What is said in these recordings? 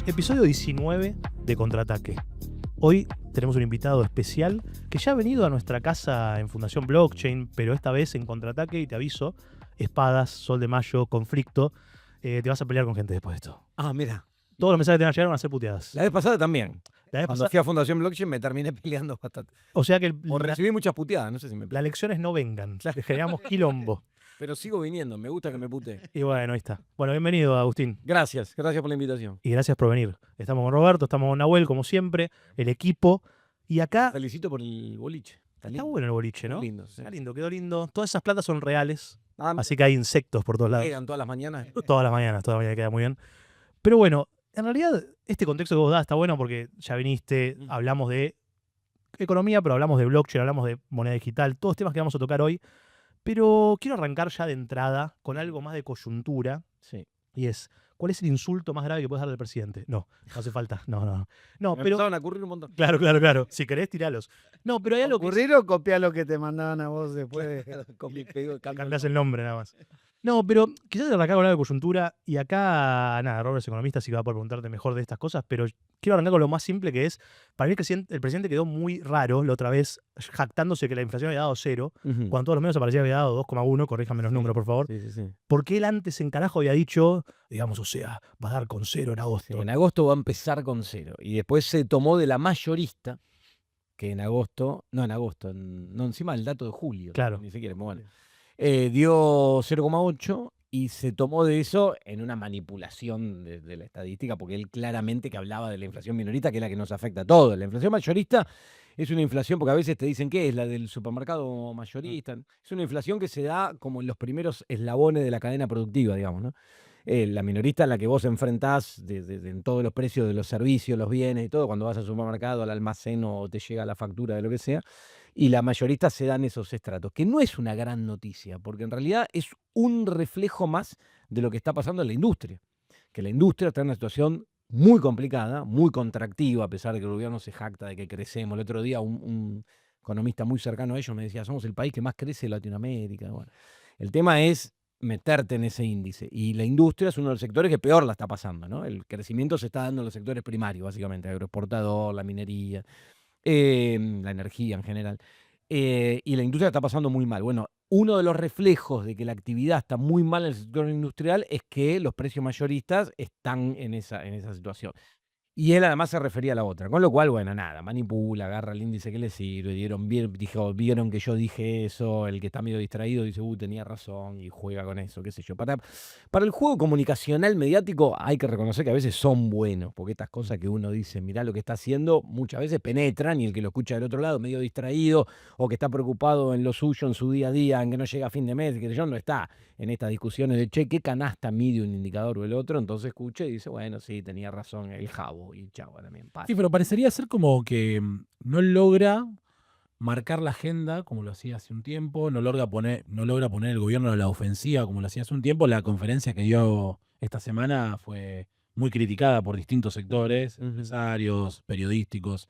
Episodio 19 de Contraataque. Hoy tenemos un invitado especial que ya ha venido a nuestra casa en Fundación Blockchain, pero esta vez en Contraataque, y te aviso, espadas, Sol de Mayo, conflicto, te vas a pelear con gente después de esto. Ah, mira. Todos los mensajes que te van a llegar van a ser puteadas. La vez pasada también. La vez Cuando pasada- fui a Fundación Blockchain me terminé peleando bastante. O sea que O recibí muchas puteadas, no sé si me las lecciones no vengan, le generamos quilombo. Pero sigo viniendo, me gusta que me putee. Y bueno, ahí está. Bueno, bienvenido, Agustín. Gracias por la invitación. Y gracias por venir. Estamos con Roberto, estamos con Nahuel, como siempre, el equipo. Y acá Felicito por el boliche. está bueno el boliche, ¿no? Muy lindo, sí. Está lindo, quedó lindo. Todas esas plantas son reales, Ah, así que hay insectos por todos lados. llegan todas las mañanas. Todas las mañanas queda muy bien. Pero bueno, en realidad este contexto que vos das está bueno porque ya viniste, hablamos de economía, pero hablamos de blockchain, hablamos de moneda digital, todos temas que vamos a tocar hoy. Pero quiero arrancar ya de entrada con algo más de coyuntura, Sí. y es, ¿cuál es el insulto más grave que puedes darle al presidente? No hace falta. No, Me pero... empezaron a ocurrir un montón. Claro. Si querés, tiralos. No, pero hay algo que... ¿Ocurrir o copiar lo que te mandaban a vos después de... Copy, pego, cambio. Cambiás el nombre nada más. No, pero quizás arrancar con algo de coyuntura, y acá, nada, Robert es economista, así que va a poder preguntarte mejor de estas cosas, pero quiero arrancar con lo más simple, que es, para mí el presidente quedó muy raro la otra vez, jactándose que la inflación había dado 0, Ujú. cuando todos los medios aparecía que había dado 2,1, corríjame los números, por favor, Sí. porque él antes en carajo había dicho, digamos, o sea, va a dar con 0 en Sí, agosto. en agosto va a empezar con 0. Y después se tomó de la mayorista, que en agosto, no, encima el dato de julio. Claro. Ni siquiera, bueno. Dio 0,8 y se tomó de eso en una manipulación de la estadística, porque él claramente que hablaba de la inflación minorista, que es la que nos afecta a todos. La inflación mayorista es una inflación, porque a veces te dicen que es la del supermercado mayorista. Es una inflación que se da como en los primeros eslabones de la cadena productiva, digamos, ¿no? La minorista es la que vos enfrentás en todos los precios de los servicios, los bienes y todo, cuando vas al supermercado, al almacén o te llega la factura de lo que sea. Y la mayorista se dan esos estratos, que no es una gran noticia, porque en realidad es un reflejo más de lo que está pasando en la industria. Que la industria está en una situación muy complicada, muy contractiva, a pesar de que el gobierno se jacta de que crecemos. El otro día un economista muy cercano a ellos me decía, somos el país que más crece en Latinoamérica. Bueno, el tema es meterte en ese índice. Y la industria es uno de los sectores que peor la está pasando, ¿no? El crecimiento se está dando en los sectores primarios, básicamente, agroexportador, la minería, la energía en general. Y la industria está pasando muy mal. Bueno, uno de los reflejos de que la actividad está muy mal en el sector industrial es que los precios mayoristas están en esa situación. Y él además se refería a la otra, con lo cual, bueno, nada, manipula, agarra el índice que le sirve, vieron que yo dije eso, el que está medio distraído dice, tenía razón, y juega con eso, qué sé yo. Para el juego comunicacional mediático hay que reconocer que a veces son buenos, porque estas cosas que uno dice, mirá lo que está haciendo, muchas veces penetran, y el que lo escucha del otro lado, medio distraído, o que está preocupado en lo suyo, en su día a día, en que no llega a fin de mes, que yo no está en estas discusiones de, che, ¿qué canasta mide un indicador o el otro? Entonces escucha y dice, bueno, sí, tenía razón el jabo, y chau, también pasa. Sí, pero parecería ser como que no logra marcar la agenda como lo hacía hace un tiempo, no logra poner el gobierno a la ofensiva como lo hacía hace un tiempo. La conferencia que dio esta semana fue muy criticada por distintos sectores, empresarios, periodísticos.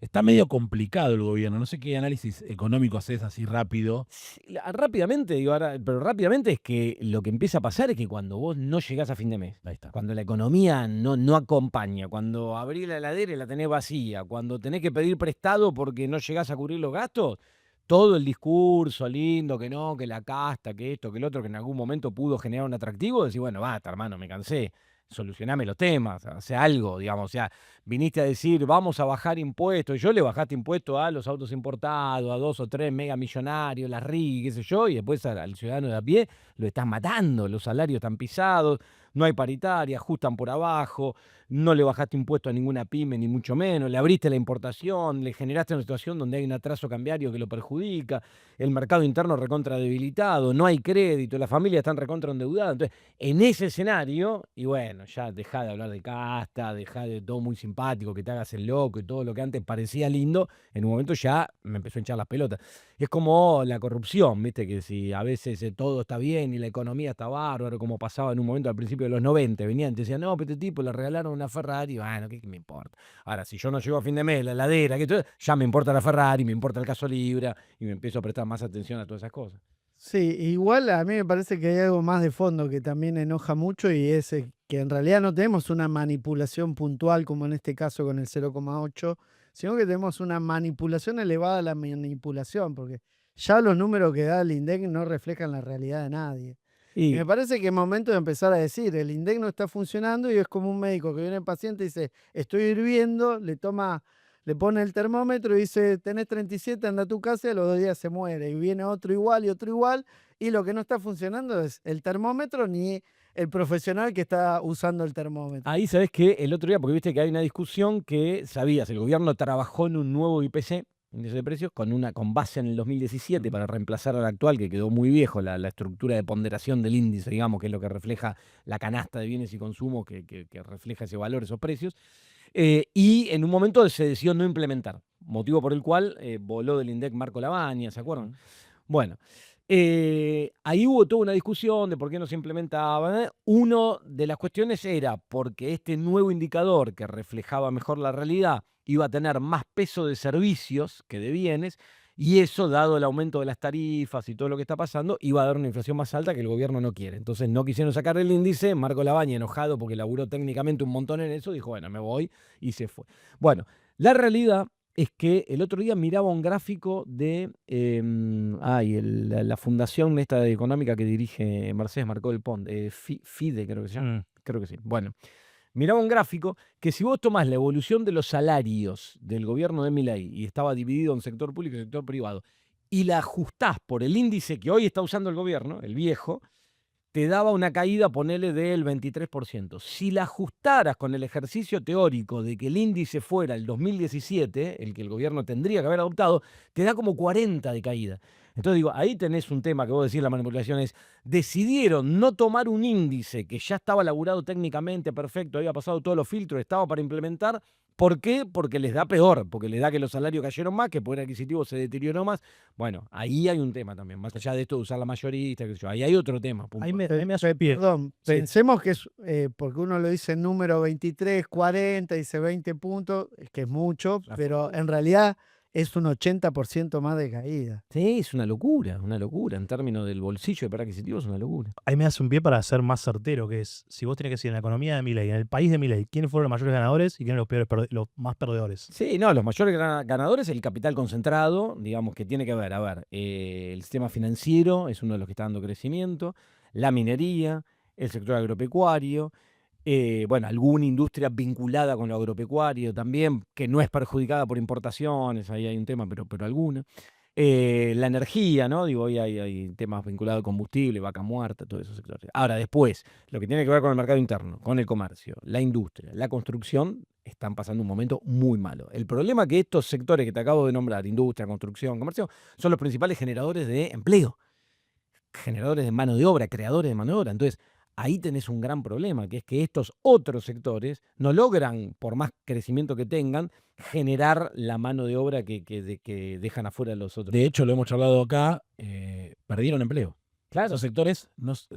Está medio complicado el gobierno. No sé qué análisis económico haces así rápido. Sí, rápidamente, pero rápidamente es que lo que empieza a pasar es que cuando vos no llegás a fin de mes, Ahí está. cuando la economía no acompaña, cuando abrís la heladera y la tenés vacía, cuando tenés que pedir prestado porque no llegás a cubrir los gastos, todo el discurso lindo, que no, que la casta, que esto, que el otro, que en algún momento pudo generar un atractivo, decís, bueno, basta, hermano, me cansé. Solucioname los temas, hace algo, digamos, o sea, viniste a decir, vamos a bajar impuestos, y yo le bajaste impuestos a los autos importados, a 2 o 3 megamillonarios, las RIC, qué sé yo, y después al ciudadano de a pie lo estás matando, los salarios están pisados, no hay paritaria, ajustan por abajo, no le bajaste impuestos a ninguna pyme, ni mucho menos, le abriste la importación, le generaste una situación donde hay un atraso cambiario que lo perjudica, el mercado interno recontra debilitado, no hay crédito, las familias están recontra endeudadas. Entonces, en ese escenario, y bueno, ya dejá de hablar de casta, dejá de todo muy simpático, que te hagas el loco y todo lo que antes parecía lindo, en un momento ya me empezó a hinchar las pelotas. Es como la corrupción, ¿viste? Que si a veces todo está bien y la economía está bárbaro, como pasaba en un momento al principio de los 90, venían y te decían, no, pero este tipo le regalaron una Ferrari, bueno, ¿qué me importa? Ahora, si yo no llego a fin de mes, la heladera, que todo, ya me importa la Ferrari, me importa el caso Libra, y me empiezo a prestar más atención a todas esas cosas. Sí, igual a mí me parece que hay algo más de fondo que también enoja mucho y es que que en realidad no tenemos una manipulación puntual como en este caso con el 0,8, sino que tenemos una manipulación elevada a la manipulación, porque ya los números que da el INDEC no reflejan la realidad de nadie. Y me parece que es momento de empezar a decir, el INDEC no está funcionando y es como un médico que viene al paciente y dice, estoy hirviendo, le pone el termómetro y dice, tenés 37, anda a tu casa y a los 2 días se muere. Y viene otro igual y otro igual. Y lo que no está funcionando es el termómetro ni el profesional que está usando el termómetro. Ahí sabés que el otro día, porque viste que hay una discusión que sabías, el gobierno trabajó en un nuevo IPC, índice de precios, con base en el 2017 para reemplazar al actual, que quedó muy viejo, la estructura de ponderación del índice, digamos, que es lo que refleja la canasta de bienes y consumos, que refleja ese valor, esos precios. Y en un momento se decidió no implementar, motivo por el cual voló del INDEC Marco Lavagna, ¿se acuerdan? Bueno, ahí hubo toda una discusión de por qué no se implementaba. Una de las cuestiones era porque este nuevo indicador que reflejaba mejor la realidad iba a tener más peso de servicios que de bienes, y eso, dado el aumento de las tarifas y todo lo que está pasando, iba a dar una inflación más alta que el gobierno no quiere. Entonces no quisieron sacar el índice. Marco Lavagna, enojado porque laburó técnicamente un montón en eso, dijo, bueno, me voy, y se fue. Bueno, la realidad es que el otro día miraba un gráfico de la fundación esta económica que dirige Mercedes Marcó del Pont, FIDE creo que se llama. Creo que sí. Bueno, miraba un gráfico que si vos tomás la evolución de los salarios del gobierno de Milei, y estaba dividido en sector público y sector privado, y la ajustás por el índice que hoy está usando el gobierno, el viejo, te daba una caída, ponele, del 23%. Si la ajustaras con el ejercicio teórico de que el índice fuera el 2017, el que el gobierno tendría que haber adoptado, te da como 40 de caída. Entonces digo, ahí tenés un tema que vos decís, la manipulación es, decidieron no tomar un índice que ya estaba elaborado técnicamente, perfecto, había pasado todos los filtros, estaba para implementar. ¿Por qué? Porque les da peor, porque les da que los salarios cayeron más, que el poder adquisitivo se deterioró más. Bueno, ahí hay un tema también, más allá de esto de usar la mayorista, qué sé yo, ahí hay otro tema. Ahí me hace pie. Perdón, Sí. pensemos que es, porque uno lo dice número 23, 40, dice 20 puntos, es que es mucho, pero en realidad es un 80% más de caída. Sí, es una locura, en términos del bolsillo de poder adquisitivo es una locura. Ahí me hace un pie para ser más certero, que es, si vos tenés que decir en la economía de Milei, en el país de Milei, ¿quiénes fueron los mayores ganadores y quiénes los más perdedores? Sí, no, los mayores ganadores, el capital concentrado, digamos que tiene que ver, el sistema financiero es uno de los que está dando crecimiento, la minería, el sector agropecuario, bueno, alguna industria vinculada con lo agropecuario también, que no es perjudicada por importaciones, ahí hay un tema, pero alguna. La energía, ¿no? Digo, hoy hay temas vinculados al combustible, vaca muerta, todos esos sectores. Ahora, después, lo que tiene que ver con el mercado interno, con el comercio, la industria, la construcción, están pasando un momento muy malo. El problema es que estos sectores que te acabo de nombrar, industria, construcción, comercio, son los principales generadores de empleo, generadores de mano de obra, creadores de mano de obra. Entonces, ahí tenés un gran problema, que es que estos otros sectores no logran, por más crecimiento que tengan, generar la mano de obra que dejan afuera los otros. De hecho, lo hemos charlado acá, perdieron empleo. Claro. Esos sectores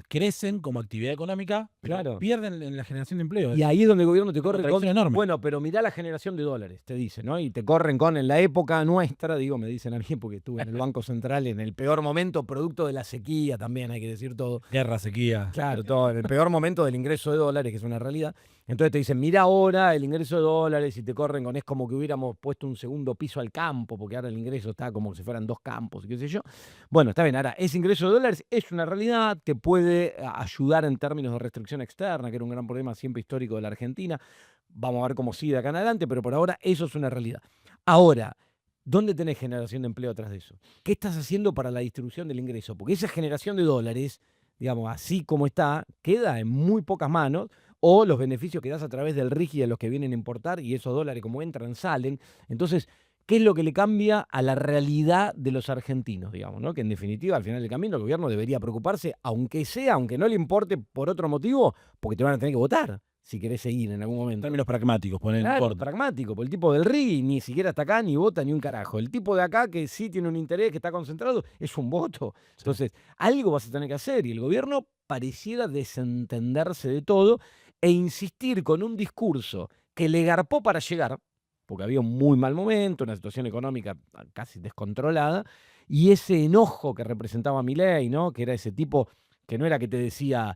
crecen como actividad económica, pero Claro. pierden en la generación de empleo. Y ahí es donde el gobierno te corre contradicción enorme. Bueno, pero mirá la generación de dólares, te dice, ¿no? Y te corren en la época nuestra, digo, me dicen a mí, porque estuve en el Banco Central en el peor momento, producto de la sequía también, hay que decir todo. Guerra, sequía. Claro, todo, en el peor momento del ingreso de dólares, que es una realidad. Entonces te dicen, mira ahora el ingreso de dólares, y te corren es como que hubiéramos puesto un segundo piso al campo, porque ahora el ingreso está como si fueran 2 campos, y qué sé yo. Bueno, está bien, ahora ese ingreso de dólares es una realidad, te puede ayudar en términos de restricción externa, que era un gran problema siempre histórico de la Argentina. Vamos a ver cómo sigue de acá en adelante, pero por ahora eso es una realidad. Ahora, ¿dónde tenés generación de empleo atrás de eso? ¿Qué estás haciendo para la distribución del ingreso? Porque esa generación de dólares, digamos, así como está, queda en muy pocas manos, o los beneficios que das a través del RIGI a los que vienen a importar, y esos dólares como entran, salen. Entonces, ¿qué es lo que le cambia a la realidad de los argentinos, digamos, ¿no? Que en definitiva, al final del camino, el gobierno debería preocuparse, aunque no le importe por otro motivo, porque te van a tener que votar si querés seguir en algún En momento. términos pragmáticos, poner Claro, corto. pragmático, porque el tipo del RIGI ni siquiera está acá, ni vota ni un carajo. El tipo de acá que sí tiene un interés, que está concentrado, es un voto. Entonces, algo vas a tener que hacer, y el gobierno pareciera desentenderse de todo e insistir con un discurso que le garpó para llegar, porque había un muy mal momento, una situación económica casi descontrolada, y ese enojo que representaba Milei, ¿no? Que era ese tipo que no era que te decía,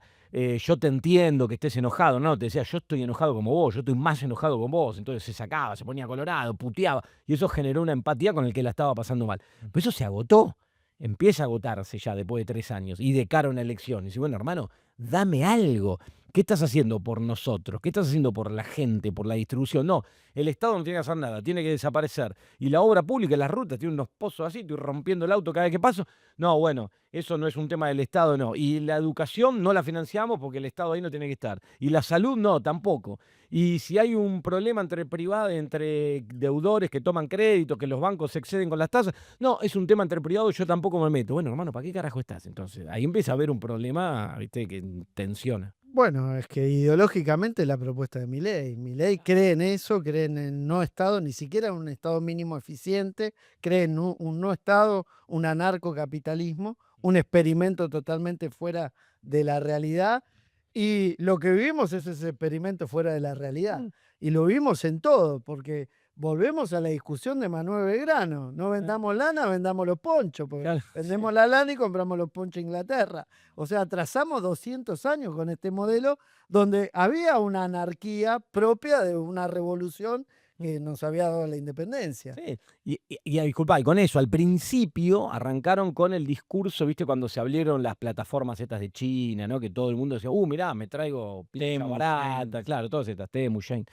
yo te entiendo que estés enojado, no, te decía, yo estoy enojado como vos, yo estoy más enojado con vos, entonces se sacaba, se ponía colorado, puteaba, y eso generó una empatía con el que la estaba pasando mal. Pero eso se agotó, empieza a agotarse ya después de 3 años, y de cara a una elección, y dice, bueno, hermano, dame algo. ¿Qué estás haciendo por nosotros? ¿Qué estás haciendo por la gente, por la distribución? No, el Estado no tiene que hacer nada, tiene que desaparecer. Y la obra pública, las rutas, tiene unos pozos así, estoy rompiendo el auto cada vez que paso. No, bueno, eso no es un tema del Estado, no. Y la educación no la financiamos porque el Estado ahí no tiene que estar. Y la salud no, tampoco. Y si hay un problema entre privados, entre deudores que toman créditos, que los bancos se exceden con las tasas, no, es un tema entre privados, yo tampoco me meto. Bueno, hermano, ¿para qué carajo estás? Entonces, ahí empieza a haber un problema, ¿viste?, que tensiona. Bueno, es que ideológicamente la propuesta de Milei. Milei cree en eso, cree en el no Estado, ni siquiera un Estado mínimo eficiente, cree en un no Estado, un anarcocapitalismo, un experimento totalmente fuera de la realidad. Y lo que vivimos es ese experimento fuera de la realidad. Y lo vimos en todo, porque volvemos a la discusión de Manuel Belgrano. No vendamos lana, vendamos los ponchos. Porque Claro. vendemos la lana y compramos los ponchos a Inglaterra. O sea, trazamos 200 años con este modelo donde había una anarquía propia de una revolución que nos había dado la independencia. Sí, disculpa, y con eso, al principio arrancaron con el discurso, ¿viste? Cuando se abrieron las plataformas estas de China, ¿no? Que todo el mundo decía, mirá, me traigo pizza Temu, barata, Shein. claro, todas estas, Temu, Shein,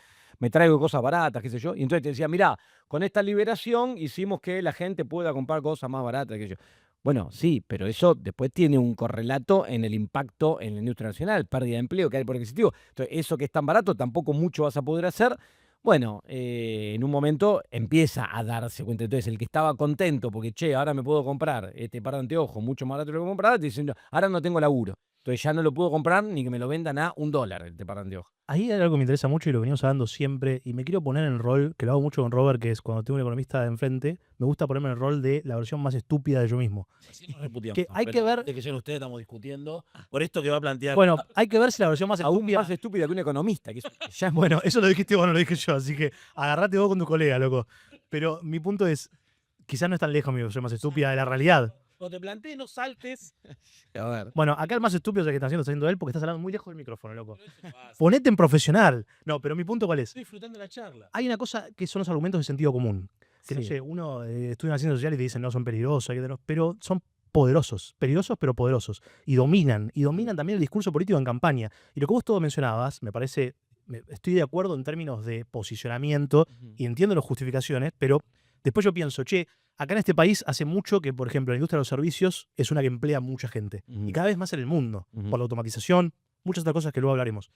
me traigo cosas baratas, qué sé yo. Y entonces te decía, mirá, con esta liberación hicimos que la gente pueda comprar cosas más baratas, qué sé yo. Bueno, sí, pero eso después tiene un correlato en el impacto en la industria nacional, pérdida de empleo que hay por adquisitivo. Entonces, eso que es tan barato tampoco mucho vas a poder hacer. Bueno, en un momento empieza a darse cuenta. Entonces, el que estaba contento porque, che, ahora me puedo comprar este par de anteojos mucho más barato de lo que compraba, te dicen, ahora no tengo laburo. Entonces ya no lo puedo comprar ni que me lo vendan a $1 este par de anteojos. Ahí hay algo que me interesa mucho y lo venimos hablando siempre, y me quiero poner en el rol, que lo hago mucho con Robert, que es cuando tengo un economista de enfrente, me gusta ponerme en el rol de la versión más estúpida de yo mismo. Así nos reputeamos, Que hay pero que ver- antes que sean ustedes, estamos discutiendo por esto que va a plantear. Bueno, hay que ver si la versión más Aún estúpida... más estúpida que un economista. Que ya es Bueno, eso lo dijiste vos, no lo dije yo, así que agarrate vos con tu colega, loco. Pero mi punto es, quizás no es tan lejos mi versión más estúpida de la realidad. Cuando te plantees, no saltes. a ver. Bueno, acá el más estúpido es el que está haciendo él porque estás hablando muy lejos del micrófono, loco. Pero eso pasa. Ponete en profesional. No, pero mi punto cuál es. Estoy disfrutando la charla. Hay una cosa que son los argumentos de sentido común. Que no Sí. sé, uno estudia en ciencias sociales y te dicen no son peligrosos, pero son poderosos, peligrosos pero poderosos. Y dominan también el discurso político en campaña. Y lo que vos todo mencionabas, me parece, estoy de acuerdo en términos de posicionamiento y entiendo las justificaciones, pero después yo pienso, che, acá en este país hace mucho que, por ejemplo, la industria de los servicios es una que emplea mucha gente. Ujú. Y cada vez más en el mundo, Ujú. por la automatización, muchas otras cosas que luego hablaremos.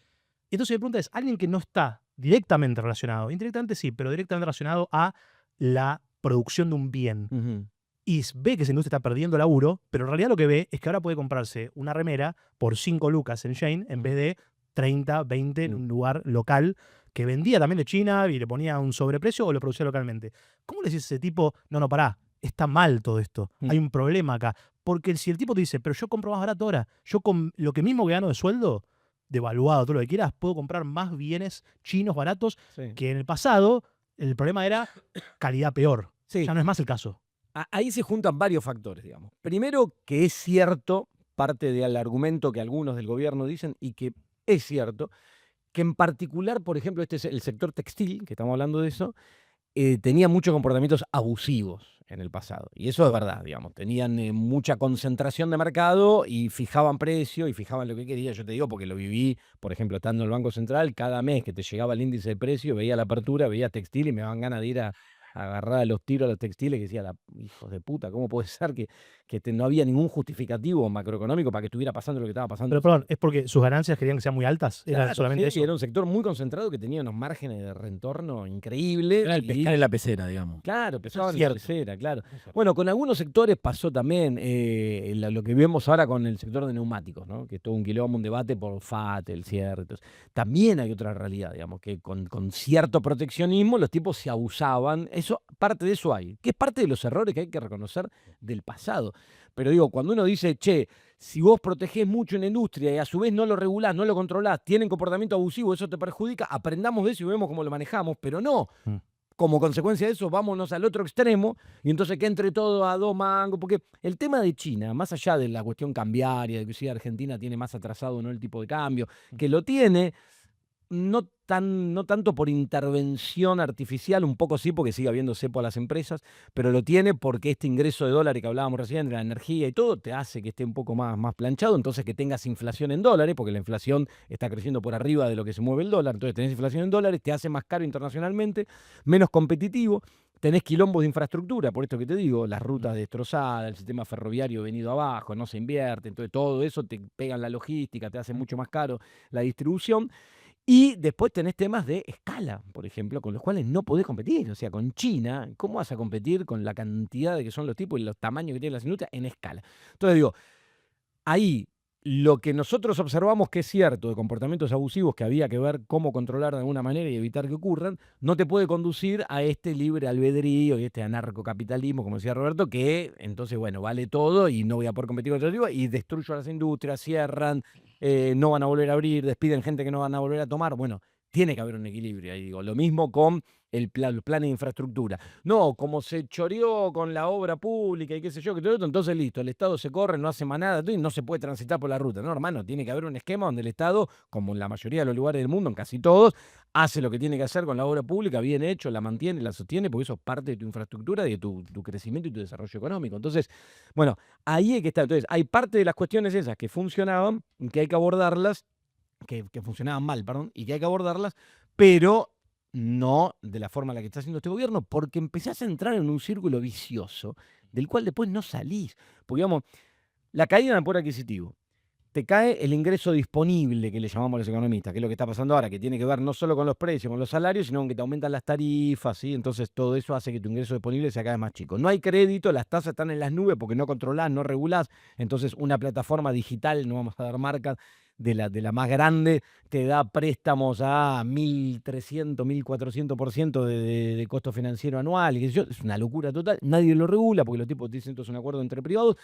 Entonces mi pregunta es, alguien que no está directamente relacionado, indirectamente sí, pero directamente relacionado a la producción de un bien, Ujú. y ve que esa industria está perdiendo laburo, pero en realidad lo que ve es que ahora puede comprarse una remera por 5 lucas en Shein en vez de 30, 20 en un lugar local que vendía también de China y le ponía un sobreprecio o lo producía localmente. ¿Cómo le decís a ese tipo, no, pará, está mal todo esto, hay un problema acá? Porque si el tipo te dice, pero yo compro más barato ahora, yo con lo que mismo que gano de sueldo, devaluado, todo lo que quieras, puedo comprar más bienes chinos baratos Sí. que en el pasado el problema era calidad peor. Sí. Ya no es más el caso. Ahí se juntan varios factores, digamos. Primero, que es cierto, parte del argumento que algunos del gobierno dicen, y que es cierto, que en particular, por ejemplo, este es el sector textil, que estamos hablando de eso, tenía muchos comportamientos abusivos en el pasado. Y eso es verdad, digamos. Tenían mucha concentración de mercado y fijaban precio y fijaban lo que quería. Yo te digo porque lo viví, por ejemplo, estando en el Banco Central, cada mes que te llegaba el índice de precio, veía la apertura, veía textil y me daban ganas de ir a agarrar a los tiros a los textiles, que decía, hijos de puta, ¿cómo puede ser que no había ningún justificativo macroeconómico para que estuviera pasando lo que estaba pasando? Pero perdón, ¿es porque sus ganancias querían que sean muy altas? ¿Era Claro, solamente sí, eso? era un sector muy concentrado que tenía unos márgenes de retorno increíbles. Era el y- pescar en la pecera, digamos. Claro, pesaba en la cierto. tercera, claro. Bueno, con algunos sectores pasó también lo que vemos ahora con el sector de neumáticos, ¿no? Que es todo un quilombo, un debate por FAT, el cierre. Entonces, también hay otra realidad, digamos, que con cierto proteccionismo los tipos se abusaban. Eso, parte de eso hay, que es parte de los errores que hay que reconocer del pasado. Pero digo, cuando uno dice, che, si vos protegés mucho en la industria y a su vez no lo regulás, no lo controlás, tienen comportamiento abusivo, eso te perjudica, aprendamos de eso y vemos cómo lo manejamos, pero no. como consecuencia de eso, vámonos al otro extremo y entonces que entre todo a 2 mangos. Porque el tema de China, más allá de la cuestión cambiaria, de que si Argentina tiene más atrasado o no el tipo de cambio, que lo tiene, no tanto por intervención artificial, un poco sí, porque sigue habiendo cepo a las empresas, pero lo tiene porque este ingreso de dólares que hablábamos recién, de la energía y todo, te hace que esté un poco más planchado, entonces que tengas inflación en dólares, porque la inflación está creciendo por arriba de lo que se mueve el dólar, entonces tenés inflación en dólares, te hace más caro internacionalmente, menos competitivo. Tenés quilombos de infraestructura, por esto que te digo, las rutas destrozadas, el sistema ferroviario venido abajo, no se invierte, entonces todo eso te pega en la logística, te hace mucho más caro la distribución. Y después tenés temas de escala, por ejemplo, con los cuales no podés competir. O sea, con China, ¿cómo vas a competir con la cantidad de que son los tipos y los tamaños que tienen las industrias en escala? Entonces digo, ahí lo que nosotros observamos que es cierto de comportamientos abusivos que había que ver cómo controlar de alguna manera y evitar que ocurran, no te puede conducir a este libre albedrío y este anarcocapitalismo, como decía Roberto, que entonces, bueno, vale todo y no voy a poder competir con otro y destruyo a las industrias, cierran, no van a volver a abrir, despiden gente que no van a volver a tomar. Bueno, tiene que haber un equilibrio ahí, digo. Lo mismo con los planes de infraestructura. No, como se choreó con la obra pública y qué sé yo, que todo esto, entonces listo, el Estado se corre, no hace más nada y no se puede transitar por la ruta. No, hermano, tiene que haber un esquema donde el Estado, como en la mayoría de los lugares del mundo, en casi todos, hace lo que tiene que hacer con la obra pública, bien hecho, la mantiene, la sostiene, porque eso es parte de tu infraestructura y de tu crecimiento y tu desarrollo económico. Entonces, bueno, ahí hay que estar. Entonces, hay parte de las cuestiones esas que funcionaban, que hay que abordarlas, que funcionaban mal, perdón, y que hay que abordarlas, pero no de la forma en la que está haciendo este gobierno, porque empezás a entrar en un círculo vicioso del cual después no salís. Porque, digamos, la caída del poder adquisitivo, te cae el ingreso disponible que le llamamos los economistas, que es lo que está pasando ahora, que tiene que ver no solo con los precios, con los salarios, sino con que te aumentan las tarifas, ¿sí? Entonces todo eso hace que tu ingreso disponible sea cada vez más chico. No hay crédito, las tasas están en las nubes porque no controlás, no regulás, entonces una plataforma digital, no vamos a dar marcas, de la más grande, te da préstamos a 1.300, 1.400% de costo financiero anual, y qué sé yo. Es una locura total, nadie lo regula porque los tipos dicen que es un acuerdo entre privados,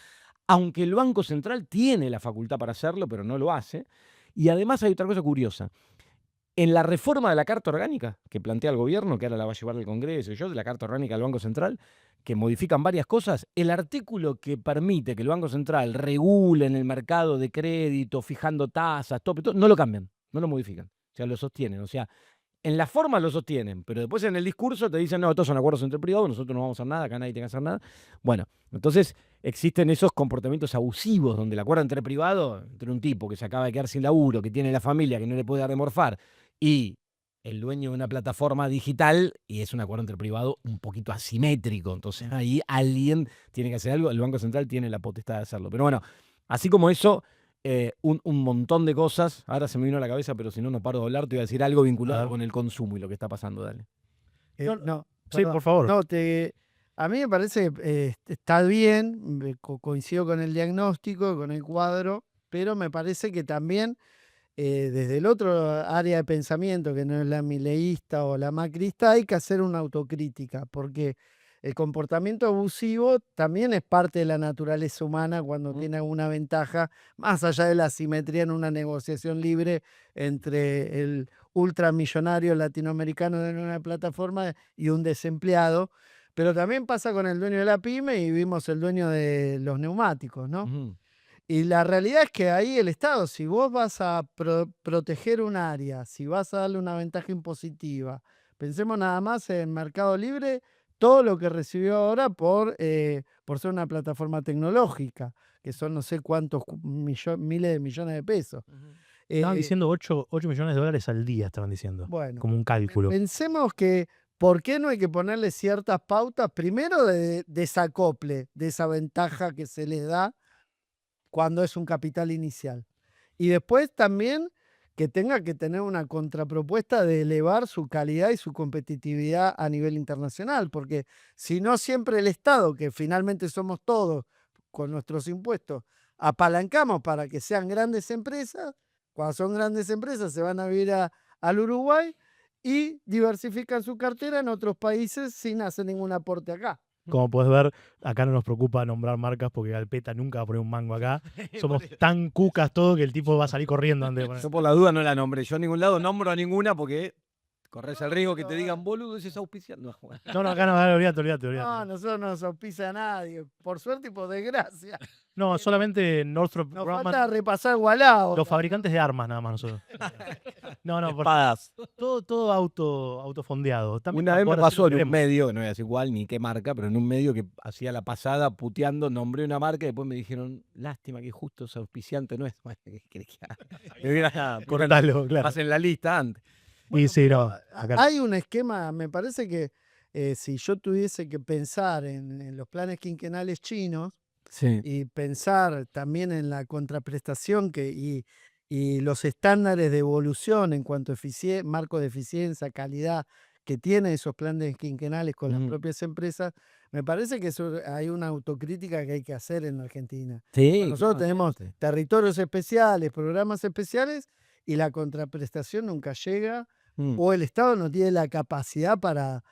aunque el Banco Central tiene la facultad para hacerlo, pero no lo hace. Y además hay otra cosa curiosa. En la reforma de la Carta Orgánica que plantea el gobierno, que ahora la va a llevar al Congreso, de la Carta Orgánica del Banco Central, que modifican varias cosas, el artículo que permite que el Banco Central regule en el mercado de crédito, fijando tasas, todo, no lo cambian, no lo modifican. O sea, lo sostienen. O sea, en la forma lo sostienen, pero después en el discurso te dicen, no, estos son acuerdos entre privados, nosotros no vamos a hacer nada, acá nadie tiene que hacer nada. Bueno, entonces existen esos comportamientos abusivos donde el acuerdo entre privados, entre un tipo que se acaba de quedar sin laburo, que tiene la familia, que no le puede dar de morfar, y el dueño de una plataforma digital, y es un acuerdo entre privados un poquito asimétrico. Entonces ahí alguien tiene que hacer algo, el Banco Central tiene la potestad de hacerlo. Pero bueno, así como eso, un montón de cosas. Ahora se me vino a la cabeza, pero si no, no paro de hablar. Te voy a decir algo vinculado con el consumo y lo que está pasando. Dale. No, Sí, perdón. por favor. No, a mí me parece que está bien, coincido con el diagnóstico, con el cuadro, pero me parece que también desde el otro área de pensamiento, que no es la mileísta o la macrista, hay que hacer una autocrítica, porque el comportamiento abusivo también es parte de la naturaleza humana cuando tiene alguna ventaja, más allá de la asimetría en una negociación libre entre el ultramillonario latinoamericano de una plataforma y un desempleado. Pero también pasa con el dueño de la pyme y vimos el dueño de los neumáticos, ¿no? Ujú. Y la realidad es que ahí el Estado, si vos vas a proteger un área, si vas a darle una ventaja impositiva, pensemos nada más en Mercado Libre, todo lo que recibió ahora por ser una plataforma tecnológica, que son no sé cuántos miles de millones de pesos. Estaban Eh, diciendo 8 millones de dólares al día, estaban diciendo. Bueno, Como un cálculo. pensemos que, ¿por qué no hay que ponerle ciertas pautas? Primero de desacople de esa ventaja que se les da cuando es un capital inicial. Y después también que tenga que tener una contrapropuesta de elevar su calidad y su competitividad a nivel internacional, porque si no siempre el Estado, que finalmente somos todos con nuestros impuestos, apalancamos para que sean grandes empresas, cuando son grandes empresas se van a vivir al Uruguay y diversifican su cartera en otros países sin hacer ningún aporte acá. Como puedes ver, acá no nos preocupa nombrar marcas porque Galpeta nunca va a poner un mango acá. Somos tan cucas todo que el tipo va a salir corriendo antes de poner. Yo por la duda no la nombré. Yo a ningún lado nombro a ninguna porque Corres el riesgo que te digan, boludo, ese es auspiciante. No, No, acá no, olvídate. No, nosotros no nos auspicia a nadie. Por suerte y por desgracia. No, solamente Northrop Nos Grumman, falta repasar Walao. los fabricantes de armas nada más nosotros. No, espadas. todo autofondeado. También Una vez me ahora sí lo pasó en un queremos. medio, que no voy a decir cuál ni qué marca, pero en un medio que hacía la pasada puteando, nombré una marca y después me dijeron, lástima que justo ese auspiciante no es. Bueno, ¿qué querés que haga? Me hubiera Cortalo, claro. más en la lista antes. Y sí, no. Acá. Hay un esquema, me parece que si yo tuviese que pensar en los planes quinquenales chinos Sí. y pensar también en la contraprestación y los estándares de evolución en cuanto a marco de eficiencia, calidad que tienen esos planes quinquenales con las Ujú. propias empresas, me parece que hay una autocrítica que hay que hacer en Argentina. Sí, Nosotros tenemos claramente. territorios especiales, programas especiales, y la contraprestación nunca llega, o el Estado no tiene la capacidad para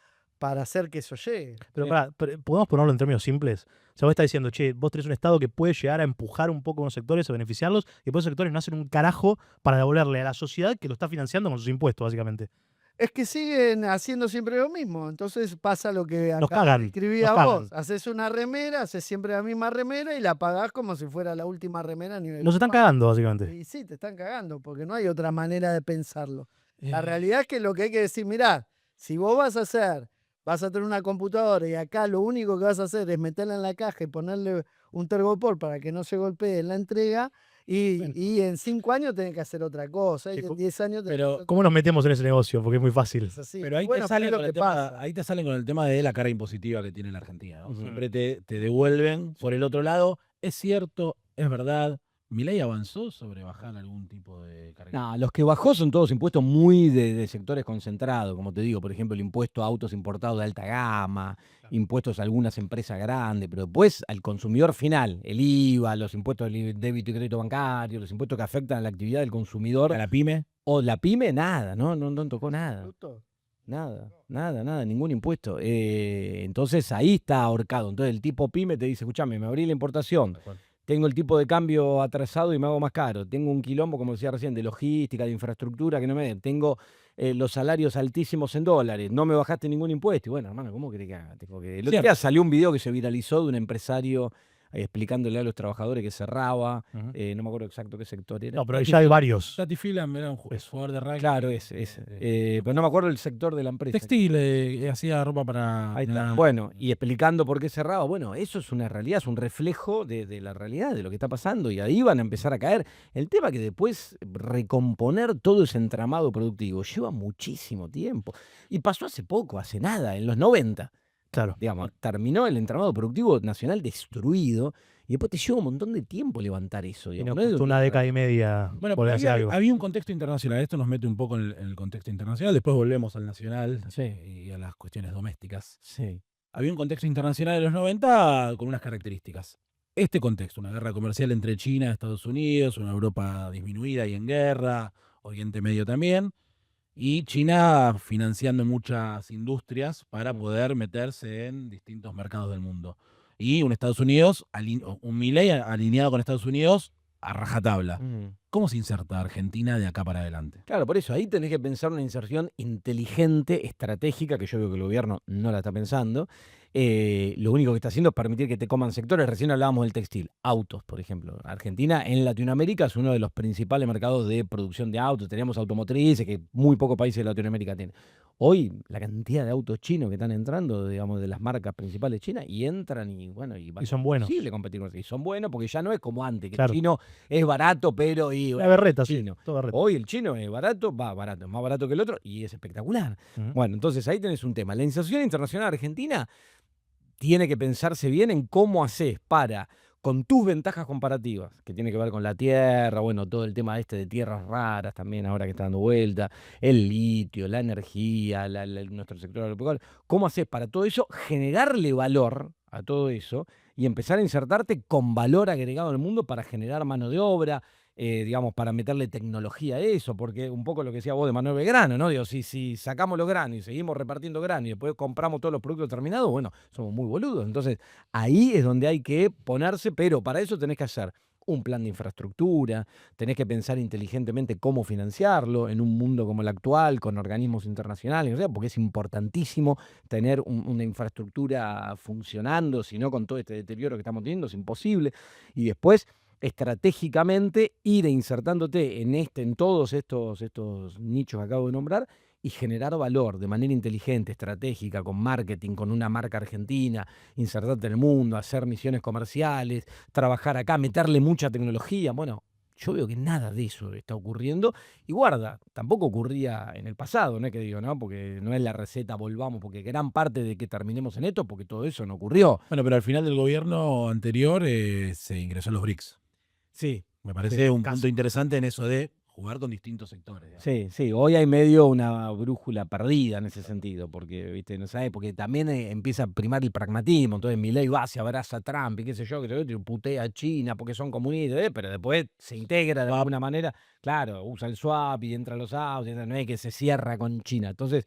hacer que eso llegue. Pero Sí. pará, ¿podemos ponerlo en términos simples? O sea, vos estás diciendo, che, vos tenés un Estado que puede llegar a empujar un poco unos sectores, a beneficiarlos, y después esos sectores no hacen un carajo para devolverle a la sociedad que lo está financiando con sus impuestos, básicamente. Es que siguen haciendo siempre lo mismo. Entonces pasa lo que Nos acá cagan, escribía nos vos. cagan. Haces una remera, haces siempre la misma remera y la pagás como si fuera la última remera a nivel Nos están global. cagando, básicamente. Y sí, te están cagando, porque no hay otra manera de pensarlo. La Eh, realidad es que lo que hay que decir, mirá, si vos vas a tener una computadora y acá lo único que vas a hacer es meterla en la caja y ponerle un tergopor para que no se golpee en la entrega, y en 5 años tenés que hacer otra cosa, y Sí, en 10 años tenés que pero, hacer ¿Cómo nos metemos en ese negocio? Porque es muy fácil. otra cosa. Así. Pero ahí, Bueno, te salen es lo con que el tema, pasa. ahí te salen con el tema de la carga impositiva que tiene la Argentina, ¿no? Ujú. Siempre te devuelven por el otro lado. Es cierto, es verdad. ¿Milei avanzó sobre bajar algún tipo de carga? No, los que bajó son todos impuestos muy de sectores concentrados, como te digo, por ejemplo, el impuesto a autos importados de alta gama, impuestos a algunas empresas grandes, pero después al consumidor final, el IVA, los impuestos de débito y crédito bancario, los impuestos que afectan a la actividad del consumidor ¿A la pyme? o la pyme, nada, no tocó nada. Justo. Nada, ningún impuesto. Entonces ahí está ahorcado. Entonces el tipo pyme te dice, escúchame, me abrí la importación, tengo el tipo de cambio atrasado y me hago más caro, tengo un quilombo, como decía recién, de logística, de infraestructura, que no me tengo los salarios altísimos en dólares, no me bajaste ningún impuesto. Y bueno, hermano, ¿cómo querés que haga? El otro Cierto. día salió un video que se viralizó de un empresario explicándole a los trabajadores que cerraba, Ujú. no me acuerdo exacto qué sector era. No, pero ya hay varios. Tati Filan era un jugador de rugby. Claro, pero no me acuerdo el sector de la empresa. Textil, hacía ropa para... Ahí está. nada. Bueno, y explicando por qué cerraba. Bueno, eso es una realidad, es un reflejo de la realidad, de lo que está pasando, y ahí van a empezar a caer. El tema que después recomponer todo ese entramado productivo lleva muchísimo tiempo. Y pasó hace poco, hace nada, en los 90. Claro. Digamos, terminó el entramado productivo nacional destruido, y después te lleva un montón de tiempo levantar eso. Y Digamos, nos no es de costó un una día década para y media Bueno, volver a hacer algo. había un contexto internacional. Esto nos mete un poco en el contexto internacional. Después volvemos al nacional Sí. y a las cuestiones domésticas. Sí. Había un contexto internacional de los 90 con unas características. Este contexto, una guerra comercial entre China y Estados Unidos, una Europa disminuida y en guerra, Oriente Medio también, y China financiando muchas industrias para poder meterse en distintos mercados del mundo. Y un Estados Unidos, un Milei alineado con Estados Unidos a rajatabla. ¿Cómo se inserta Argentina de acá para adelante? Claro, por eso ahí tenés que pensar una inserción inteligente, estratégica, que yo veo que el gobierno no la está pensando. Lo único que está haciendo es permitir que te coman sectores. Recién hablábamos del textil, autos, por ejemplo. Argentina en Latinoamérica es uno de los principales mercados de producción de autos. Tenemos automotrices que muy pocos países de Latinoamérica tienen. Hoy la cantidad de autos chinos que están entrando, digamos, de las marcas principales chinas, y entran y bueno, y Y son buenos. Es imposible competir con eso. Y son buenos porque ya no es como antes, que Claro. el chino es barato, pero La berreta, sí. chino. Todo berreta. Hoy el chino es barato, es más barato que el otro y es espectacular. Ujú. Bueno, entonces ahí tenés un tema. La inserción internacional argentina tiene que pensarse bien en cómo haces para, con tus ventajas comparativas, que tiene que ver con la tierra, bueno, todo el tema este de tierras raras también ahora que está dando vuelta, el litio, la energía, nuestro sector agropecuario, cómo haces para todo eso generarle valor a todo eso y empezar a insertarte con valor agregado en el mundo para generar mano de obra, digamos, para meterle tecnología a eso, porque un poco lo que decía vos de Manuel Belgrano, ¿no? Digo, si sacamos los granos y seguimos repartiendo granos y después compramos todos los productos terminados, bueno, somos muy boludos. Entonces, ahí es donde hay que ponerse, pero para eso tenés que hacer un plan de infraestructura, tenés que pensar inteligentemente cómo financiarlo en un mundo como el actual, con organismos internacionales, o sea, porque es importantísimo tener una infraestructura funcionando, si no con todo este deterioro que estamos teniendo es imposible. Y después, estratégicamente, ir insertándote en todos estos nichos que acabo de nombrar y generar valor de manera inteligente, estratégica, con marketing, con una marca argentina, insertarte en el mundo, hacer misiones comerciales, trabajar acá, meterle mucha tecnología. Bueno, yo veo que nada de eso está ocurriendo. Y guarda, tampoco ocurría en el pasado, no es que digo, ¿no? Porque no es la receta, volvamos, porque gran parte de que terminemos en esto, porque todo eso no ocurrió. Bueno, pero al final del gobierno anterior se ingresó a los BRICS. Sí, Me parece un caso. punto interesante en eso de jugar con distintos sectores. digamos. sí, sí. Hoy hay medio una brújula perdida en ese sentido, porque, viste, no sabes, porque también empieza a primar el pragmatismo. Entonces Milei va, se abraza a Trump y qué sé yo, putea a China porque son comunistas, pero después se integra de alguna manera. Claro, usa el swap y entra a los autos, no es que se cierra con China. Entonces,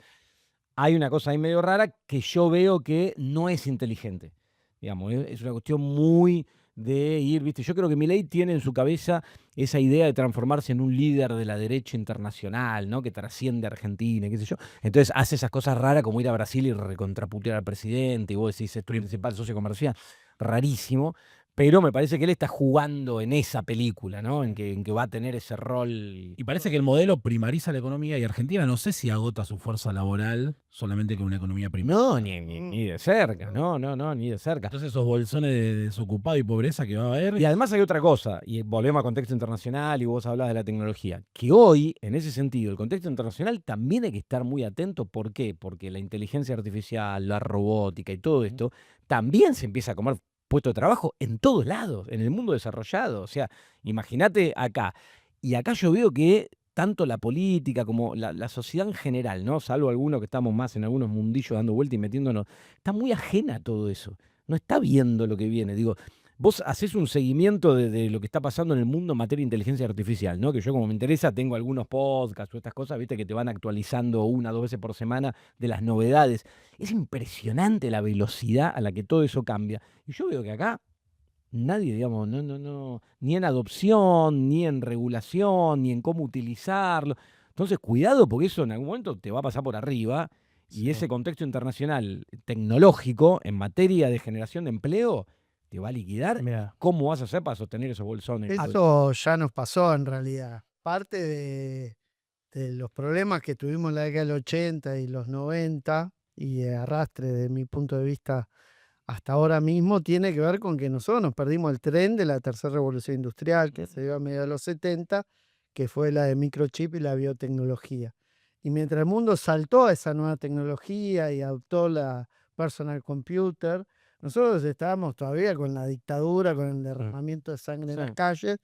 hay una cosa ahí medio rara que yo veo que no es inteligente. Digamos, es una cuestión muy de ir, ¿viste? Yo creo que Milei tiene en su cabeza esa idea de transformarse en un líder de la derecha internacional, ¿no? Que trasciende a Argentina, qué sé yo. Entonces hace esas cosas raras como ir a Brasil y recontraputear al presidente, y vos decís, es tu principal socio comercial. Rarísimo. Pero me parece que él está jugando en esa película, ¿no? En que va a tener ese rol. Y parece que el modelo primariza la economía y Argentina no sé si agota su fuerza laboral solamente con una economía primaria. No, ni de cerca, no, ni de cerca. Entonces esos bolsones de desocupado y pobreza que va a haber. Y además hay otra cosa, y volvemos al contexto internacional y vos hablabas de la tecnología, que hoy, en ese sentido, el contexto internacional también hay que estar muy atento. ¿Por qué? Porque la inteligencia artificial, la robótica y todo esto, también se empieza a comer puesto de trabajo en todos lados, en el mundo desarrollado. O sea, imagínate acá. Y acá yo veo que tanto la política como la sociedad en general, ¿no? Salvo algunos que estamos más en algunos mundillos dando vuelta y metiéndonos, está muy ajena a todo eso. No está viendo lo que viene. Digo, vos hacés un seguimiento de lo que está pasando en el mundo en materia de inteligencia artificial, ¿no? Que yo, como me interesa, tengo algunos podcasts o estas cosas, viste, que te van actualizando 1 o 2 veces por semana de las novedades. Es impresionante la velocidad a la que todo eso cambia. Y yo veo que acá nadie, digamos, no, ni en adopción, ni en regulación, ni en cómo utilizarlo. Entonces, cuidado, porque eso en algún momento te va a pasar por arriba. Y Sí. ese contexto internacional tecnológico en materia de generación de empleo te va a liquidar. Mira, ¿Cómo vas a hacer para sostener esos bolsones? Eso ya nos pasó en realidad. Parte de los problemas que tuvimos en la década del 80 y los 90 y de arrastre de mi punto de vista hasta ahora mismo tiene que ver con que nosotros nos perdimos el tren de la tercera revolución industrial que se dio a mediados de los 70, que fue la de microchip y la biotecnología. Y mientras el mundo saltó a esa nueva tecnología y adoptó la personal computer, nosotros estábamos todavía con la dictadura, con el derramamiento de sangre en las Sí. calles,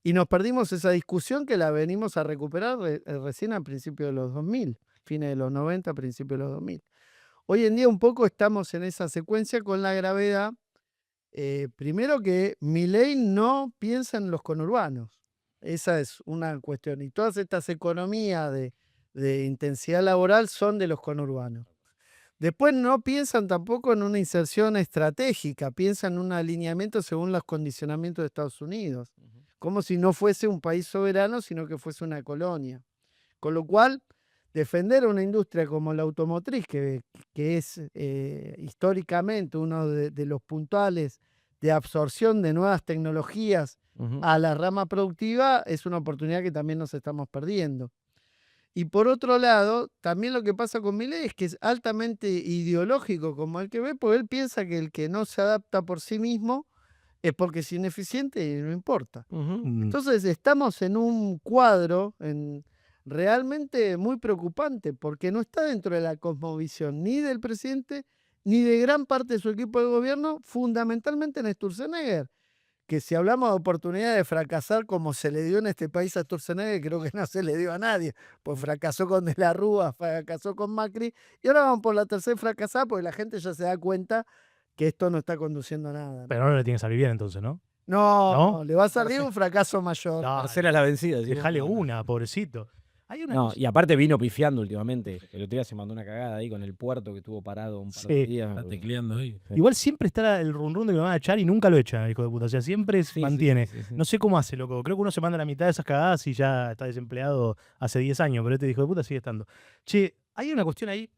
y nos perdimos esa discusión que la venimos a recuperar recién a principios de los 2000, fines de los 90, principios de los 2000. Hoy en día un poco estamos en esa secuencia con la gravedad, primero que Milei no piensa en los conurbanos. Esa es una cuestión. Y todas estas economías de intensidad laboral son de los conurbanos. Después no piensan tampoco en una inserción estratégica, piensan en un alineamiento según los condicionamientos de Estados Unidos, como si no fuese un país soberano, sino que fuese una colonia. Con lo cual, defender una industria como la automotriz, que es históricamente uno de los puntales de absorción de nuevas tecnologías a la rama productiva, es una oportunidad que también nos estamos perdiendo. Y por otro lado, también lo que pasa con Milei es que es altamente ideológico como el que ve, porque él piensa que el que no se adapta por sí mismo es porque es ineficiente y no importa. Entonces estamos en un cuadro realmente muy preocupante, porque no está dentro de la cosmovisión ni del presidente ni de gran parte de su equipo de gobierno, fundamentalmente en Sturzenegger, que si hablamos de oportunidad de fracasar como se le dio en este país a Sturzenegger, creo que no se le dio a nadie, pues fracasó con De la Rúa, fracasó con Macri, y ahora vamos por la tercera fracasada porque la gente ya se da cuenta que esto no está conduciendo a nada. pero no le tiene que salir bien entonces, ¿no? No, ¿No? le va a salir un fracaso mayor. Dale, Tercera la vencida. ¿sí? Dejale una, pobrecito. Hay una No, cosa- y aparte vino pifiando últimamente. El otro día se mandó una cagada ahí con el puerto que estuvo parado un par de Sí. días. Está tecleando ahí. Sí. Igual siempre está el run run de que lo van a echar y nunca lo echan, hijo de puta. O sea, siempre se Sí, sí, mantiene. sí, sí, sí. No sé cómo hace, loco. Creo que uno se manda la mitad de esas cagadas y ya está desempleado hace 10 años, pero este hijo de puta sigue estando. Che, hay una cuestión ahí.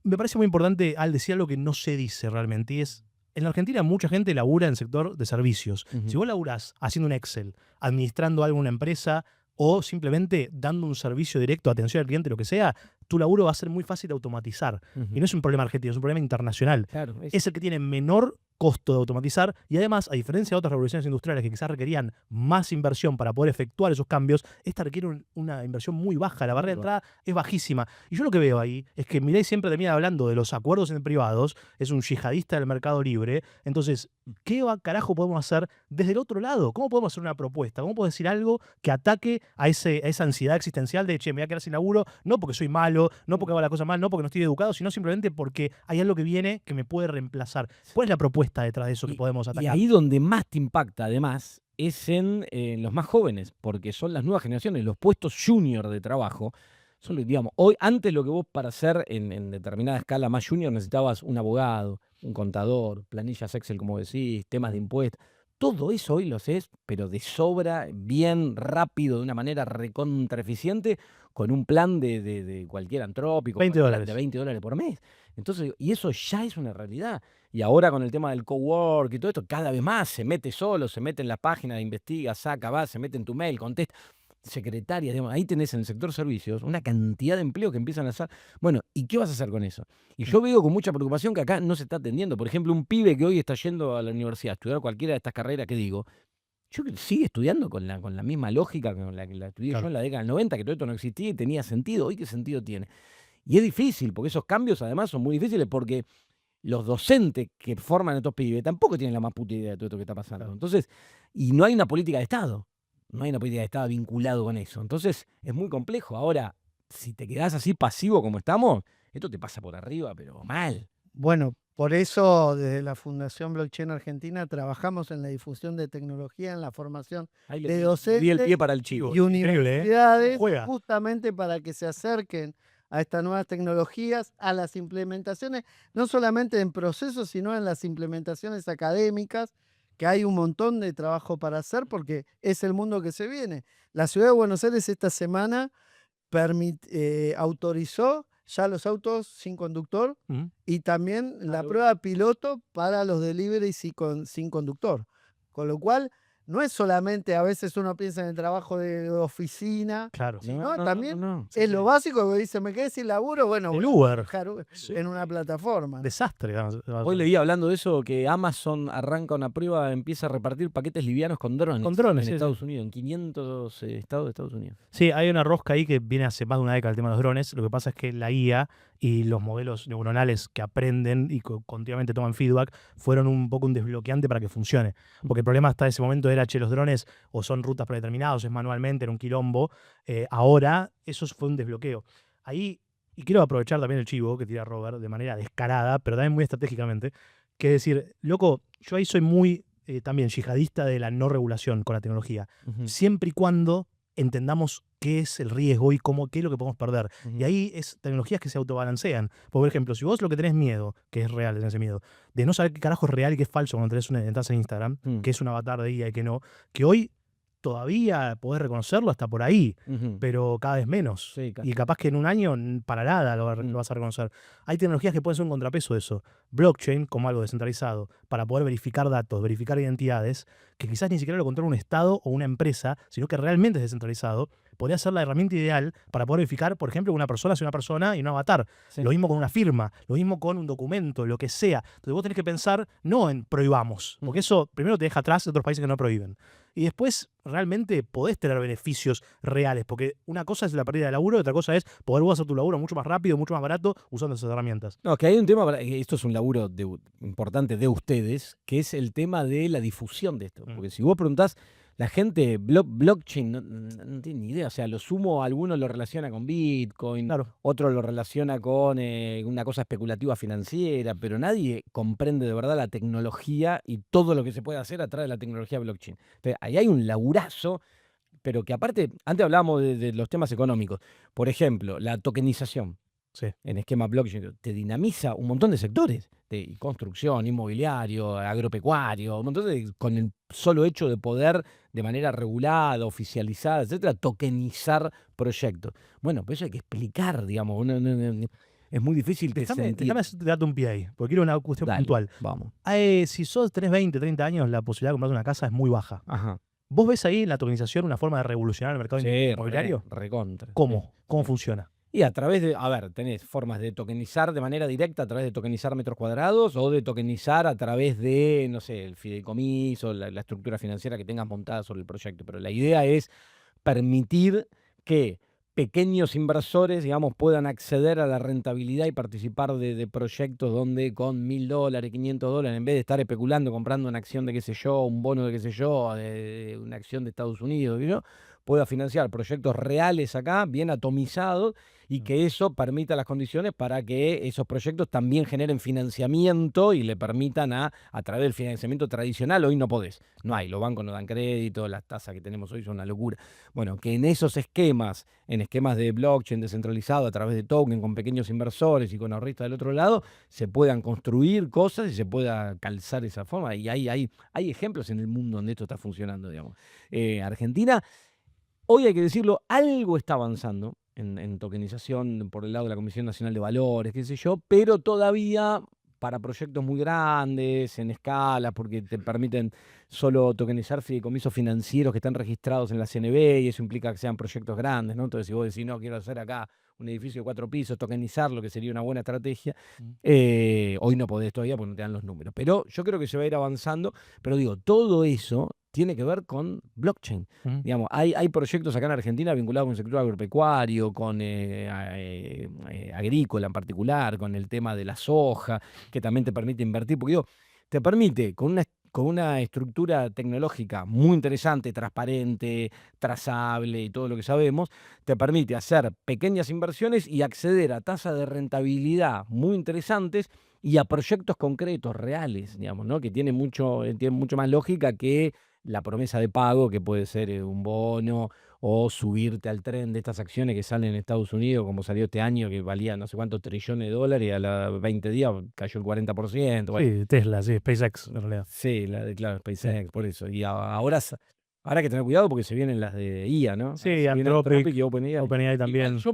Me parece muy importante al decir algo que no se dice realmente. Y es, en la Argentina mucha gente labura en el sector de servicios. Ujú. Si vos laburás haciendo un Excel, administrando algo en una empresa o simplemente dando un servicio directo, atención al cliente, lo que sea, tu laburo va a ser muy fácil de automatizar. Ujú. Y no es un problema argentino, es un problema internacional. Claro, Es el que tiene menor costo de automatizar y además, a diferencia de otras revoluciones industriales que quizás requerían más inversión para poder efectuar esos cambios, esta requiere una inversión muy baja, la barrera de entrada es bajísima. Y yo lo que veo ahí es que Milei siempre termina hablando de los acuerdos en privados, es un yihadista del mercado libre, entonces, carajo podemos hacer desde el otro lado? ¿Cómo podemos hacer una propuesta? ¿Cómo puedo decir algo que ataque a esa ansiedad existencial de, che, me voy a quedar sin laburo, no porque soy malo, no porque hago la cosa mal, no porque no estoy educado, sino simplemente porque hay algo que viene que me puede reemplazar? ¿Cuál es la propuesta detrás de eso que podemos Y atacar? ahí donde más te impacta, además, es en los más jóvenes, porque son las nuevas generaciones, los puestos junior de trabajo. Son, digamos, hoy, antes lo que vos para hacer en determinada escala más junior necesitabas un abogado, un contador, planillas Excel, como decís, temas de impuestos. Todo eso hoy lo haces, pero de sobra, bien, rápido, de una manera recontraeficiente, con un plan de cualquier antrópico, $20. de $20 por mes. Entonces, y eso ya es una realidad. Y ahora con el tema del cowork y todo esto, cada vez más se mete solo, se mete en la página, investiga, saca, va, se mete en tu mail, contesta. Secretarias, digamos, ahí tenés en el sector servicios una cantidad de empleo que empiezan a hacer. Bueno, ¿y qué vas a hacer con eso? Y yo veo con mucha preocupación que acá no se está atendiendo. Por ejemplo, un pibe que hoy está yendo a la universidad a estudiar cualquiera de estas carreras que digo, yo creo que sigue estudiando con la misma lógica con la que la estudié Claro. yo en la década del 90, que todo esto no existía y tenía sentido. ¿Hoy qué sentido tiene? Y es difícil, porque esos cambios además son muy difíciles, porque los docentes que forman a estos pibes tampoco tienen la más puta idea de todo esto que está pasando. Claro. Entonces, y no hay una política de Estado. No hay una política de Estado vinculado con eso. Entonces, es muy complejo. Ahora, si te quedás así pasivo como estamos, esto te pasa por arriba, pero mal. Bueno, por eso desde la Fundación Blockchain Argentina trabajamos en la difusión de tecnología, en la formación Ahí de di el docentes pie para el chivo. y Increíble, ¿eh? universidades, Juega. justamente para que se acerquen a estas nuevas tecnologías, a las implementaciones, no solamente en procesos, sino en las implementaciones académicas, que hay un montón de trabajo para hacer porque es el mundo que se viene. La Ciudad de Buenos Aires esta semana autorizó ya los autos sin conductor Ujú. y también la Claro. prueba piloto para los deliveries sin conductor. Con lo cual, no es solamente, a veces uno piensa en el trabajo de oficina, Claro. no, también no. es lo básico que dice, me quedé sin laburo, bueno, El voy a Uber. trabajar Sí. en una plataforma. ¿no? Desastre. Hoy leí hablando de eso que Amazon arranca una prueba, empieza a repartir paquetes livianos con drones. Con drones, en sí, Estados Unidos, en 500 estados de Estados Unidos. Sí, hay una rosca ahí que viene hace más de una década el tema de los drones. Lo que pasa es que la IA y los modelos neuronales que aprenden y continuamente toman feedback fueron un poco un desbloqueante para que funcione. Porque el problema hasta ese momento era, che, los drones o son rutas predeterminadas, o es manualmente, era un quilombo. Ahora eso fue un desbloqueo. Ahí, y quiero aprovechar también el chivo que tira Robert de manera descarada, pero también muy estratégicamente, que es decir, loco, yo ahí soy muy también yihadista de la no regulación con la tecnología. Siempre y cuando entendamos qué es el riesgo y qué es lo que podemos perder. Y ahí es tecnologías que se autobalancean. Por ejemplo, si vos lo que tenés miedo, que es real, tenés ese miedo, de no saber qué carajo es real y qué es falso cuando entras en Instagram, que es un avatar de IA y que no, que hoy todavía podés reconocerlo hasta por ahí, pero cada vez menos. Sí, Y capaz que en un año para nada lo vas a reconocer. Hay tecnologías que pueden ser un contrapeso de eso. Blockchain, como algo descentralizado, para poder verificar datos, verificar identidades, que quizás ni siquiera lo controla un Estado o una empresa, sino que realmente es descentralizado, podría ser la herramienta ideal para poder verificar, por ejemplo, que una persona sea una persona y un avatar. Sí. Lo mismo con una firma, lo mismo con un documento, lo que sea. Entonces vos tenés que pensar no en prohibamos, porque eso primero te deja atrás de otros países que no prohíben. Y después realmente podés tener beneficios reales, porque una cosa es la pérdida de laburo y otra cosa es poder vos hacer tu laburo mucho más rápido, mucho más barato usando esas herramientas. No, que hay un tema, esto es un laburo importante de ustedes, que es el tema de la difusión de esto. Porque si vos preguntás, la gente, blockchain, no tiene ni idea. O sea, lo sumo, alguno lo relaciona con Bitcoin, Claro. otro lo relaciona con una cosa especulativa financiera, pero nadie comprende de verdad la tecnología y todo lo que se puede hacer a través de la tecnología blockchain. Entonces, ahí hay un laburazo pero que aparte, antes hablábamos de los temas económicos. Por ejemplo, la tokenización Sí. en esquema blockchain te dinamiza un montón de sectores, de construcción, inmobiliario, agropecuario, un montón con el solo hecho de poder de manera regulada, oficializada, etcétera, tokenizar proyectos. Bueno, pero eso hay que explicar, digamos, es muy difícil de sentir. Déjame darte un pie ahí, porque quiero una cuestión Dale, puntual. vamos. Si tenés 20, 30 años, la posibilidad de comprarte una casa es muy baja. Ajá. ¿Vos ves ahí en la tokenización una forma de revolucionar el mercado inmobiliario? Recontra. ¿Cómo? ¿Cómo Sí. funciona? Y a través de, tenés formas de tokenizar de manera directa a través de tokenizar metros cuadrados o de tokenizar a través de, no sé, el fideicomiso, la estructura financiera que tengas montada sobre el proyecto. Pero la idea es permitir que pequeños inversores, digamos, puedan acceder a la rentabilidad y participar de proyectos donde con $1.000, $500, en vez de estar especulando, comprando una acción de qué sé yo, un bono de qué sé yo, de una acción de Estados Unidos, qué sé yo, pueda financiar proyectos reales acá, bien atomizados, y que eso permita las condiciones para que esos proyectos también generen financiamiento y le permitan a través del financiamiento tradicional. Hoy no podés, no hay, los bancos no dan crédito, las tasas que tenemos hoy son una locura. Bueno, que en esos esquemas, en esquemas de blockchain descentralizado a través de token con pequeños inversores y con ahorristas del otro lado, se puedan construir cosas y se pueda calzar esa forma. Y hay ejemplos en el mundo donde esto está funcionando, digamos. Argentina, hoy hay que decirlo, algo está avanzando en tokenización por el lado de la Comisión Nacional de Valores, qué sé yo, pero todavía para proyectos muy grandes, en escala, porque te permiten solo tokenizar fideicomisos financieros que están registrados en la CNB y eso implica que sean proyectos grandes, ¿no? Entonces, si vos decís, no, quiero hacer acá un edificio de 4 pisos, tokenizarlo, que sería una buena estrategia, hoy no podés todavía porque no te dan los números. Pero yo creo que se va a ir avanzando, pero digo, todo eso tiene que ver con blockchain. Digamos, hay proyectos acá en Argentina vinculados con el sector agropecuario, con agrícola en particular, con el tema de la soja, que también te permite invertir, porque digo, te permite con una estructura tecnológica muy interesante, transparente, trazable y todo lo que sabemos, te permite hacer pequeñas inversiones y acceder a tasas de rentabilidad muy interesantes y a proyectos concretos, reales, digamos, ¿no? Que tiene mucho más lógica que la promesa de pago, que puede ser un bono o subirte al tren de estas acciones que salen en Estados Unidos, como salió este año, que valía no sé cuántos trillones de dólares y a los 20 días cayó el 40%. Bueno, Sí, Tesla, sí, SpaceX en realidad. sí, claro, SpaceX, por eso. Y ahora hay que tener cuidado porque se vienen las de IA, ¿no? Sí, Se viene Anthropic y OpenAI. OpenAI Igual también. yo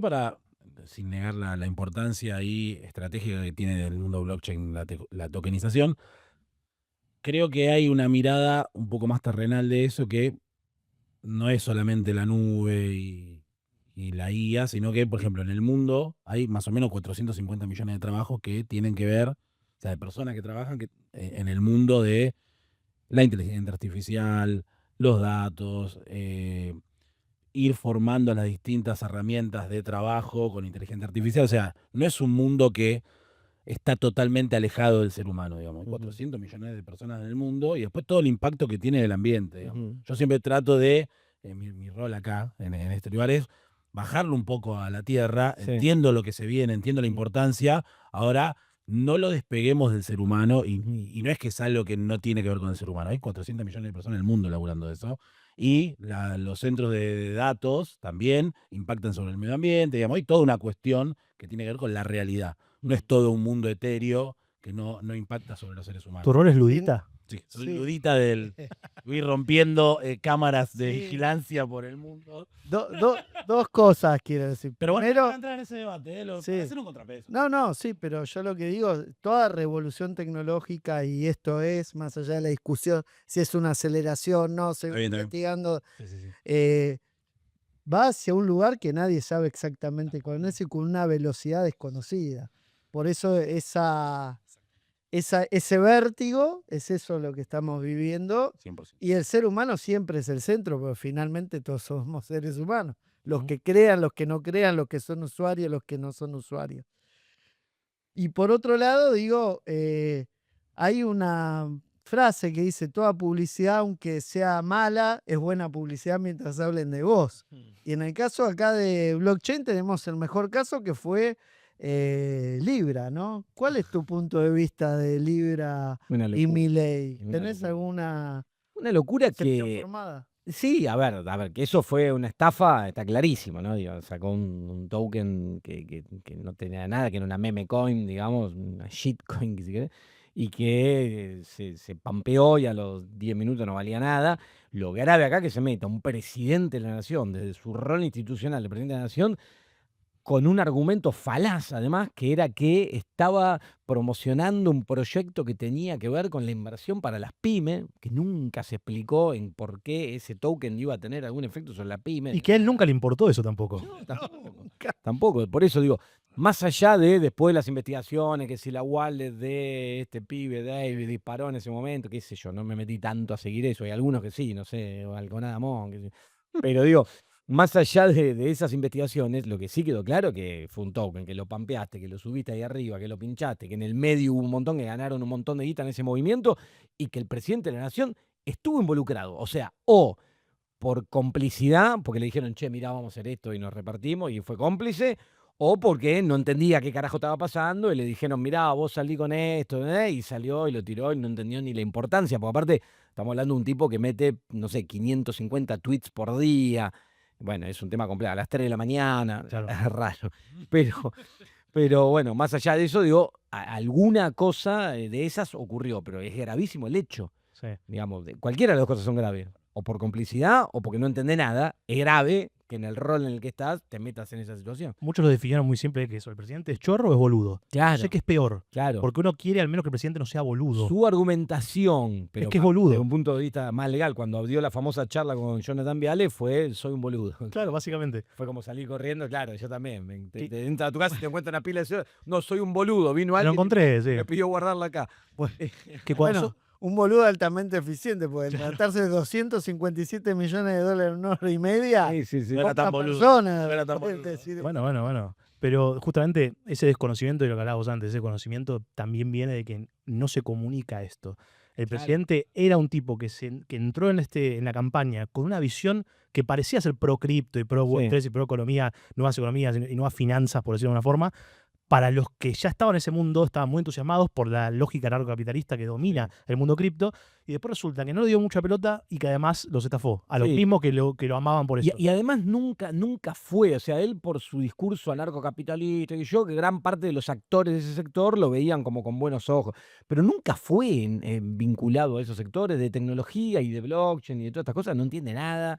sin negar la importancia ahí estratégica que tiene del mundo blockchain la tokenización, creo que hay una mirada un poco más terrenal de eso que no es solamente la nube y la IA, sino que, por ejemplo, en el mundo hay más o menos 450 millones de trabajos que tienen que ver, o sea, de personas que trabajan en el mundo de la inteligencia artificial, los datos, ir formando las distintas herramientas de trabajo con inteligencia artificial. O sea, no es un mundo que está totalmente alejado del ser humano, digamos. Hay 400 millones de personas en el mundo y después todo el impacto que tiene en el ambiente, digamos. Yo siempre trato de, mi rol acá, en este lugar, es bajarlo un poco a la tierra. Sí. Entiendo lo que se viene, entiendo la importancia. Ahora, no lo despeguemos del ser humano y no es que es algo que no tiene que ver con el ser humano. Hay 400 millones de personas en el mundo laburando de eso. Y los centros de datos también impactan sobre el medio ambiente, digamos. Hay toda una cuestión que tiene que ver con la realidad. No es todo un mundo etéreo que no impacta sobre los seres humanos. ¿Tu rol es ludita? Sí, soy Sí. ludita del ir rompiendo cámaras de Sí. vigilancia por el mundo. Dos cosas quiero decir. Pero bueno, Primero, para entrar en ese debate, Sí. para hacer un contrapeso. no, sí, pero yo lo que digo, toda revolución tecnológica, y esto es, más allá de la discusión, si es una aceleración, no, se Está bien, está bien. investigando, Sí. va hacia un lugar que nadie sabe exactamente cuál es y con una velocidad desconocida. Por eso ese vértigo es eso lo que estamos viviendo. 100%. Y el ser humano siempre es el centro, porque finalmente todos somos seres humanos. Los que crean, los que no crean, los que son usuarios, los que no son usuarios. Y por otro lado, digo, hay una frase que dice, toda publicidad, aunque sea mala, es buena publicidad mientras hablen de vos. Y en el caso acá de blockchain tenemos el mejor caso que fue Libra, ¿no? ¿Cuál es tu punto de vista de Libra Una y locura. Milei? Una ¿Tenés locura. alguna Una locura concepción que formada? Sí, a ver, que eso fue una estafa, está clarísimo, ¿no? Digo, sacó un token que no tenía nada, que era una meme coin, digamos, una shitcoin, si querés, y que se pampeó y a los 10 minutos no valía nada. Lo grave acá que se meta un presidente de la nación, desde su rol institucional de presidente de la nación, con un argumento falaz, además, que era que estaba promocionando un proyecto que tenía que ver con la inversión para las pymes, que nunca se explicó en por qué ese token iba a tener algún efecto sobre la pyme. Y que a él nunca le importó eso tampoco. No, tampoco. Por eso digo, más allá de después de las investigaciones, que si la wallet de este pibe David disparó en ese momento, qué sé yo, no me metí tanto a seguir eso. Hay algunos que sí, no sé, o Alconada Mon, qué sé yo. Pero digo, más allá de esas investigaciones, lo que sí quedó claro que fue un token, que lo pampeaste, que lo subiste ahí arriba, que lo pinchaste, que en el medio hubo un montón, que ganaron un montón de guita en ese movimiento y que el presidente de la nación estuvo involucrado. O sea, por complicidad, porque le dijeron, che, mirá, vamos a hacer esto y nos repartimos y fue cómplice, o porque no entendía qué carajo estaba pasando y le dijeron, mirá, vos salí con esto, y salió y lo tiró y no entendió ni la importancia, porque aparte estamos hablando de un tipo que mete, no sé, 550 tweets por día. Bueno, es un tema complejo, a las 3 de la mañana, Claro. es raro. Pero bueno, más allá de eso, digo, alguna cosa de esas ocurrió, pero es gravísimo el hecho. Sí. Digamos, cualquiera de las dos cosas son graves. O por complicidad o porque no entendés nada. Es grave que en el rol en el que estás te metas en esa situación. Muchos lo definieron muy simple que eso. ¿El presidente es chorro o es boludo? Claro. No sé qué es peor. Claro. Porque uno quiere al menos que el presidente no sea boludo. Su argumentación, pero Es que es boludo. desde un punto de vista más legal, cuando dio la famosa charla con Jonathan Viale, fue soy un boludo. Claro, básicamente. Fue como salir corriendo, claro, yo también. Sí. Te entras a tu casa y te encuentras una pila de ciudad. No, soy un boludo. Vino Lo alguien encontré, sí. y me pidió guardarla acá. Que cuando Bueno, un boludo altamente eficiente, porque tratarse de 257 millones de dólares en una hora y media, Sí. No era tan otra boludo. persona No era tan puede boludo. decir- Bueno. Pero justamente ese desconocimiento de lo que hablabas antes, ese conocimiento también viene de que no se comunica esto. El Claro. presidente era un tipo que entró en la campaña con una visión que parecía ser pro cripto y pro Sí. Web3 y pro economía, nuevas economías y nuevas finanzas, por decirlo de una forma. Para los que ya estaban en ese mundo, estaban muy entusiasmados por la lógica narcocapitalista que domina el mundo cripto, y después resulta que no le dio mucha pelota y que además los estafó a los Sí. mismos que lo amaban por eso. Y además nunca fue, o sea, él por su discurso anarcocapitalista y yo, que gran parte de los actores de ese sector lo veían como con buenos ojos, pero nunca fue vinculado a esos sectores de tecnología y de blockchain y de todas estas cosas, no entiende nada,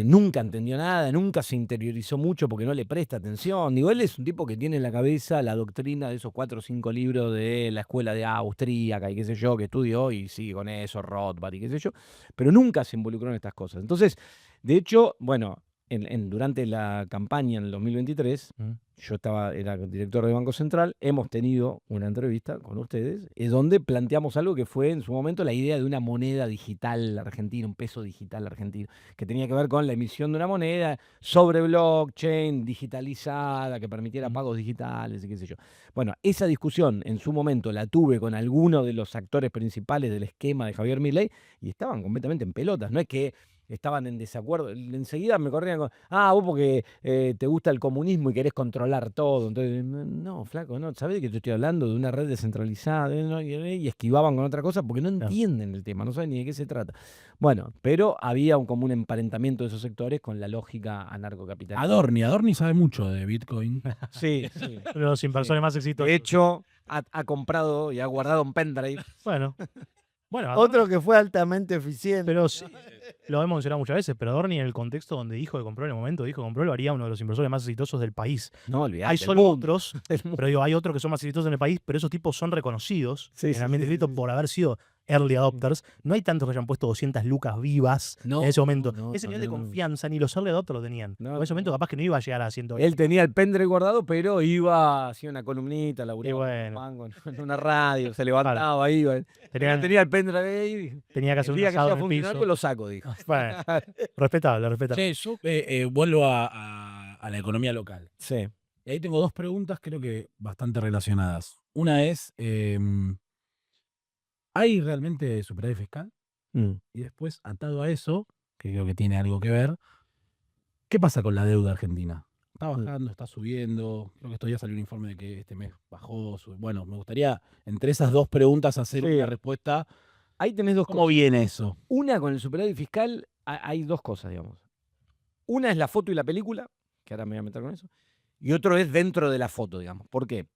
nunca entendió nada, nunca se interiorizó mucho porque no le presta atención. Digo, él es un tipo que tiene en la cabeza la doctrina de esos 4 o 5 libros de la escuela de austríaca y qué sé yo, que estudió y sigue con eso, Rothbard y qué sé yo, pero nunca se involucró en estas cosas. Entonces, de hecho, bueno, durante la campaña en el 2023, Mm. yo era director de Banco Central, hemos tenido una entrevista con ustedes, donde planteamos algo que fue en su momento la idea de una moneda digital argentina, un peso digital argentino, que tenía que ver con la emisión de una moneda sobre blockchain, digitalizada, que permitiera Mm. pagos digitales y qué sé yo. Bueno, esa discusión en su momento la tuve con algunos de los actores principales del esquema de Javier Milei y estaban completamente en pelotas. No es que estaban en desacuerdo. Enseguida me corrían con, vos porque te gusta el comunismo y querés controlar todo. Entonces, no, flaco, no, ¿sabés de qué te estoy hablando? De una red descentralizada. ¿No? Y esquivaban con otra cosa porque no Claro. entienden el tema, no saben ni de qué se trata. Bueno, pero había como un emparentamiento de esos sectores con la lógica anarcocapitalista. Adorni sabe mucho de Bitcoin. Sí. Uno de los inversores más exitosos. De hecho, ha comprado y ha guardado un pendrive. Bueno, Otro que fue altamente eficiente. pero sí, lo hemos mencionado muchas veces, pero Adorni en el contexto donde dijo que compró en el momento, dijo que compró, lo haría uno de los inversores más exitosos del país. No, olvidate. Hay del solo mundo, otros, del mundo. pero digo, hay otros que son más exitosos en el país, pero esos tipos son reconocidos Sí, en sí, el ambiente sí, cripto sí, sí. por haber sido early adopters. No hay tantos que hayan puesto 200 lucas vivas No, en ese momento. no, Ese nivel de no. confianza ni los early adopters lo tenían. No, en ese momento no. capaz que no iba a llegar a 120. Él tenía el pendrive guardado, pero iba, hacía una columnita, laburaba Y bueno. mango en una radio, se levantaba, iba. Tenía el pendrive ahí. que El hacer un día que asado sea en el funcional, piso. pues lo saco, dijo. Bueno, respetable. Che, yo vuelvo a la economía local. Sí. Y ahí tengo dos preguntas, creo que bastante relacionadas. Una es, ¿hay realmente superávit fiscal? Mm. Y después, atado a eso, que creo que tiene algo que ver, ¿qué pasa con la deuda argentina? ¿Está bajando, está subiendo? Creo que estos días salió un informe de que este mes bajó. Bueno, me gustaría, entre esas dos preguntas, hacer Sí. una respuesta. Ahí tenés dos ¿Cómo cosas. viene eso? Una con el superávit fiscal, hay dos cosas, digamos. Una es la foto y la película, que ahora me voy a meter con eso, y otro es dentro de la foto, digamos. ¿Por qué?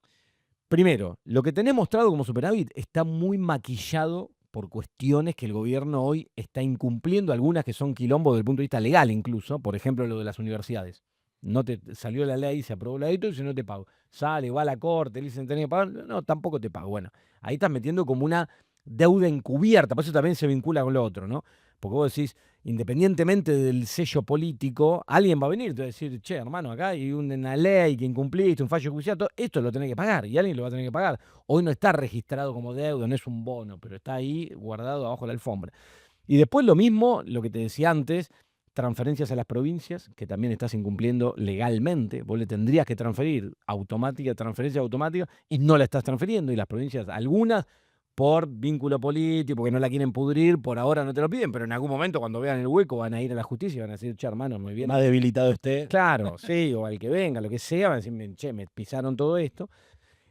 Primero, lo que tenés mostrado como superávit está muy maquillado por cuestiones que el gobierno hoy está incumpliendo, algunas que son quilombo desde el punto de vista legal incluso, por ejemplo lo de las universidades. No te salió la ley, se aprobó la ley y no te pago. Sale, va a la corte, le dicen tenés que pagar, no, tampoco te pago. Bueno, ahí estás metiendo como una deuda encubierta, por eso también se vincula con lo otro, ¿no? Porque vos decís, independientemente del sello político, alguien va a venir y te va a decir, che, hermano, acá hay una ley que incumpliste, un fallo judicial, todo esto lo tenés que pagar y alguien lo va a tener que pagar. Hoy no está registrado como deuda, no es un bono, pero está ahí guardado abajo de la alfombra. Y después lo mismo, lo que te decía antes, transferencias a las provincias, que también estás incumpliendo legalmente. Vos le tendrías que transferir transferencia automática, y no la estás transfiriendo. Y las provincias, algunas, por vínculo político, porque no la quieren pudrir, por ahora no te lo piden, pero en algún momento cuando vean el hueco van a ir a la justicia y van a decir, che, hermano, muy bien. Más debilitado esté. Claro, sí, o al que venga, lo que sea, van a decir, che, me pisaron todo esto.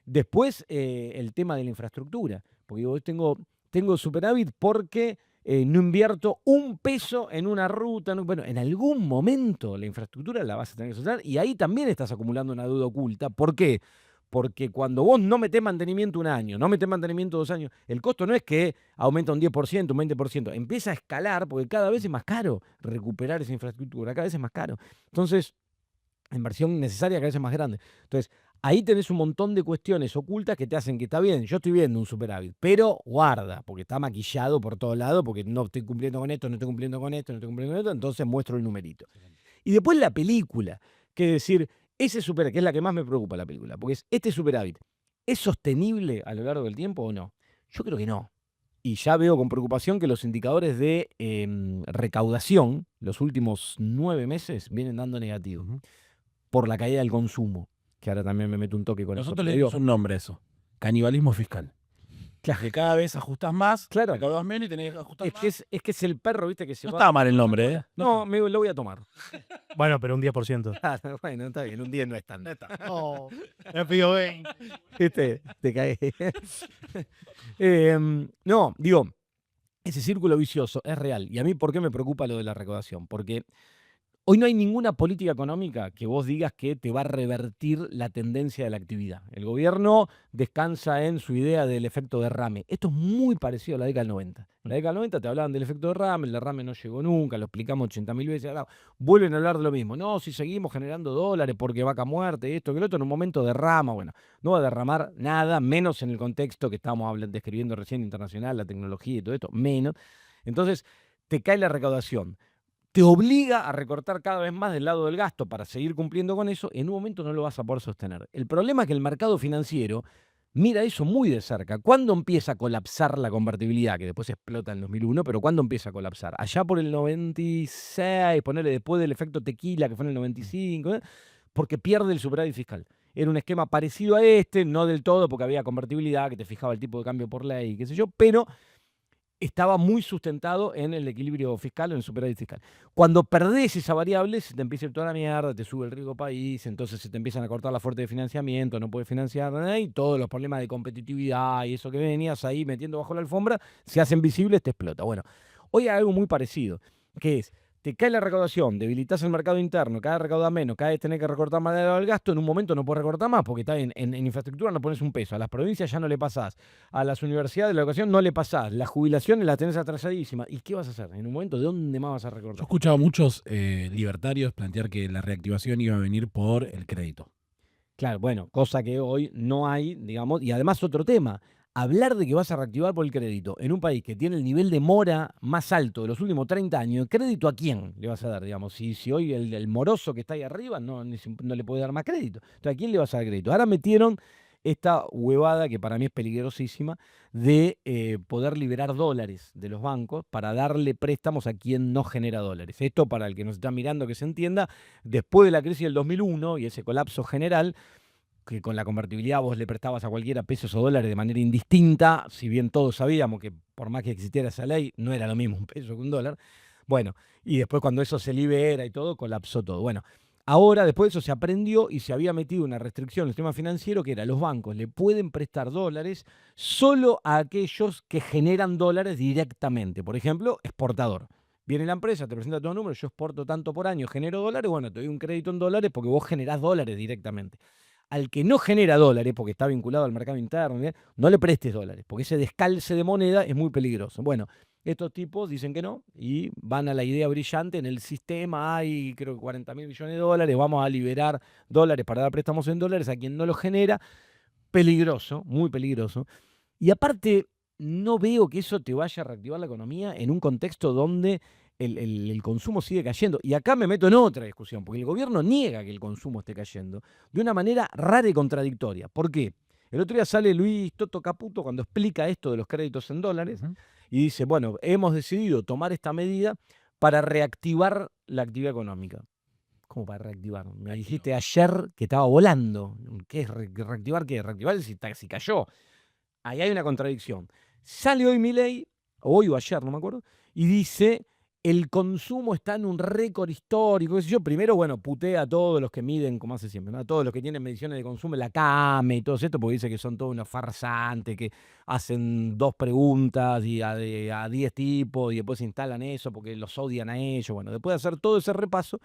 Después, el tema de la infraestructura, porque yo tengo superávit porque no invierto un peso en una ruta. Bueno, en algún momento la infraestructura la vas a tener que soltar y ahí también estás acumulando una deuda oculta. ¿Por qué? Porque cuando vos no metés mantenimiento un año, no metés mantenimiento 2 años, el costo no es que aumenta un 10%, un 20%, empieza a escalar porque cada vez es más caro recuperar esa infraestructura, cada vez es más caro. Entonces, la inversión necesaria cada vez es más grande. Entonces, ahí tenés un montón de cuestiones ocultas que te hacen que está bien, yo estoy viendo un superávit, pero guarda, porque está maquillado por todos lados, porque no estoy cumpliendo con esto, no estoy cumpliendo con esto, no estoy cumpliendo con esto, entonces muestro el numerito. Y después la película, que es decir, ese superávit, que es la que más me preocupa la película, porque este superávit, ¿es sostenible a lo largo del tiempo o no? Yo creo que no. Y ya veo con preocupación que los indicadores de recaudación, los últimos 9 meses, vienen dando negativos por la caída del consumo, que ahora también me meto un toque con eso. Nosotros le dimos un nombre a eso. Canibalismo fiscal. Claro. Que cada vez ajustás más, Claro. recaudas menos y tenés que ajustar Es más. que es el perro, viste, que se No va. estaba mal el nombre, ¿eh? No, lo voy a tomar. Bueno, pero un 10%. Bueno, está bien, un día no es tan. No, me pido 20. Te cae. No, digo, ese círculo vicioso es real. Y a mí, ¿por qué me preocupa lo de la recaudación? Porque hoy no hay ninguna política económica que vos digas que te va a revertir la tendencia de la actividad. El gobierno descansa en su idea del efecto derrame. Esto es muy parecido a la década del 90. En la década del 90 te hablaban del efecto derrame, el derrame no llegó nunca, lo explicamos 80.000 veces. Ahora vuelven a hablar de lo mismo. No, si seguimos generando dólares porque vaca muerte, esto, que lo otro, en un momento derrama. Bueno, no va a derramar nada, menos en el contexto que estábamos describiendo recién internacional, la tecnología y todo esto, menos. Entonces, te cae la recaudación. Te obliga a recortar cada vez más del lado del gasto para seguir cumpliendo con eso, en un momento no lo vas a poder sostener. El problema es que el mercado financiero mira eso muy de cerca. ¿Cuándo empieza a colapsar la convertibilidad? Que después explota en 2001, pero ¿cuándo empieza a colapsar? Allá por el 96, ponerle después del efecto tequila, que fue en el 95, porque pierde el superávit fiscal. Era un esquema parecido a este, no del todo, porque había convertibilidad, que te fijaba el tipo de cambio por ley, qué sé yo, pero estaba muy sustentado en el equilibrio fiscal o en el superávit fiscal. Cuando perdés esa variable, se te empieza a ir toda la mierda, te sube el riesgo país, entonces se te empiezan a cortar las fuentes de financiamiento, no puedes financiar nada, y todos los problemas de competitividad y eso que venías ahí metiendo bajo la alfombra, se hacen visibles, te explota. Bueno, hoy hay algo muy parecido, que es, te cae la recaudación, debilitas el mercado interno, cada vez recauda menos, cada vez tenés que recortar más del gasto, en un momento no puedes recortar más, porque está en infraestructura no pones un peso, a las provincias ya no le pasás, a las universidades de la educación no le pasás, las jubilaciones las tenés atrasadísimas. ¿Y qué vas a hacer? En un momento, ¿de dónde más vas a Yo he recortar? escuchado a muchos libertarios plantear que la reactivación iba a venir por el crédito. Claro, bueno, cosa que hoy no hay, digamos, y además otro tema. Hablar de que vas a reactivar por el crédito en un país que tiene el nivel de mora más alto de los últimos 30 años, ¿crédito a quién le vas a dar? Digamos, si hoy el moroso que está ahí arriba no le puede dar más crédito. Entonces, ¿a quién le vas a dar crédito? Ahora metieron esta huevada, que para mí es peligrosísima, de poder liberar dólares de los bancos para darle préstamos a quien no genera dólares. Esto, para el que nos está mirando que se entienda, después de la crisis del 2001 y ese colapso general, que con la convertibilidad vos le prestabas a cualquiera pesos o dólares de manera indistinta, si bien todos sabíamos que por más que existiera esa ley, no era lo mismo un peso que un dólar. Bueno, y después cuando eso se libera y todo, colapsó todo. Bueno, ahora después de eso se aprendió y se había metido una restricción en el sistema financiero que era los bancos le pueden prestar dólares solo a aquellos que generan dólares directamente. Por ejemplo, exportador. Viene la empresa, te presenta todo número, yo exporto tanto por año, genero dólares, bueno, te doy un crédito en dólares porque vos generás dólares directamente. Al que no genera dólares, porque está vinculado al mercado interno, no le prestes dólares, porque ese descalce de moneda es muy peligroso. Bueno, estos tipos dicen que no y van a la idea brillante, en el sistema hay creo que 40.000 millones de dólares, vamos a liberar dólares para dar préstamos en dólares a quien no los genera. Peligroso, muy peligroso. Y aparte, no veo que eso te vaya a reactivar la economía en un contexto donde el consumo sigue cayendo. Y acá me meto en otra discusión, porque el gobierno niega que el consumo esté cayendo de una manera rara y contradictoria. ¿Por qué? El otro día sale Luis Toto Caputo cuando explica esto de los créditos en dólares y dice, bueno, hemos decidido tomar esta medida para reactivar la actividad económica. ¿Cómo para reactivar? Me dijiste ayer que estaba volando. ¿Qué es reactivar? ¿Qué? Reactivar si cayó. Ahí hay una contradicción. Sale hoy Milei, o hoy o ayer, no me acuerdo, y dice, el consumo está en un récord histórico, qué sé yo. Primero, bueno, putea a todos los que miden, como hace siempre, ¿no? A todos los que tienen mediciones de consumo, la CAME y todo esto, porque dice que son todos unos farsantes, que hacen 2 preguntas y a 10 tipos, y después instalan eso porque los odian a ellos. Bueno, después de hacer todo ese repaso,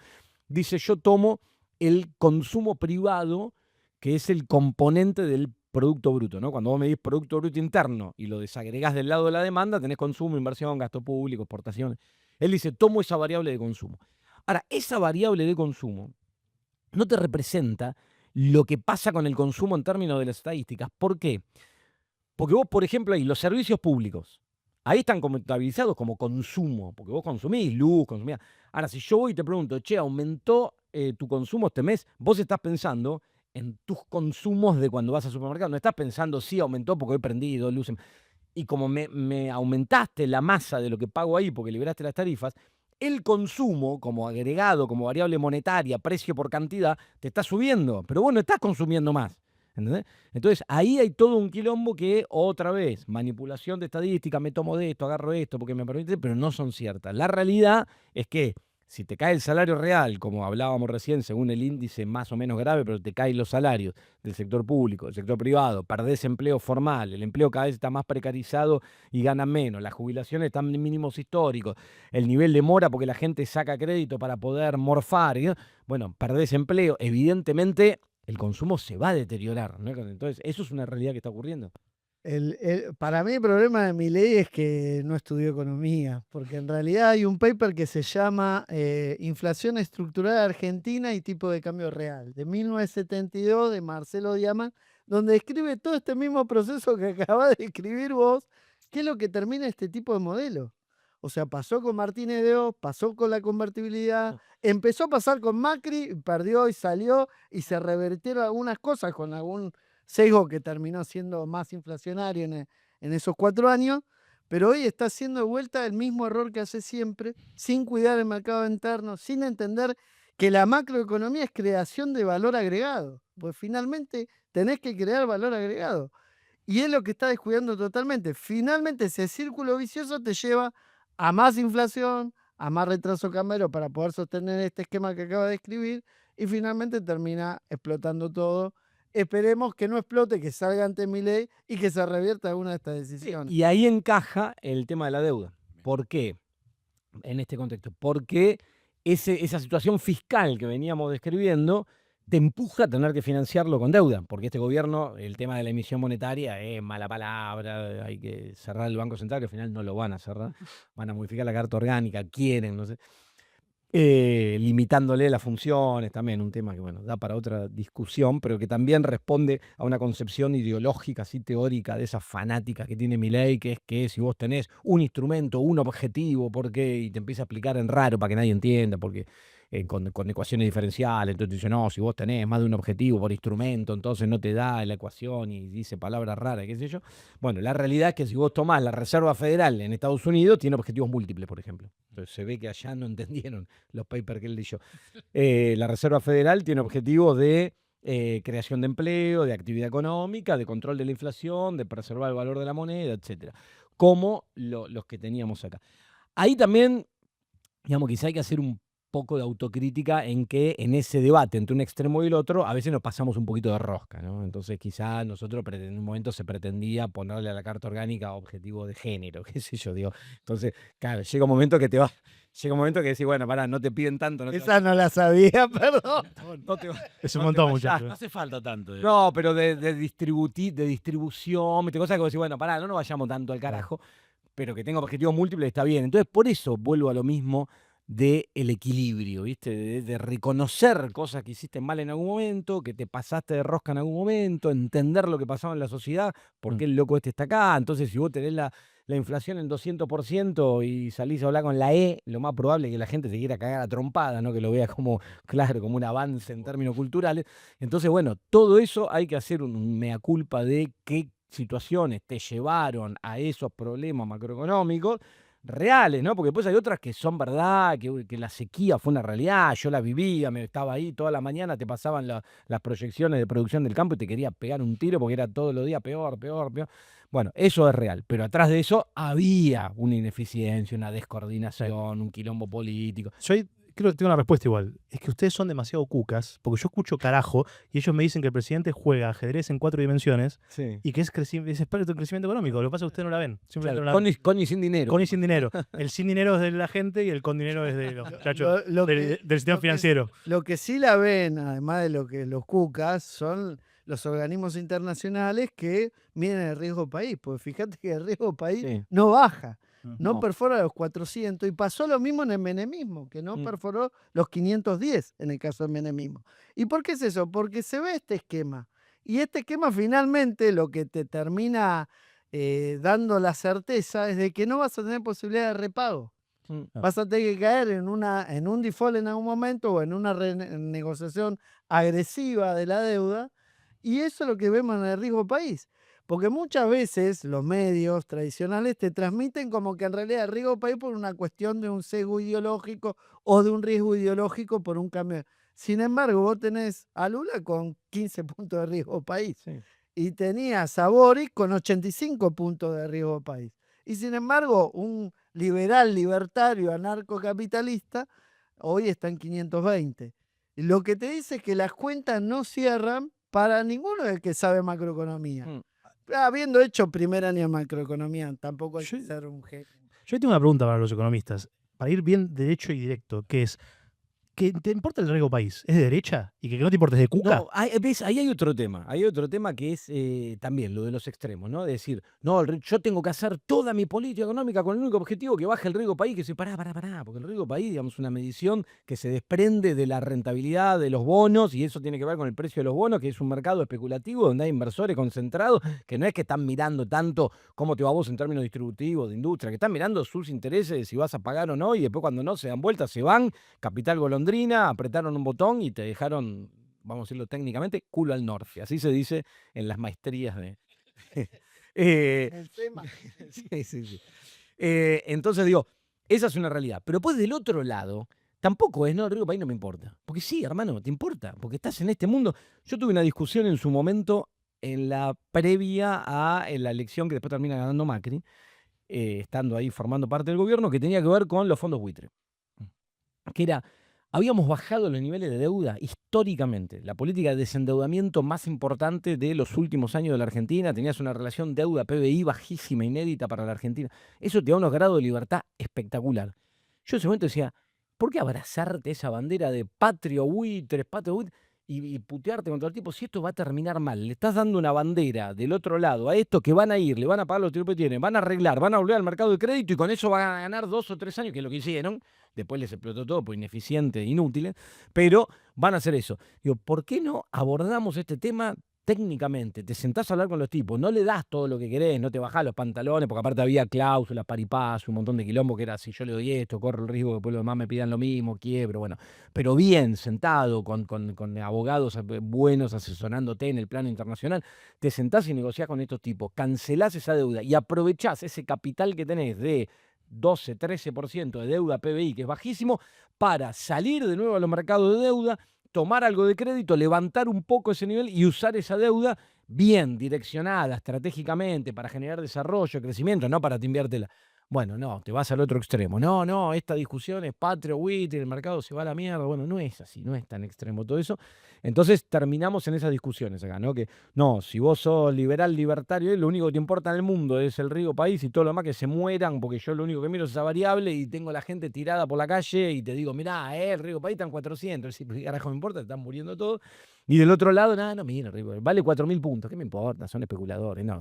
dice, yo tomo el consumo privado, que es el componente del Producto Bruto, ¿no? Cuando vos medís Producto Bruto interno y lo desagregás del lado de la demanda, tenés consumo, inversión, gasto público, exportaciones. Él dice, tomo esa variable de consumo. Ahora, esa variable de consumo no te representa lo que pasa con el consumo en términos de las estadísticas. ¿Por qué? Porque vos, por ejemplo, ahí, los servicios públicos, ahí están contabilizados como consumo, porque vos consumís luz, consumís. Ahora, si yo voy y te pregunto, che, ¿aumentó tu consumo este mes? Vos estás pensando en tus consumos de cuando vas al supermercado. No estás pensando, sí, aumentó porque he prendido luces. Y como me aumentaste la masa de lo que pago ahí porque liberaste las tarifas, el consumo como agregado, como variable monetaria, precio por cantidad, te está subiendo. Pero vos no estás consumiendo más. ¿Entendés? Entonces, ahí hay todo un quilombo que, otra vez, manipulación de estadística, me tomo de esto, agarro esto porque me permite, pero no son ciertas. La realidad es que si te cae el salario real, como hablábamos recién, según el índice más o menos grave, pero te caen los salarios del sector público, del sector privado, perdés empleo formal, el empleo cada vez está más precarizado y ganan menos, las jubilaciones están en mínimos históricos, el nivel de mora porque la gente saca crédito para poder morfar, bueno, perdés empleo, evidentemente el consumo se va a deteriorar, ¿no? Entonces, eso es una realidad que está ocurriendo. Para mí el problema de Milei es que no estudió economía, porque en realidad hay un paper que se llama Inflación estructural argentina y tipo de cambio real, de 1972, de Marcelo Diamant, donde describe todo este mismo proceso que acabas de escribir vos, qué es lo que termina este tipo de modelo. O sea, pasó con Martínez de O, pasó con la convertibilidad, empezó a pasar con Macri, perdió y salió, y se revertieron algunas cosas con algún sesgo que terminó siendo más inflacionario en esos 4 años, pero hoy está haciendo de vuelta el mismo error que hace siempre, sin cuidar el mercado interno, sin entender que la macroeconomía es creación de valor agregado, pues finalmente tenés que crear valor agregado. Y es lo que está descuidando totalmente. Finalmente ese círculo vicioso te lleva a más inflación, a más retraso cambiario para poder sostener este esquema que acaba de escribir y finalmente termina explotando todo. Esperemos que no explote, que salga ante Milei y que se revierta alguna de estas decisiones. Y ahí encaja el tema de la deuda. ¿Por qué? En este contexto. Porque esa situación fiscal que veníamos describiendo te empuja a tener que financiarlo con deuda. Porque este gobierno, el tema de la emisión monetaria es mala palabra, hay que cerrar el Banco Central, que al final no lo van a cerrar. Van a modificar la Carta Orgánica, quieren, no sé. Limitándole las funciones, también un tema que, bueno, da para otra discusión, pero que también responde a una concepción ideológica, así teórica, de esas fanáticas que tiene Milei, que es que si vos tenés un instrumento, un objetivo, ¿por qué? Y te empieza a explicar en raro para que nadie entienda, porque con ecuaciones diferenciales, entonces dice, no, si vos tenés más de un objetivo por instrumento, entonces no te da la ecuación y dice palabras raras, qué sé yo. Bueno, la realidad es que si vos tomás la Reserva Federal en Estados Unidos, tiene objetivos múltiples, por ejemplo. Entonces se ve que allá no entendieron los papers que él leyó. La Reserva Federal tiene objetivos de creación de empleo, de actividad económica, de control de la inflación, de preservar el valor de la moneda, etcétera, como los que teníamos acá. Ahí también, digamos, quizá hay que hacer un poco de autocrítica en que en ese debate entre un extremo y el otro a veces nos pasamos un poquito de rosca, ¿no? Entonces quizá nosotros en un momento se pretendía ponerle a la Carta Orgánica objetivo de género, qué sé yo, digo. Entonces, claro, llega un momento que te vas llega un momento que decís, bueno, pará, no te piden tanto. No te Esa no la sabía, perdón. no te- Es un no te montón, vayas. muchachos. No hace falta tanto. No, pero de distribución, ¿viste? Cosas que vos decís, bueno, pará, no nos vayamos tanto al carajo, pero que tenga objetivos múltiples está bien. Entonces, por eso vuelvo a lo mismo del equilibrio, ¿viste? De reconocer cosas que hiciste mal en algún momento, que te pasaste de rosca en algún momento, entender lo que pasaba en la sociedad, por qué el loco este está acá. Entonces, si vos tenés la inflación en 200% y salís a hablar con la E, lo más probable es que la gente te quiera cagar a trompada, ¿no? Que lo vea como, claro, como un avance en términos culturales. Entonces, bueno, todo eso hay que hacer un mea culpa de qué situaciones te llevaron a esos problemas macroeconómicos reales, ¿no? Porque después hay otras que son verdad, que la sequía fue una realidad, yo la vivía, me estaba ahí toda la mañana, te pasaban las proyecciones de producción del campo y te quería pegar un tiro porque era todos los días peor, peor, peor. Bueno, eso es real, pero atrás de eso había una ineficiencia, una descoordinación, un quilombo político. Yo ahí creo que tengo una respuesta igual. Es que ustedes son demasiado cucas, porque yo escucho carajo y ellos me dicen que el presidente juega ajedrez en 4 dimensiones Sí. y que es experto en crecimiento económico. Lo que pasa es que ustedes no la ven. Simplemente Claro, no la ven. con y sin dinero. Con y sin dinero. El sin dinero es de la gente y el con dinero es de los muchachos Lo que- del sistema lo que- financiero. Lo que sí la ven, además de lo que los cucas, son los organismos internacionales que miden el riesgo país. Porque fíjate que el riesgo país Sí. no baja, No. no perfora los 400. Y pasó lo mismo en el menemismo, que no perforó los 510 en el caso del menemismo. ¿Y por qué es eso? Porque se ve este esquema. Y este esquema finalmente lo que te termina dando la certeza es de que no vas a tener posibilidad de repago. Vas a tener que caer en un default en algún momento o en una renegociación agresiva de la deuda, y eso es lo que vemos en el riesgo país. Porque muchas veces los medios tradicionales te transmiten como que en realidad el riesgo país por una cuestión de un sesgo ideológico o de un riesgo ideológico por un cambio. Sin embargo, vos tenés a Lula con 15 puntos de riesgo país Sí. y tenías a Boric con 85 puntos de riesgo país. Y sin embargo, un liberal, libertario, anarcocapitalista, hoy está en 520. Y lo que te dice es que las cuentas no cierran para ninguno del que sabe macroeconomía. Habiendo hecho primer año de macroeconomía, tampoco hay que ser un genio. Yo tengo una pregunta para los economistas, para ir bien derecho y directo, que es, ¿que te importa el riesgo país? ¿Es de derecha? ¿Y que no te importa es de cuca? No, ¿ves? Ahí hay otro tema. Hay otro tema que es también lo de los extremos, ¿no? De decir, no, yo tengo que hacer toda mi política económica con el único objetivo que baje el riesgo país, que se pará, porque el riesgo país, digamos, es una medición que se desprende de la rentabilidad de los bonos, y eso tiene que ver con el precio de los bonos, que es un mercado especulativo donde hay inversores concentrados, que no es que están mirando tanto cómo te va vos en términos distributivos de industria, que están mirando sus intereses, si vas a pagar o no, y después cuando no se dan vueltas, se van, capital golondrina, apretaron un botón y te dejaron, vamos a decirlo técnicamente, culo al norte. Así se dice en las maestrías de... El tema. sí, sí, sí. Entonces digo, esa es una realidad. Pero pues del otro lado, tampoco es, no, el riesgo país no me importa. Porque sí, hermano, te importa, porque estás en este mundo. Yo tuve una discusión en su momento, en la previa a la elección que después termina ganando Macri, estando ahí formando parte del gobierno, que tenía que ver con los fondos buitre. Que era, habíamos bajado los niveles de deuda históricamente. La política de desendeudamiento más importante de los últimos años de la Argentina. Tenías una relación deuda-PBI bajísima, inédita para la Argentina. Eso te da unos grados de libertad espectacular. Yo en ese momento decía, ¿por qué abrazarte esa bandera de patrio buitres, y putearte contra el tipo si esto va a terminar mal? Le estás dando una bandera del otro lado a esto que van a ir, le van a pagar los tipos que tienen, van a arreglar, van a volver al mercado de crédito y con eso van a ganar 2 o 3 años, que es lo que hicieron. Después les explotó todo por ineficiente, inútiles, pero van a hacer eso. Digo, ¿por qué no abordamos este tema técnicamente? Te sentás a hablar con los tipos, no le das todo lo que querés, no te bajás los pantalones, porque aparte había cláusulas, paripás, un montón de quilombo que era, si yo le doy esto, corro el riesgo que después los demás me pidan lo mismo, quiebro, bueno. Pero bien, sentado, con abogados buenos asesorándote en el plano internacional, te sentás y negociás con estos tipos, cancelás esa deuda y aprovechás ese capital que tenés de 12, 13% de deuda PBI, que es bajísimo, para salir de nuevo a los mercados de deuda, tomar algo de crédito, levantar un poco ese nivel y usar esa deuda bien direccionada estratégicamente para generar desarrollo, crecimiento, no para timbiártela. Bueno, no, te vas al otro extremo. No, esta discusión es patria, buitre, el mercado se va a la mierda. Bueno, no es así, no es tan extremo todo eso. Entonces terminamos en esas discusiones acá, ¿no? Que no, si vos sos liberal, libertario, lo único que te importa en el mundo es el rico país y todo lo demás que se mueran, porque yo lo único que miro es esa variable y tengo la gente tirada por la calle y te digo, mirá, el rico país están 400. Sí, ¿qué carajo me importa? Están muriendo todos. Y del otro lado, nada, no, mira, vale 4.000 puntos. ¿Qué me importa? Son especuladores. No,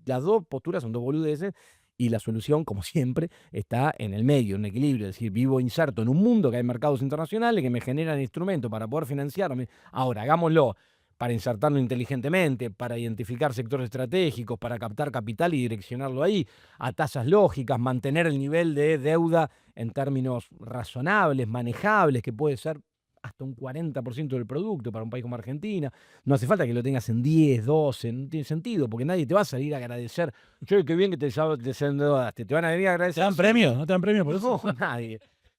las dos posturas son dos boludeces. Y la solución, como siempre, está en el medio, en un equilibrio. Es decir, vivo inserto en un mundo que hay mercados internacionales que me generan instrumentos para poder financiarme. Ahora, hagámoslo para insertarlo inteligentemente, para identificar sectores estratégicos, para captar capital y direccionarlo ahí a tasas lógicas, mantener el nivel de deuda en términos razonables, manejables, que puede ser hasta un 40% del producto para un país como Argentina. No hace falta que lo tengas en 10, 12, no tiene sentido, porque nadie te va a salir a agradecer. Che, qué bien que te desendeudaste. ¿Te van a venir a ¿Te agradecer? dan premios? ¿No te dan premios por eso? No,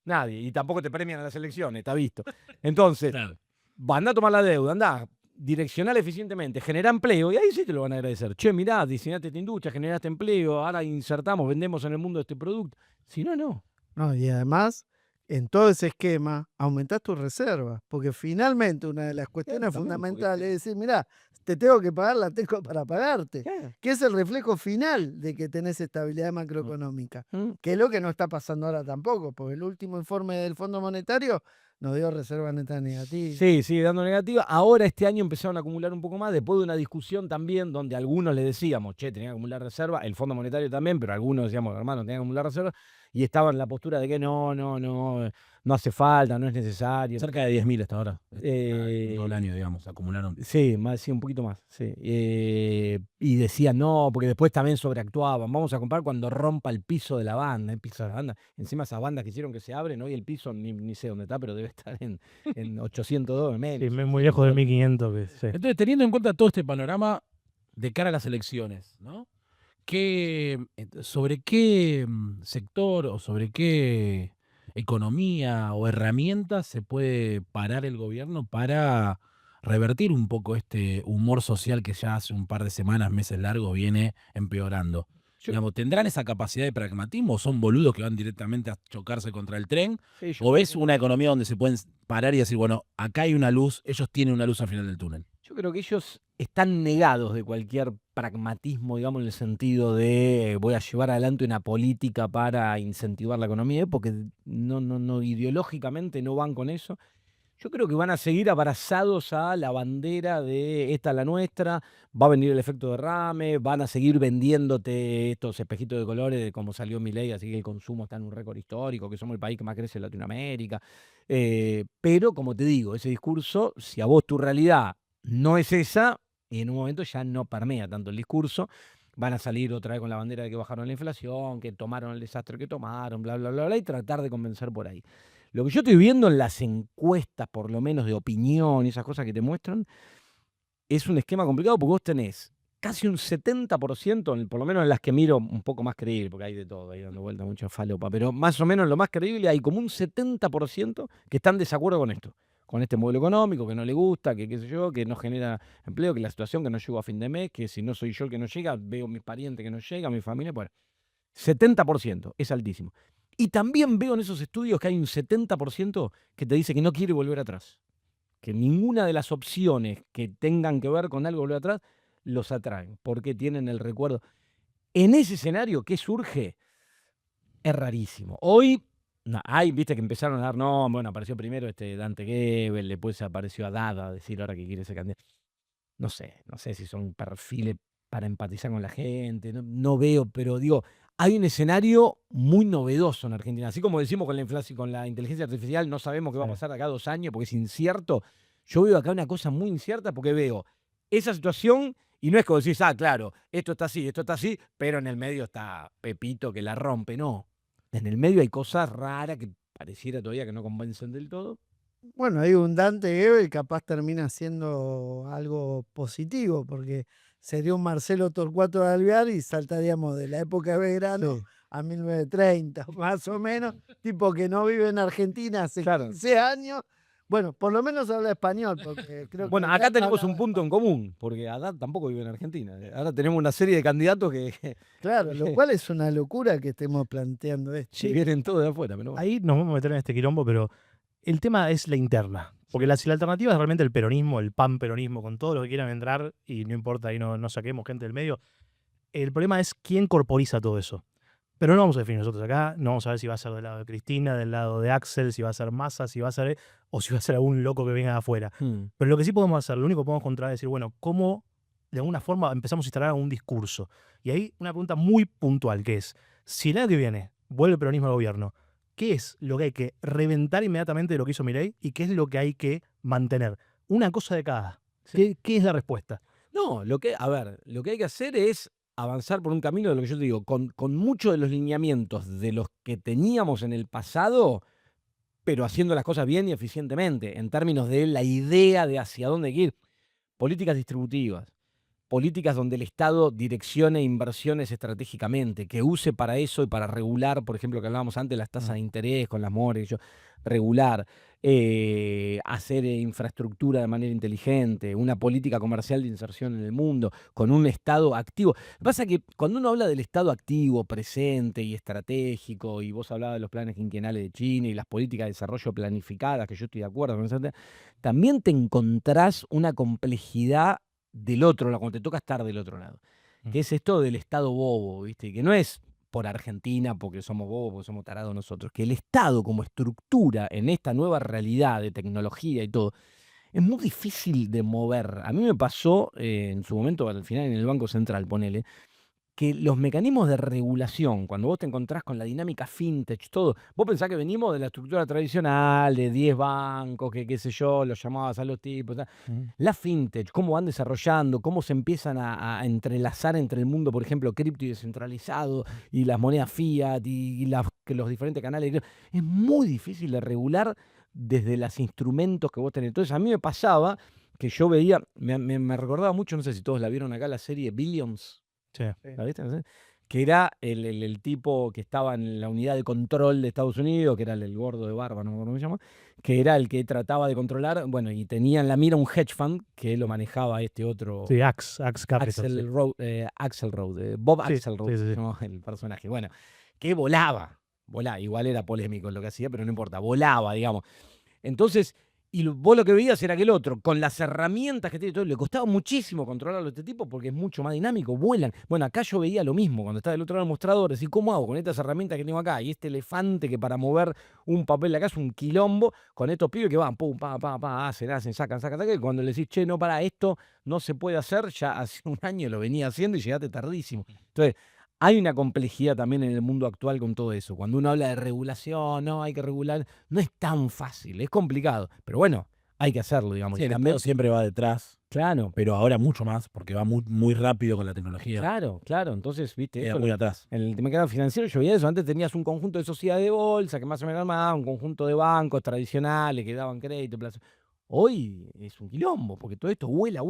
nadie. Y tampoco te premian en las elecciones, está visto. Entonces, Claro. anda a tomar la deuda, anda, direccionar eficientemente, genera empleo, y ahí sí te lo van a agradecer. Che, mirá, diseñaste esta industria, generaste empleo, ahora insertamos, vendemos en el mundo este producto. Si no, no. No, y además, en todo ese esquema, aumentás tus reservas, porque finalmente una de las cuestiones también, porque fundamentales es decir, mirá, te tengo que pagar, la tengo para pagarte, que es el reflejo final de que tenés estabilidad macroeconómica, que es lo que no está pasando ahora tampoco, porque el último informe del Fondo Monetario nos dio reserva neta negativa. Sí, sigue dando negativa. Ahora este año empezaron a acumular un poco más, después de una discusión también donde algunos le decíamos, che, tenía que acumular reserva, el Fondo Monetario también, pero algunos decíamos, hermano, tenía que acumular reserva, y estaban en la postura de que no hace falta, no es necesario. Cerca de 10.000 hasta ahora. Eh, Todo el año, digamos, acumularon. Sí, un poquito más. Sí. Y decían, no, porque después también sobreactuaban. Vamos a comprar cuando rompa el piso de la banda. El piso de la banda. Encima esas bandas que hicieron que se abren, hoy el piso ni sé dónde está, pero debe estar en 800 dólares Sí, menos. muy lejos de 1500. Sí. Entonces, teniendo en cuenta todo este panorama de cara a las elecciones, ¿no? ¿Sobre qué sector o sobre qué economía o herramientas se puede parar el gobierno para revertir un poco este humor social que ya hace un par de semanas, meses largos, viene empeorando? Digamos, ¿tendrán esa capacidad de pragmatismo o son boludos que van directamente a chocarse contra el tren? Sí, yo ¿O creo ves que- una economía donde se pueden parar y decir, bueno, acá hay una luz, ellos tienen una luz al final del túnel? Yo creo que ellos están negados de cualquier pragmatismo, digamos, en el sentido de voy a llevar adelante una política para incentivar la economía, porque no, ideológicamente no van con eso. Yo creo que van a seguir abrazados a la bandera de esta es la nuestra, va a venir el efecto derrame, van a seguir vendiéndote estos espejitos de colores de cómo salió Milei, así que el consumo está en un récord histórico, que somos el país que más crece en Latinoamérica. Pero, como te digo, ese discurso, si a vos tu realidad no es esa, y en un momento ya no permea tanto el discurso, van a salir otra vez con la bandera de que bajaron la inflación, que tomaron el desastre que tomaron, bla, bla, bla, bla, y tratar de convencer por ahí. Lo que yo estoy viendo en las encuestas, por lo menos de opinión y esas cosas que te muestran, es un esquema complicado porque vos tenés casi un 70%, por lo menos en las que miro un poco más creíble, porque hay de todo, ahí dando vuelta mucha falopa, pero más o menos lo más creíble hay como un 70% que están de desacuerdo con esto, con este modelo económico, que no le gusta, que qué sé yo, que no genera empleo, que la situación que no llego a fin de mes, que si no soy yo el que no llega, veo mis parientes que no llegan, mi familia, bueno, 70% es altísimo. Y también veo en esos estudios que hay un 70% que te dice que no quiere volver atrás. Que ninguna de las opciones que tengan que ver con algo volver atrás los atraen, porque tienen el recuerdo. En ese escenario, ¿qué surge? Es rarísimo. Hoy, viste que empezaron a dar, no, bueno, apareció primero Dante Gebel, después apareció Haddad a decir ahora que quiere ser candidato. No sé si son perfiles para empatizar con la gente, no veo, pero digo, hay un escenario muy novedoso en Argentina. Así como decimos con la inflación, con la inteligencia artificial, no sabemos qué va a pasar acá 2 años porque es incierto. Yo veo acá una cosa muy incierta porque veo esa situación y no es como decís, claro, esto está así, pero en el medio está Pepito que la rompe. No, en el medio hay cosas raras que pareciera todavía que no convencen del todo. Bueno, hay un Dante Gebel capaz termina siendo algo positivo, porque sería un Marcelo Torcuato de Alvear y saltaríamos de la época de Belgrano a 1930, más o menos, tipo que no vive en Argentina hace Claro. 15 años. Bueno, por lo menos habla español, porque creo Bueno, que acá tenemos habla un punto en común, porque Haddad tampoco vive en Argentina. Ahora tenemos una serie de candidatos que Claro, lo cual es una locura que estemos planteando esto. Sí, vienen todos de afuera. Pero bueno. ahí nos vamos a meter en este quilombo, pero el tema es la interna. Porque si la alternativa es realmente el peronismo, el pan-peronismo, con todo lo que quieran entrar, y no importa, ahí no saquemos gente del medio, el problema es quién corporiza todo eso. Pero no vamos a definir nosotros acá, no vamos a ver si va a ser del lado de Cristina, del lado de Axel, si va a ser Massa, si va a ser, o si va a ser algún loco que venga de afuera. Pero lo que sí podemos hacer, lo único que podemos encontrar es decir, bueno, ¿cómo de alguna forma empezamos a instalar un discurso? Y ahí una pregunta muy puntual, que es, si el año que viene vuelve el peronismo al gobierno, ¿qué es lo que hay que reventar inmediatamente de lo que hizo Milei y qué es lo que hay que mantener? Una cosa de cada. ¿Qué es la respuesta? No, lo que hay que hacer es avanzar por un camino de lo que yo te digo, con muchos de los lineamientos de los que teníamos en el pasado, pero haciendo las cosas bien y eficientemente, en términos de la idea de hacia dónde ir. Políticas distributivas, políticas donde el Estado direccione inversiones estratégicamente, que use para eso y para regular, por ejemplo, que hablábamos antes, las tasas de interés con las mortgages, regular, hacer infraestructura de manera inteligente, una política comercial de inserción en el mundo, con un Estado activo. Lo que pasa es que cuando uno habla del Estado activo, presente y estratégico, y vos hablabas de los planes quinquenales de China y las políticas de desarrollo planificadas, que yo estoy de acuerdo con eso, también te encontrás una complejidad del otro lado, cuando te toca estar del otro lado, que es esto del Estado bobo, ¿viste? Que no es por Argentina, porque somos bobos, porque somos tarados nosotros, que el Estado como estructura en esta nueva realidad de tecnología y todo, es muy difícil de mover. A mí me pasó en su momento, al final en el Banco Central, ponele, que los mecanismos de regulación, cuando vos te encontrás con la dinámica fintech, todo, vos pensás que venimos de la estructura tradicional, de 10 bancos, que qué sé yo, los llamabas a los tipos. La fintech, cómo van desarrollando, cómo se empiezan a entrelazar entre el mundo, por ejemplo, cripto y descentralizado, y las monedas fiat, y los diferentes canales. Es muy difícil de regular desde los instrumentos que vos tenés. Entonces, a mí me pasaba que yo veía, me recordaba mucho, no sé si todos la vieron acá, la serie Billions. Sí. ¿La viste? ¿No sé? Que era el tipo que estaba en la unidad de control de Estados Unidos, que era el gordo de barba, no me acuerdo cómo se llama, que era el que trataba de controlar, bueno, y tenía en la mira un hedge fund que lo manejaba este otro, Sí, Axe Capital. Axelrod, Bob Sí, Axelrod, sí, sí, sí. ¿no? El personaje, bueno, que volaba, igual era polémico en lo que hacía, pero no importa, volaba, digamos. Entonces, vos lo que veías era que el otro, con las herramientas que tiene todo, le costaba muchísimo controlarlo a este tipo porque es mucho más dinámico, vuelan. Bueno, acá yo veía lo mismo, cuando estaba del otro lado del mostrador, decir, ¿cómo hago con estas herramientas que tengo acá? Y este elefante que para mover un papel de acá es un quilombo, con estos pibes que van, pum, hacen, sacan, y cuando le decís, che, no, para esto no se puede hacer, ya hace un año lo venía haciendo y llegaste tardísimo. Entonces, hay una complejidad también en el mundo actual con todo eso. Cuando uno habla de regulación, no, hay que regular, no es tan fácil, es complicado. Pero bueno, hay que hacerlo, digamos. Sí, Y el también, Estado siempre va detrás, claro, pero ahora mucho más, porque va muy, muy rápido con la tecnología. claro. Entonces, viste, Queda esto, muy atrás. en el mercado financiero yo veía eso. Antes tenías un conjunto de sociedades de bolsa que más o menos armaban, un conjunto de bancos tradicionales que daban crédito, plazo. Hoy es un quilombo, porque todo esto vuela.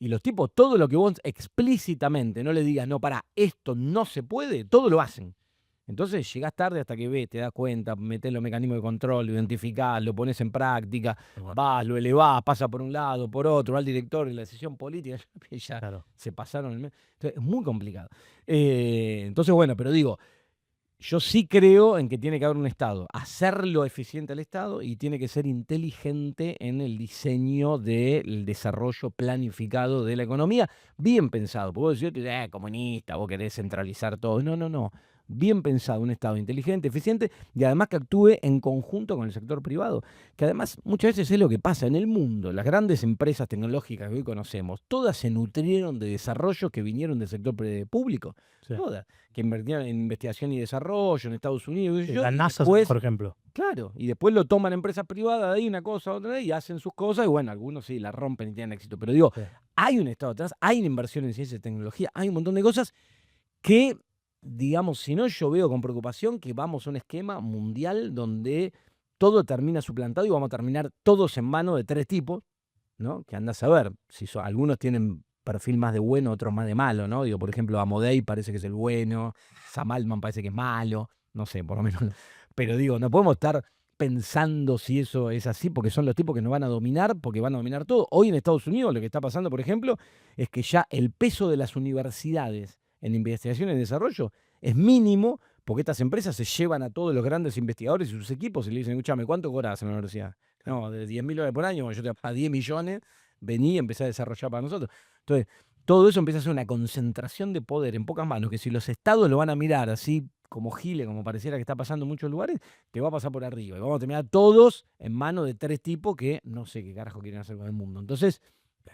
Y los tipos, todo lo que vos explícitamente no le digas, no, para, esto no se puede, todo lo hacen. Entonces llegás tarde hasta que ves, te das cuenta, metés los mecanismos de control, lo identificás, lo pones en práctica, vas, lo elevás, pasa por un lado, por otro, va al director y la decisión política, ya Claro. se pasaron el mes. Entonces, es muy complicado. Entonces, bueno, pero digo, yo sí creo en que tiene que haber un Estado, hacerlo eficiente al Estado y tiene que ser inteligente en el diseño del desarrollo planificado de la economía, bien pensado. Porque vos decís, comunista, vos querés centralizar todo. No. Bien pensado, un Estado inteligente, eficiente y además que actúe en conjunto con el sector privado. Que además muchas veces es lo que pasa en el mundo. Las grandes empresas tecnológicas que hoy conocemos, todas se nutrieron de desarrollos que vinieron del sector público. Sí. Todas. Que invertían en investigación y desarrollo en Estados Unidos. Sí, y la NASA, después, por ejemplo. claro, y después lo toman empresas privadas, de ahí una cosa, otra, y hacen sus cosas, y bueno, algunos sí la rompen y tienen éxito. Pero digo, Sí. hay un Estado atrás, hay una inversión en ciencia y tecnología, hay un montón de cosas que, digamos, si no, yo veo con preocupación que vamos a un esquema mundial donde todo termina suplantado y vamos a terminar todos en manos de tres tipos, ¿no? Que andás a ver, si algunos tienen perfil más de bueno, otros más de malo, ¿no? Digo, por ejemplo, Amodei parece que es el bueno, Sam Altman parece que es malo, no sé, por lo menos. Pero digo, no podemos estar pensando si eso es así, porque son los tipos que nos van a dominar, porque van a dominar todo. Hoy en Estados Unidos lo que está pasando, por ejemplo, es que ya el peso de las universidades en investigación y desarrollo es mínimo, porque estas empresas se llevan a todos los grandes investigadores y sus equipos y le dicen, escúchame, ¿cuánto cobras en la universidad? No, de $10.000 por año, yo te pago 10 millones, vení y empecé a desarrollar para nosotros. Entonces, todo eso empieza a ser una concentración de poder en pocas manos, que si los estados lo van a mirar así como gile, como pareciera que está pasando en muchos lugares, te va a pasar por arriba. Y vamos a terminar todos en manos de 3 tipos que no sé qué carajo quieren hacer con el mundo. Entonces,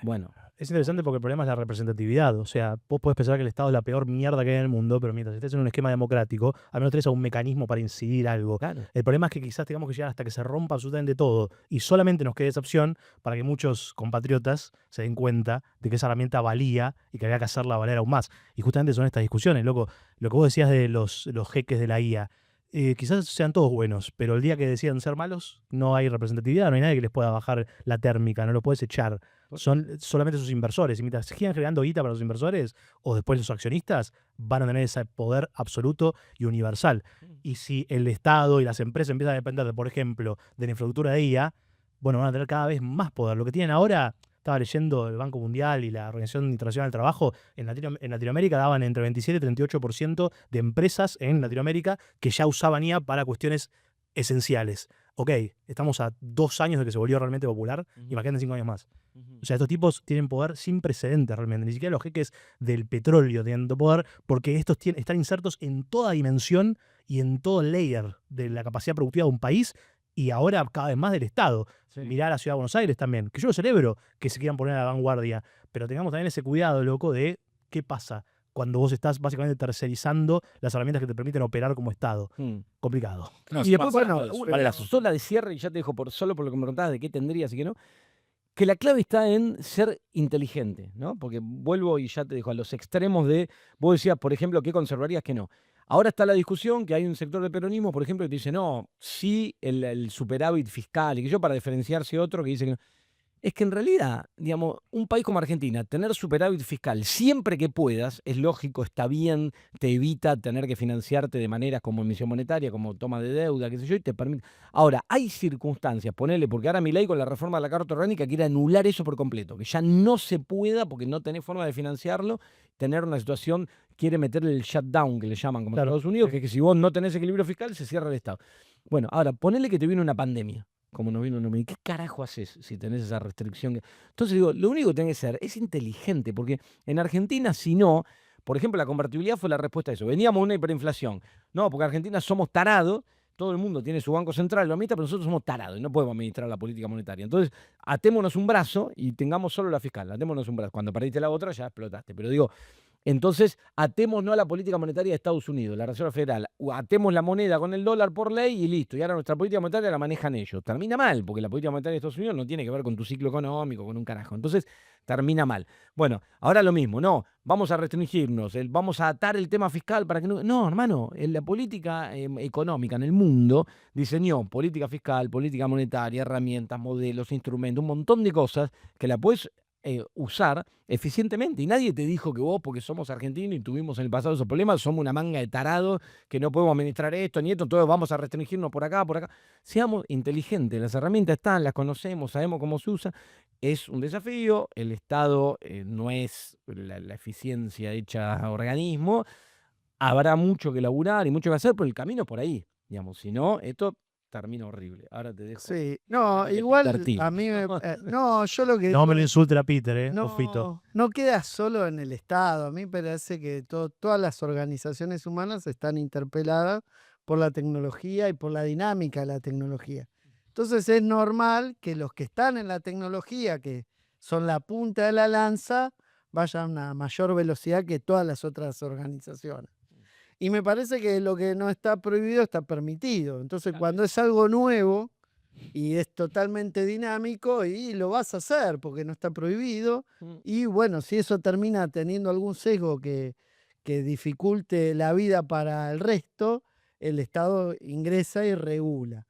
bueno, Es interesante porque el problema es la representatividad. O sea, vos podés pensar que el Estado es la peor mierda que hay en el mundo, pero mientras estés en un esquema democrático, al menos tenés un mecanismo para incidir algo. claro. El problema es que quizás tengamos que llegar hasta que se rompa absolutamente todo y solamente nos quede esa opción para que muchos compatriotas se den cuenta de que esa herramienta valía y que había que hacerla valer aún más. Y justamente son estas discusiones, loco. Lo que vos decías de los jeques de la IA. Quizás sean todos buenos, pero el día que decidan ser malos, no hay representatividad, no hay nadie que les pueda bajar la térmica, no lo puedes echar. Son solamente sus inversores. Y mientras sigan generando guita para los inversores, o después los accionistas, van a tener ese poder absoluto y universal. Y si el Estado y las empresas empiezan a depender, por ejemplo, de la infraestructura de IA, bueno, van a tener cada vez más poder. Lo que tienen ahora, estaba leyendo el Banco Mundial y la Organización Internacional del Trabajo, en Latinoamérica daban entre 27 y 38% de empresas en Latinoamérica que ya usaban IA para cuestiones esenciales. Ok, estamos a 2 años de que se volvió realmente popular, imagínate 5 años más. O sea, estos tipos tienen poder sin precedentes realmente. Ni siquiera los jeques del petróleo tienen poder porque estos están insertos en toda dimensión y en todo layer de la capacidad productiva de un país y ahora cada vez más del Estado. Sí. Mirá a la Ciudad de Buenos Aires también, que yo lo celebro que se quieran poner a la vanguardia, pero tengamos también ese cuidado, loco, de qué pasa cuando vos estás básicamente tercerizando las herramientas que te permiten operar como Estado. Complicado. No, Y después, pasa- bueno, para la sola de cierre, y ya te dejo solo por lo que me contabas de qué tendrías y qué no, que la clave está en ser inteligente, ¿no? Porque vuelvo y ya te dejo a los extremos de, vos decías, por ejemplo, qué conservarías, qué no. Ahora está la discusión que hay un sector del peronismo, por ejemplo, que te dice, no, sí el superávit fiscal, y que yo para diferenciarse otro que dice que no. Es que en realidad, digamos, un país como Argentina, tener superávit fiscal siempre que puedas, es lógico, está bien, te evita tener que financiarte de maneras como emisión monetaria, como toma de deuda, qué sé yo, y te permite. Ahora, hay circunstancias, ponele, porque ahora Milei con la reforma de la Carta Orgánica quiere anular eso por completo, que ya no se pueda, porque no tenés forma de financiarlo, tener una situación, quiere meterle el shutdown, que le llaman como Claro, Estados Unidos, sí. que es que si vos no tenés equilibrio fiscal, se cierra el Estado. Bueno, ahora, ponele que te viene una pandemia. Como nos vino una pandemia. ¿Qué carajo haces si tenés esa restricción? Entonces digo, lo único que tenés que ser es inteligente, porque en Argentina, si no, por ejemplo, la convertibilidad fue la respuesta a eso. Veníamos a una hiperinflación. No, porque Argentina somos tarados, todo el mundo tiene su banco central, lo administra, pero nosotros somos tarados y no podemos administrar la política monetaria. Entonces, atémonos un brazo y tengamos solo la fiscal. Atémonos un brazo. Cuando perdiste la otra, ya explotaste. Pero digo, entonces, atémonos a la política monetaria de Estados Unidos, la Reserva Federal. Atemos la moneda con el dólar por ley y listo. Y ahora nuestra política monetaria la manejan ellos. Termina mal, porque la política monetaria de Estados Unidos no tiene que ver con tu ciclo económico, con un carajo. Entonces, termina mal. Bueno, ahora lo mismo. No, vamos a restringirnos, vamos a atar el tema fiscal para que no... No, hermano, la política económica en el mundo diseñó política fiscal, política monetaria, herramientas, modelos, instrumentos, un montón de cosas que la puedes usar eficientemente. Y nadie te dijo que vos, porque somos argentinos y tuvimos en el pasado esos problemas, somos una manga de tarados que no podemos administrar esto ni esto, entonces vamos a restringirnos por acá, por acá. Seamos inteligentes, las herramientas están, las conocemos, sabemos cómo se usa. Es un desafío, el Estado no es la eficiencia hecha a organismo, habrá mucho que laburar y mucho que hacer, pero el camino es por ahí, digamos, si no, esto termina horrible. Ahora te dejo. Sí, no, Para que te igual invertí. a mí no, yo lo que No me digo lo es, insulte a Peter, o Fito. no queda solo en el Estado. A mí me parece que todas las organizaciones humanas están interpeladas por la tecnología y por la dinámica de la tecnología. Entonces es normal que los que están en la tecnología, que son la punta de la lanza, vayan a una mayor velocidad que todas las otras organizaciones. Y me parece que lo que no está prohibido está permitido. Entonces, cuando es algo nuevo y es totalmente dinámico, y lo vas a hacer porque no está prohibido. Y bueno, si eso termina teniendo algún sesgo que dificulte la vida para el resto, el Estado ingresa y regula.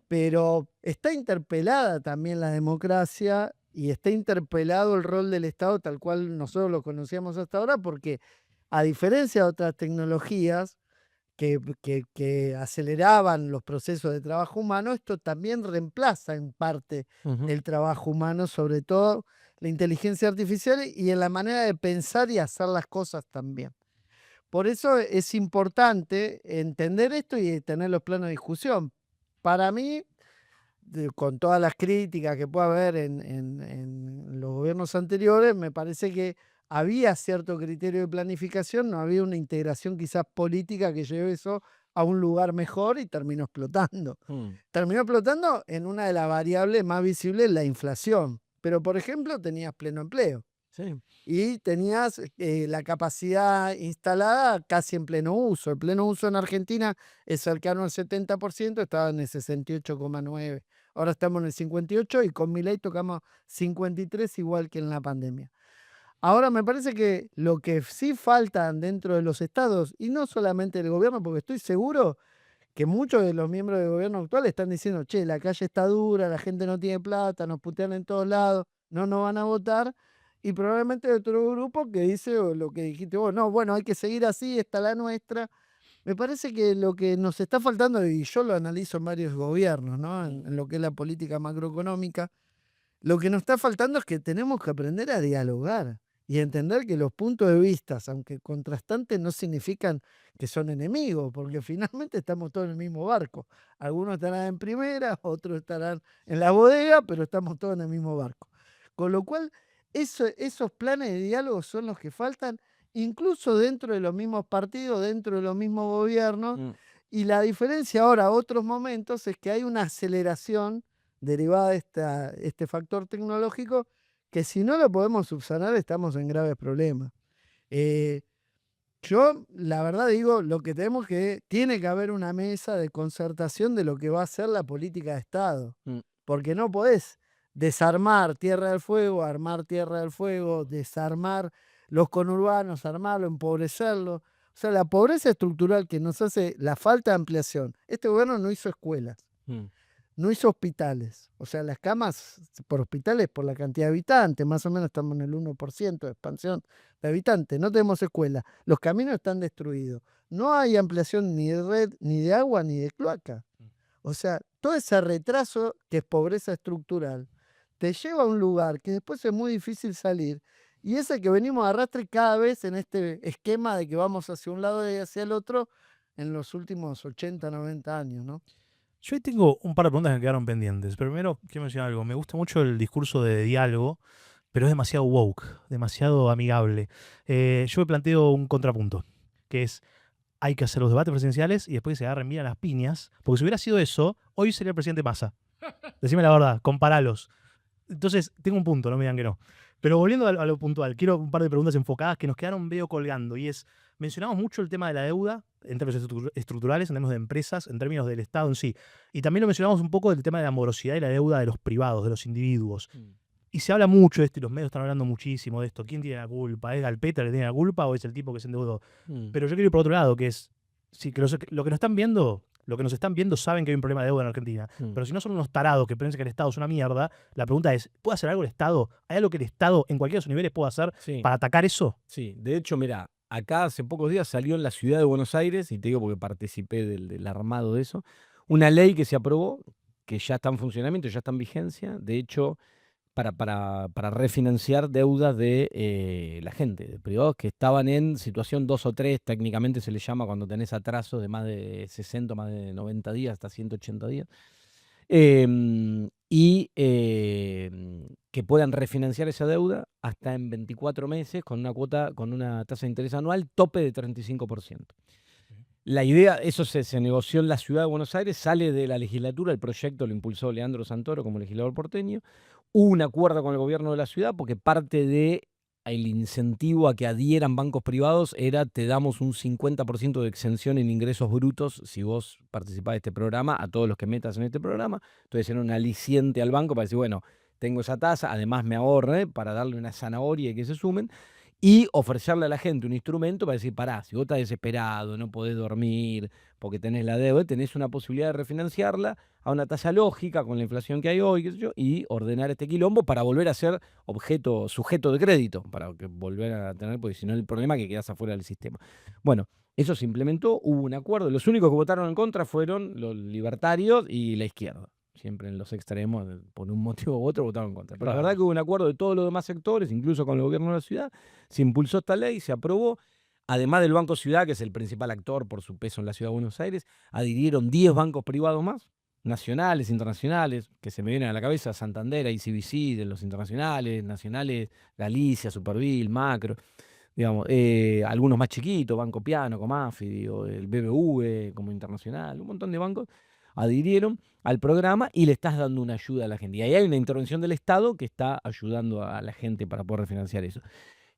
Pero está interpelada también la democracia y está interpelado el rol del Estado tal cual nosotros lo conocíamos hasta ahora, porque a diferencia de otras tecnologías, que aceleraban los procesos de trabajo humano, esto también reemplaza en parte el trabajo humano, sobre todo la inteligencia artificial y en la manera de pensar y hacer las cosas también. Por eso es importante entender esto y tener los planos de discusión. Para mí, con todas las críticas que pueda haber en los gobiernos anteriores, me parece que había cierto criterio de planificación, no había una integración quizás política que lleve eso a un lugar mejor y terminó explotando. Terminó explotando en una de las variables más visibles, la inflación. Pero, por ejemplo, tenías pleno empleo. Sí. Y tenías la capacidad instalada casi en pleno uso. El pleno uso en Argentina es cercano al 70%, estaba en el 68,9%. Ahora estamos en el 58% y con Milei tocamos 53% igual que en la pandemia. Ahora me parece que lo que sí faltan dentro de los estados, y no solamente del gobierno, porque estoy seguro que muchos de los miembros del gobierno actual están diciendo, che, la calle está dura, la gente no tiene plata, nos putean en todos lados, no nos van a votar. Y probablemente hay otro grupo que dice lo que dijiste vos, no, bueno, hay que seguir así, está la nuestra. Me parece que lo que nos está faltando, y yo lo analizo en varios gobiernos, ¿no? En lo que es la política macroeconómica, lo que nos está faltando es que tenemos que aprender a dialogar y entender que los puntos de vista, aunque contrastantes, no significan que son enemigos, porque finalmente estamos todos en el mismo barco. Algunos estarán en primera, otros estarán en la bodega, pero estamos todos en el mismo barco. Con lo cual, esos planes de diálogo son los que faltan, incluso dentro de los mismos partidos, dentro de los mismos gobiernos. Y la diferencia ahora a otros momentos es que hay una aceleración derivada de este factor tecnológico que si no lo podemos subsanar estamos en graves problemas. Yo, la verdad digo, lo que tenemos tiene que haber una mesa de concertación de lo que va a ser la política de Estado, porque no podés desarmar Tierra del Fuego, armar Tierra del Fuego, desarmar los conurbanos, armarlo, empobrecerlo. O sea, la pobreza estructural que nos hace la falta de ampliación. Este gobierno no hizo escuelas, no hizo hospitales. O sea, las camas por hospitales por la cantidad de habitantes, más o menos estamos en el 1% de expansión de habitantes. No tenemos escuelas. Los caminos están destruidos. No hay ampliación ni de red, ni de agua, ni de cloaca. O sea, todo ese retraso que es pobreza estructural te lleva a un lugar que después es muy difícil salir. Y ese que venimos a arrastre cada vez en este esquema de que vamos hacia un lado y hacia el otro en los últimos 80, 90 años, ¿no? Yo ahí tengo un par de preguntas que me quedaron pendientes. Pero primero, quiero mencionar algo. Me gusta mucho el discurso de diálogo, pero es demasiado woke, demasiado amigable. Yo me planteo un contrapunto, que es, hay que hacer los debates presidenciales y después se agarren bien a las piñas, porque si hubiera sido eso, hoy sería el presidente Massa. Decime la verdad, comparalos. Entonces, tengo un punto, no me digan que no. Pero volviendo a lo puntual, quiero un par de preguntas enfocadas que nos quedaron medio colgando. Y es, mencionamos mucho el tema de la deuda en términos estructurales, en términos de empresas, en términos del Estado en sí. Y también lo mencionamos un poco del tema de la morosidad y la deuda de los privados, de los individuos. Y se habla mucho de esto y los medios están hablando muchísimo de esto. ¿Quién tiene la culpa? ¿Es Galpeta el que tiene la culpa o es el tipo que se endeudó? Pero yo quiero ir por otro lado, que es, sí, que lo que nos están viendo... Lo que nos están viendo saben que hay un problema de deuda en Argentina. Pero si no son unos tarados que piensan que el Estado es una mierda, la pregunta es, ¿puede hacer algo el Estado? ¿Hay algo que el Estado, en cualquiera de sus niveles, pueda hacer para atacar eso? Sí, de hecho, mira, acá hace pocos días salió en la ciudad de Buenos Aires, y te digo porque participé del armado de eso, una ley que se aprobó, que ya está en funcionamiento, ya está en vigencia, de hecho, para refinanciar deudas de la gente, de privados que estaban en situación 2 o 3, técnicamente se le llama cuando tenés atrasos de más de 60, más de 90 días, hasta 180 días, que puedan refinanciar esa deuda hasta en 24 meses con una tasa de interés anual tope de 35%. La idea, eso se negoció en la ciudad de Buenos Aires, sale de la legislatura, el proyecto lo impulsó Leandro Santoro como legislador porteño. Hubo un acuerdo con el gobierno de la ciudad porque parte del incentivo a que adhieran bancos privados era te damos un 50% de exención en ingresos brutos si vos participás de este programa, a todos los que metas en este programa. Entonces era un aliciente al banco para decir, bueno, tengo esa tasa, además me ahorré para darle una zanahoria y que se sumen. Y ofrecerle a la gente un instrumento para decir, pará, si vos estás desesperado, no podés dormir porque tenés la deuda, tenés una posibilidad de refinanciarla a una tasa lógica con la inflación que hay hoy, qué sé yo, y ordenar este quilombo para volver a ser sujeto de crédito, para que volver a tener, porque si no el problema es que quedás afuera del sistema. Bueno, Eso se implementó, hubo un acuerdo. Los únicos que votaron en contra fueron los libertarios y la izquierda. Siempre en los extremos, por un motivo u otro, votaron en contra. Pero la Claro. verdad que hubo un acuerdo de todos los demás sectores, incluso con el gobierno de la ciudad. Se impulsó esta ley, se aprobó. Además del Banco Ciudad, que es el principal actor por su peso en la ciudad de Buenos Aires, adhirieron 10 bancos privados más, nacionales, internacionales, que se me vienen a la cabeza: Santander, ICBC, de los internacionales, nacionales, Galicia, Superville, Macro, digamos, algunos más chiquitos, Banco Piano, Comafi, digo, el BBV como internacional, un montón de bancos adhirieron al programa y le estás dando una ayuda a la gente. Y ahí hay una intervención del Estado que está ayudando a la gente para poder refinanciar eso.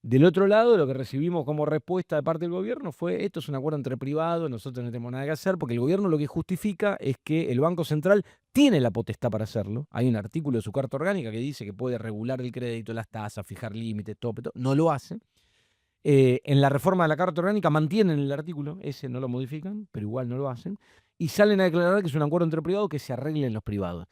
Del otro lado, lo que recibimos como respuesta de parte del gobierno fue: esto es un acuerdo entre privados, nosotros no tenemos nada que hacer, porque el gobierno lo que justifica es que el Banco Central tiene la potestad para hacerlo. Hay un artículo de su Carta Orgánica que dice que puede regular el crédito, las tasas, fijar límites, todo, no lo hace. En la reforma de la Carta Orgánica mantienen el artículo, ese no lo modifican, pero igual no lo hacen, y salen a declarar que es un acuerdo entre privados, que se arreglen los privados.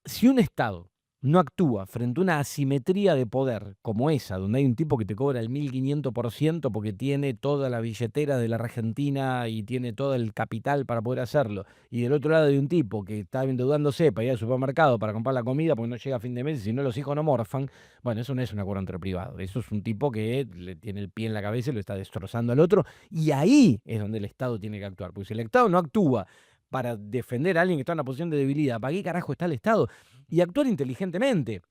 Si un Estado no actúa frente a una asimetría de poder como esa, donde hay un tipo que te cobra el 1500% porque tiene toda la billetera de la Argentina y tiene todo el capital para poder hacerlo, y del otro lado hay un tipo que está endeudándose para ir al supermercado para comprar la comida porque no llega a fin de mes y si no los hijos no morfan, bueno, eso no es un acuerdo entre privados, eso es un tipo que le tiene el pie en la cabeza y lo está destrozando al otro, y ahí es donde el Estado tiene que actuar, porque si el Estado no actúa para defender a alguien que está en una posición de debilidad, ¿para qué carajo está el Estado? Y actuar inteligentemente.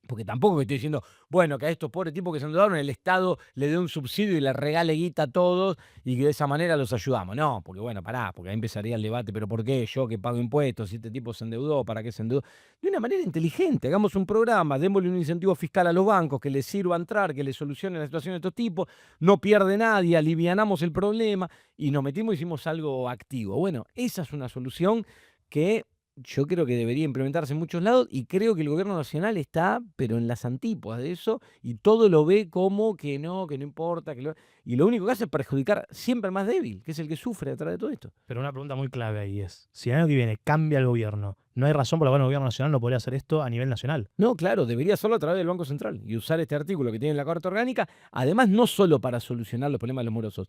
Porque tampoco que estoy diciendo, bueno, que a estos pobres tipos que se endeudaron el Estado le dé un subsidio y le regale guita a todos y que de esa manera los ayudamos. No, porque bueno, pará, porque ahí empezaría el debate, pero ¿por qué yo que pago impuestos, si este tipo se endeudó, para qué se endeudó? De una manera inteligente, hagamos un programa, démosle un incentivo fiscal a los bancos que les sirva entrar, que les solucione la situación de estos tipos, no pierde nadie, alivianamos el problema y nos metimos y hicimos algo activo. Bueno, esa es una solución que yo creo que debería implementarse en muchos lados y creo que el gobierno nacional está, pero en las antípodas de eso, y todo lo ve como que no importa, y lo único que hace es perjudicar siempre al más débil, que es el que sufre detrás de todo esto. Pero una pregunta muy clave ahí es, si el año que viene cambia el gobierno, ¿no hay razón por la cual el gobierno nacional no podría hacer esto a nivel nacional? No, claro, debería hacerlo a través del Banco Central y usar este artículo que tiene la Carta Orgánica, además no solo para solucionar los problemas de los morosos,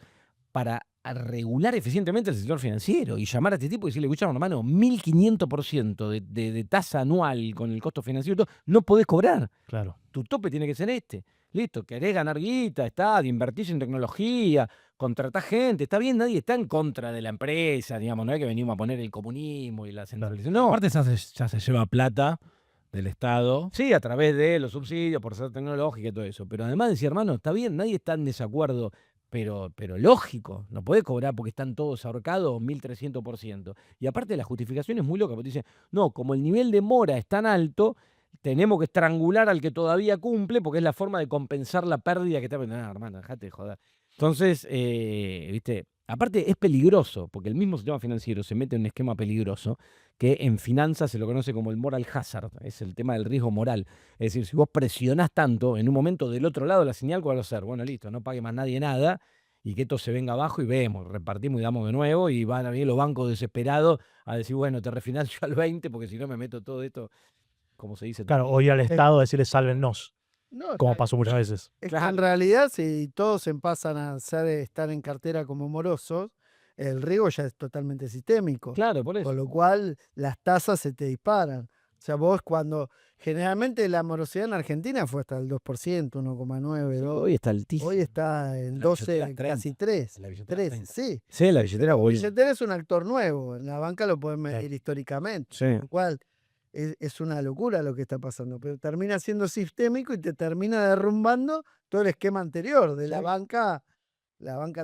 para regular eficientemente el sector financiero y llamar a este tipo y decirle: escuchame, hermano, 1500% de tasa anual con el costo financiero, y todo, no podés cobrar. Claro. Tu tope tiene que ser este. Listo, querés ganar guita, invertís en tecnología, contratás gente, está bien, nadie está en contra de la empresa, digamos, no es que venimos a poner el comunismo y la centralización, no. Aparte ya se lleva plata del Estado. Sí, a través de los subsidios por ser tecnológica y todo eso. Pero además decía: hermano, está bien, nadie está en desacuerdo, pero lógico, no podés cobrar porque están todos ahorcados 1300%. Y aparte la justificación es muy loca, porque dice: no, como el nivel de mora es tan alto, tenemos que estrangular al que todavía cumple porque es la forma de compensar la pérdida que está. No, hermano, dejate de joder. Entonces, viste, aparte es peligroso, porque el mismo sistema financiero se mete en un esquema peligroso que en finanzas se lo conoce como el moral hazard, es el tema del riesgo moral. Es decir, si vos presionás tanto, en un momento del otro lado la señal, ¿cuál va a ser? Bueno, listo, no pague más nadie nada y que esto se venga abajo y vemos, repartimos y damos de nuevo y van a venir los bancos desesperados a decir: bueno, te refinancio al 20 porque si no me meto todo esto, como se dice. Claro, o ir al Estado a decirle sálvennos, No, como pasó muchas veces. es que en realidad, si todos se pasan a estar en cartera como morosos, el riesgo ya es totalmente sistémico. Claro, por eso. Con lo cual, las tasas se te disparan. O sea, vos generalmente la morosidad en Argentina fue hasta el 2%, 1,9%, 2%. Hoy está altísimo. Hoy está en La 12, billetera 30. casi 3. La billetera 30. Sí. Sí, la billetera La hoy. billetera es un actor nuevo. En la banca lo pueden medir históricamente. Sí. Con lo cual, es una locura lo que está pasando. Pero termina siendo sistémico y te termina derrumbando todo el esquema anterior de la banca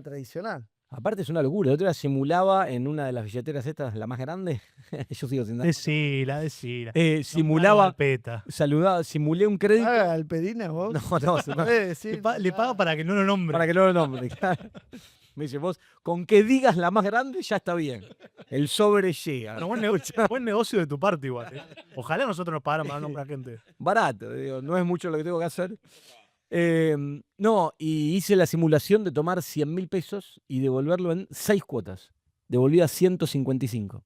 tradicional. Aparte es una locura. El otro día simulaba en una de las billeteras estas, la más grande. Yo sigo sin dar. Decila. Simulaba, Peta. simulé un crédito. ¿Paga Alpedina vos? No, Se puede decir. Le paga para que no lo nombre. para que no lo nombre. Me dice: vos, con que digas la más grande ya está bien. El sobre llega. Bueno, buen negocio de tu parte igual. Ojalá nosotros nos pagáramos para nombrar gente. Barato, digo, no es mucho lo que tengo que hacer. No, y hice la simulación de tomar 100.000 pesos y devolverlo en 6 cuotas. Devolvía 155.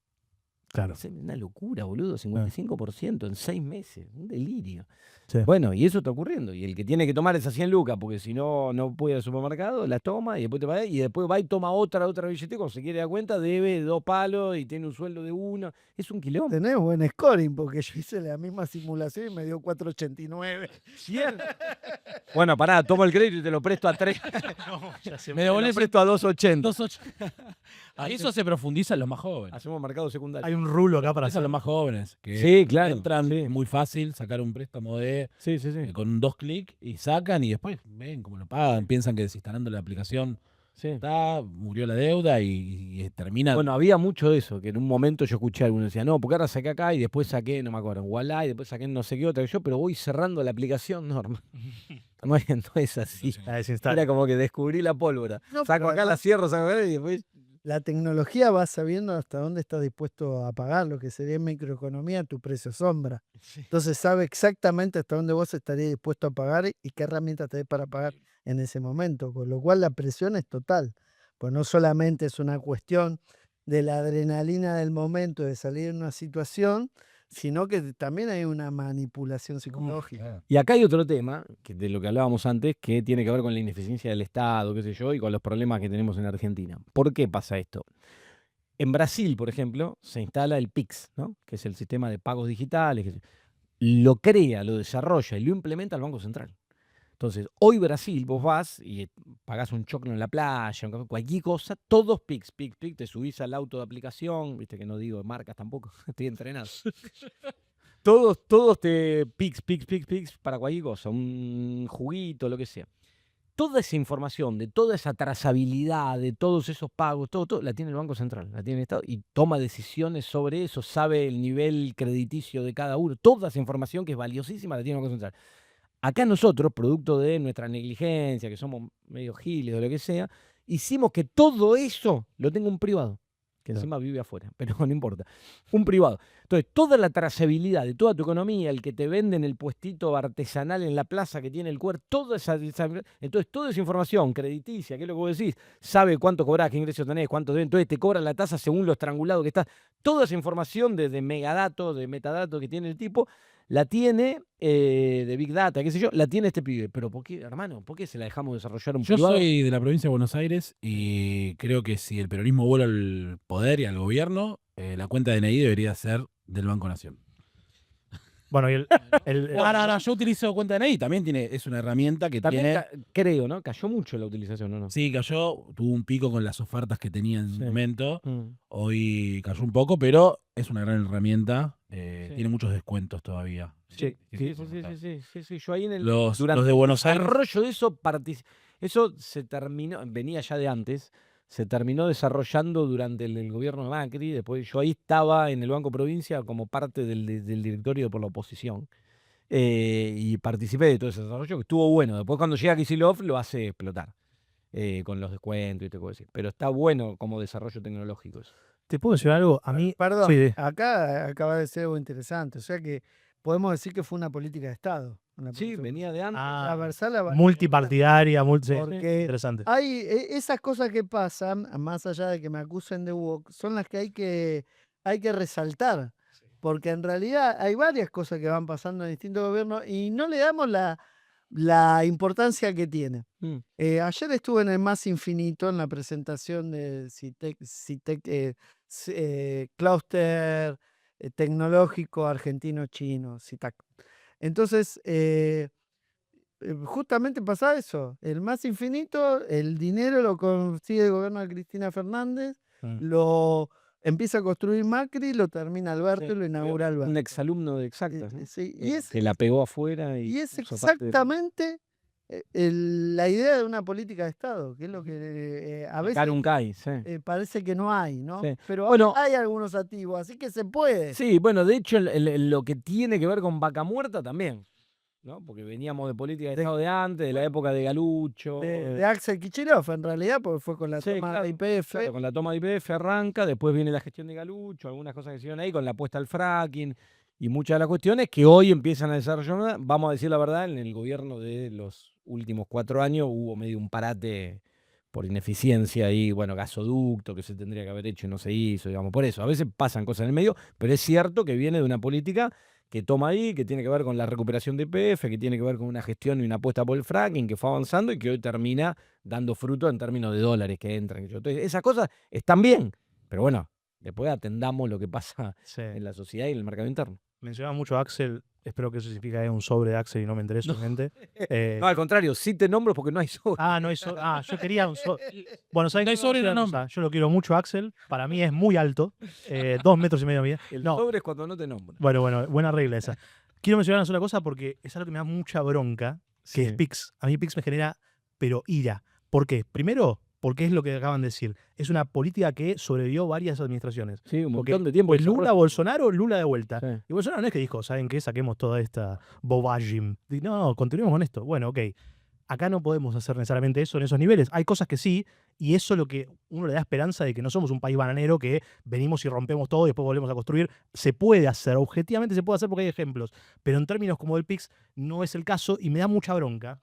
Claro. Es una locura, boludo, 55% en 6 meses, un delirio. Sí. Bueno, y eso está ocurriendo. Y el que tiene que tomar esas 100 lucas, porque si no, no puede ir al supermercado, las toma y después te va y después va y toma otra billetera. Cuando se quiere dar cuenta, debe 2 palos y tiene un sueldo de 1. Es un quilombo. Tenés buen scoring, porque yo hice la misma simulación y me dio 489. Bien. Bueno, pará, tomo el crédito y te lo presto a 3. Ya se Me Te lo devolvés presto a 2.80. 2.8. Ahí eso se profundiza en los más jóvenes. Hacemos mercado secundario. Hay un rulo acá para Eso en hacer. los más jóvenes. Que Sí, claro. entran, Sí. es muy fácil sacar un préstamo Sí, sí, sí. con 2 clics y sacan y después ven cómo lo pagan. Piensan que desinstalando la aplicación Sí. está, murió la deuda y termina. Bueno, había mucho de eso, que en un momento yo escuché a algunos decían, no, porque ahora saqué acá y después saqué, no me acuerdo, en Wallah y después saqué en no sé qué otra que yo, pero voy cerrando la aplicación, no, hermano. No es así. La desinstala. Era como que descubrí la pólvora. No, Saco pero acá, la además- cierro, saco acá y después... La tecnología va sabiendo hasta dónde estás dispuesto a pagar, lo que sería en microeconomía tu precio sombra. Entonces sabe exactamente hasta dónde vos estarías dispuesto a pagar y qué herramientas tenés para pagar en ese momento. Con lo cual la presión es total. Pues no solamente es una cuestión de la adrenalina del momento de salir en una situación, sino que también hay una manipulación psicológica. Y acá hay otro tema, que de lo que hablábamos antes, que tiene que ver con la ineficiencia del Estado, qué sé yo, y con los problemas que tenemos en Argentina. ¿Por qué pasa esto? En Brasil, por ejemplo, se instala el PIX, ¿no? Que es el sistema de pagos digitales. Lo crea, lo desarrolla y lo implementa el Banco Central. Entonces, hoy Brasil, vos vas y pagás un choclo en la playa, cualquier cosa, todos PIX, te subís al auto de aplicación, viste que no digo marcas tampoco, estoy entrenado. Todos te PIX para cualquier cosa, un juguito, lo que sea. Toda esa información, de toda esa trazabilidad, de todos esos pagos, todo, la tiene el Banco Central, la tiene el Estado y toma decisiones sobre eso, sabe el nivel crediticio de cada uno. Toda esa información que es valiosísima la tiene el Banco Central. Acá nosotros, producto de nuestra negligencia, que somos medio giles o lo que sea, hicimos que todo eso lo tenga un privado, que encima vive afuera, pero no importa, un privado. Entonces, toda la trazabilidad de toda tu economía, el que te venden el puestito artesanal en la plaza que tiene el cuerpo, entonces toda esa información crediticia, que es lo que vos decís, sabe cuánto cobrás, qué ingresos tenés, cuánto debes, entonces te cobra la tasa según lo estrangulado que estás. Toda esa información de megadatos, de metadatos que tiene el tipo, la tiene de Big Data, qué sé yo, la tiene este pibe. Pero ¿por qué, hermano? ¿Por qué se la dejamos desarrollar un Yo privado? soy de la provincia de Buenos Aires y creo que si el peronismo vuelve al poder y al gobierno, la cuenta de DNI debería ser del Banco Nación. Bueno, y No, yo utilizo cuenta de DNI, también es una herramienta que También tiene... creo, ¿no? Cayó mucho la utilización, ¿o no? Sí, cayó, tuvo un pico con las ofertas que tenía en su Sí. momento. Mm. Hoy cayó un poco, pero es una gran herramienta. Sí. Tiene muchos descuentos todavía. Sí, sí. Yo ahí en el Los durante de Buenos el Aires. desarrollo de eso, eso se terminó, venía ya de antes, se terminó desarrollando durante el gobierno de Macri. Después yo ahí estaba en el Banco Provincia como parte del directorio por la oposición. Y participé de todo ese desarrollo que estuvo bueno. Después cuando llega Kicillof lo hace explotar con los descuentos y te puedo decir. Pero está bueno como desarrollo tecnológico eso. ¿Te puedo decir algo? A mí. Perdón, Sí, acá acaba de ser algo interesante. O sea que podemos decir que fue una política de Estado. Sí, venía de antes. Transversal a varias multipartidaria, sí, Porque interesante. hay esas cosas que pasan, más allá de que me acusen de woke, son las que hay que resaltar. Porque en realidad hay varias cosas que van pasando en distintos gobiernos y no le damos la importancia que tiene. Mm. Ayer estuve en el Más Infinito en la presentación de Clúster Tecnológico Argentino-Chino, CITAC. Entonces, justamente pasa eso. El Más Infinito, el dinero lo consigue el gobierno de Cristina Fernández, lo empieza a construir Macri, lo termina Alberto y lo inaugura Alberto. Un exalumno de Exactas, ¿no? Sí, que la pegó afuera y es puso parte de- exactamente la idea de una política de Estado, que es lo que a veces Sacar un CAI, sí. parece que no hay, ¿no? Sí. Pero Bueno, hay algunos activos, así que se puede. Sí, bueno, de hecho, lo que tiene que ver con Vaca Muerta también, ¿no? Porque veníamos de política de Estado de antes, de la época de Galucho. De Axel Kicillof, en realidad, porque fue con la Sí, toma claro, de IPF. claro, con la toma de IPF arranca, después viene la gestión de Galucho, algunas cosas que se hicieron ahí con la apuesta al fracking y muchas de las cuestiones que hoy empiezan a desarrollar. Vamos a decir la verdad, en el gobierno de los últimos 4 años hubo medio un parate por ineficiencia y, bueno, gasoducto que se tendría que haber hecho y no se hizo, digamos, por eso. A veces pasan cosas en el medio, pero es cierto que viene de una política que toma ahí, que tiene que ver con la recuperación de YPF, que tiene que ver con una gestión y una apuesta por el fracking, que fue avanzando y que hoy termina dando fruto en términos de dólares que entran. Entonces, esas cosas están bien, pero bueno, después atendamos lo que pasa Sí. en la sociedad y en el mercado interno. Mencionaba mucho a Axel. Espero que eso significa que hay un sobre de Axel y no me enteré su gente. No, al contrario, sí te nombro porque no hay sobre. No hay sobre. Yo quería un sobre. Bueno, ¿sabes No hay qué? sobre, Vamos a hacer no una cosa. Yo lo quiero mucho, Axel. Para mí es muy alto. 2 metros y medio de medida. El No, sobre es cuando no te nombro. bueno, buena regla esa. Quiero mencionar una sola cosa porque es algo que me da mucha bronca, que es Sí. Pix. A mí Pix me genera, pero ira. ¿Por qué? Primero, porque es lo que acaban de decir. Es una política que sobrevivió varias administraciones. Sí, un Porque montón de tiempo. Pues Lula, Bolsonaro, Lula de vuelta. Sí. Y Bolsonaro no es que dijo, ¿saben qué? Saquemos toda esta bobagem. No, continuemos con esto. Bueno, ok. Acá no podemos hacer necesariamente eso en esos niveles. Hay cosas que sí, y eso es lo que uno le da esperanza de que no somos un país bananero que venimos y rompemos todo y después volvemos a construir. Se puede hacer, objetivamente se puede hacer porque hay ejemplos. Pero en términos como el PIX no es el caso y me da mucha bronca.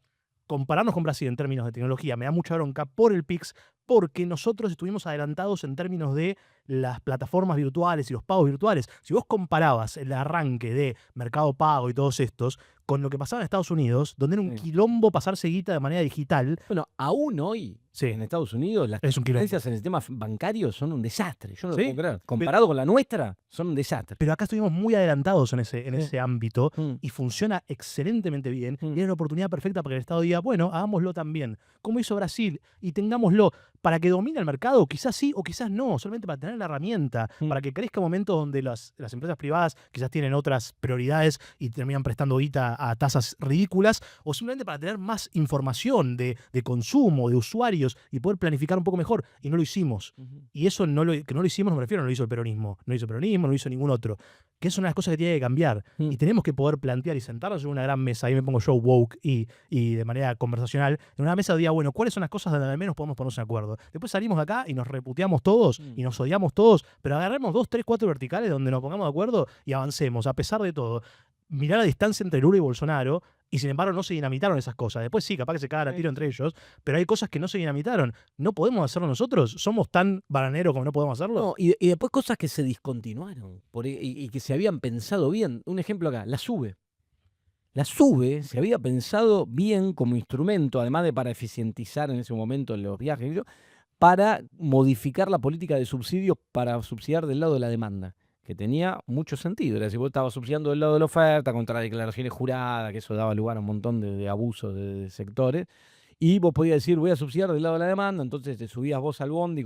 Compararnos con Brasil en términos de tecnología me da mucha bronca por el PIX, porque nosotros estuvimos adelantados en términos de las plataformas virtuales y los pagos virtuales. Si vos comparabas el arranque de Mercado Pago y todos estos con lo que pasaba en Estados Unidos, donde era un Sí. quilombo pasarse guita de manera digital, Bueno, aún hoy sí, en Estados Unidos las es un quilombo. transferencias en el sistema bancario son un desastre. Yo no Sí, lo puedo creer. Comparado con la nuestra, son un desastre. Pero acá estuvimos muy adelantados en Sí. ese ámbito Mm. y funciona excelentemente bien. Mm. Y era una oportunidad perfecta para que el Estado diga, bueno, hagámoslo también, como hizo Brasil, y tengámoslo para que domine el mercado, quizás sí o quizás no, solamente para tener la herramienta, Mm. para que crezca momentos donde las empresas privadas quizás tienen otras prioridades y terminan prestando guita a tasas ridículas, o simplemente para tener más información de consumo, de usuarios y poder planificar un poco mejor. Y no lo hicimos. Ujú. Y eso que no lo hicimos, no me refiero, no lo hizo el peronismo. No lo hizo el peronismo, no lo hizo ningún otro. Que es una de las cosas que tiene que cambiar. Mm. Y tenemos que poder plantear y sentarnos en una gran mesa, ahí me pongo yo woke y de manera conversacional, en una mesa de día, bueno, ¿cuáles son las cosas donde al menos podemos ponernos de acuerdo? Después salimos de acá y nos reputeamos todos Mm. y nos odiamos todos, pero agarremos 2, 3, 4 verticales donde nos pongamos de acuerdo y avancemos, a pesar de todo. Mirar la distancia entre Lula y Bolsonaro, y sin embargo no se dinamitaron esas cosas. Después sí, capaz que se cagan a Sí. tiro entre ellos, pero hay cosas que no se dinamitaron. ¿No podemos hacerlo nosotros? ¿Somos tan bananeros como no podemos hacerlo? No, y después cosas que se discontinuaron y que se habían pensado bien. Un ejemplo acá, la SUBE. La SUBE se había pensado bien como instrumento, además de para eficientizar en ese momento los viajes, para modificar la política de subsidios para subsidiar del lado de la demanda, que tenía mucho sentido. Era decir, vos estabas subsidiando del lado de la oferta contra las declaraciones juradas, que eso daba lugar a un montón de abusos de sectores, y vos podías decir, voy a subsidiar del lado de la demanda, entonces te subías vos al bondi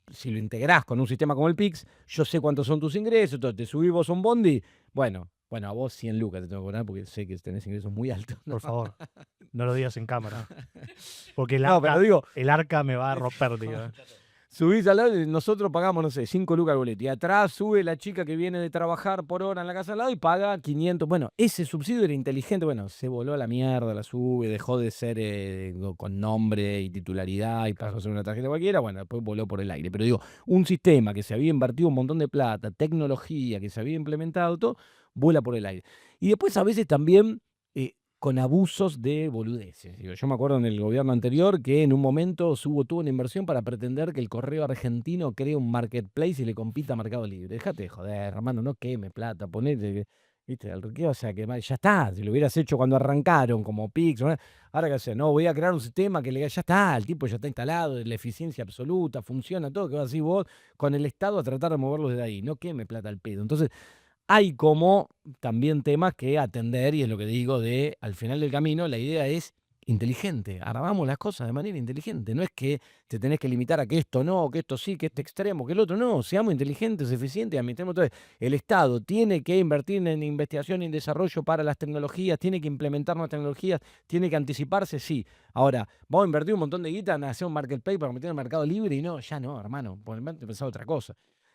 si lo integrás con un sistema como el PIX, yo sé cuántos son tus ingresos, entonces te subís vos a un bondi, bueno, a vos 100 lucas te tengo que cobrar porque sé que tenés ingresos muy altos. Por favor, no lo digas en cámara. Porque No, pero digo, el arca me va a romper, digo. subís al lado y nosotros pagamos, no sé, 5 lucas el boleto. Y atrás sube la chica que viene de trabajar por hora en la casa al lado y paga 500. Bueno, ese subsidio era inteligente. Bueno, se voló a la mierda, la sube, dejó de ser con nombre y titularidad y pasó a ser una tarjeta cualquiera. Bueno, después voló por el aire. Pero digo, un sistema que se había invertido un montón de plata, tecnología que se había implementado, todo, vuela por el aire. Y después a veces también con abusos de boludeces. Digo, yo me acuerdo en el gobierno anterior que en un momento hubo toda una inversión para pretender que el correo argentino cree un marketplace y le compita a Mercado Libre. Déjate de joder, hermano, no queme plata, ponete, viste, o sea, que ya está, si lo hubieras hecho cuando arrancaron, como Pix, ¿no? Ahora que hacer, no, voy a crear un sistema que ya está, el tipo ya está instalado, la eficiencia absoluta, funciona todo, que vas a decir vos con el Estado a tratar de moverlo desde ahí, no queme plata al pedo. Entonces, hay como también temas que atender, y es lo que digo al final del camino, la idea es inteligente. Hagamos las cosas de manera inteligente. No es que te tenés que limitar a que esto no, que esto sí, que este extremo, que el otro no. Seamos inteligentes, eficientes, administremos todo. El Estado tiene que invertir en investigación y en desarrollo para las tecnologías, tiene que implementar nuevas tecnologías, tiene que anticiparse, sí. Ahora, vamos a invertir un montón de guita en hacer un marketplace para meter en el mercado libre y no, ya no, hermano, por pensar otra cosa.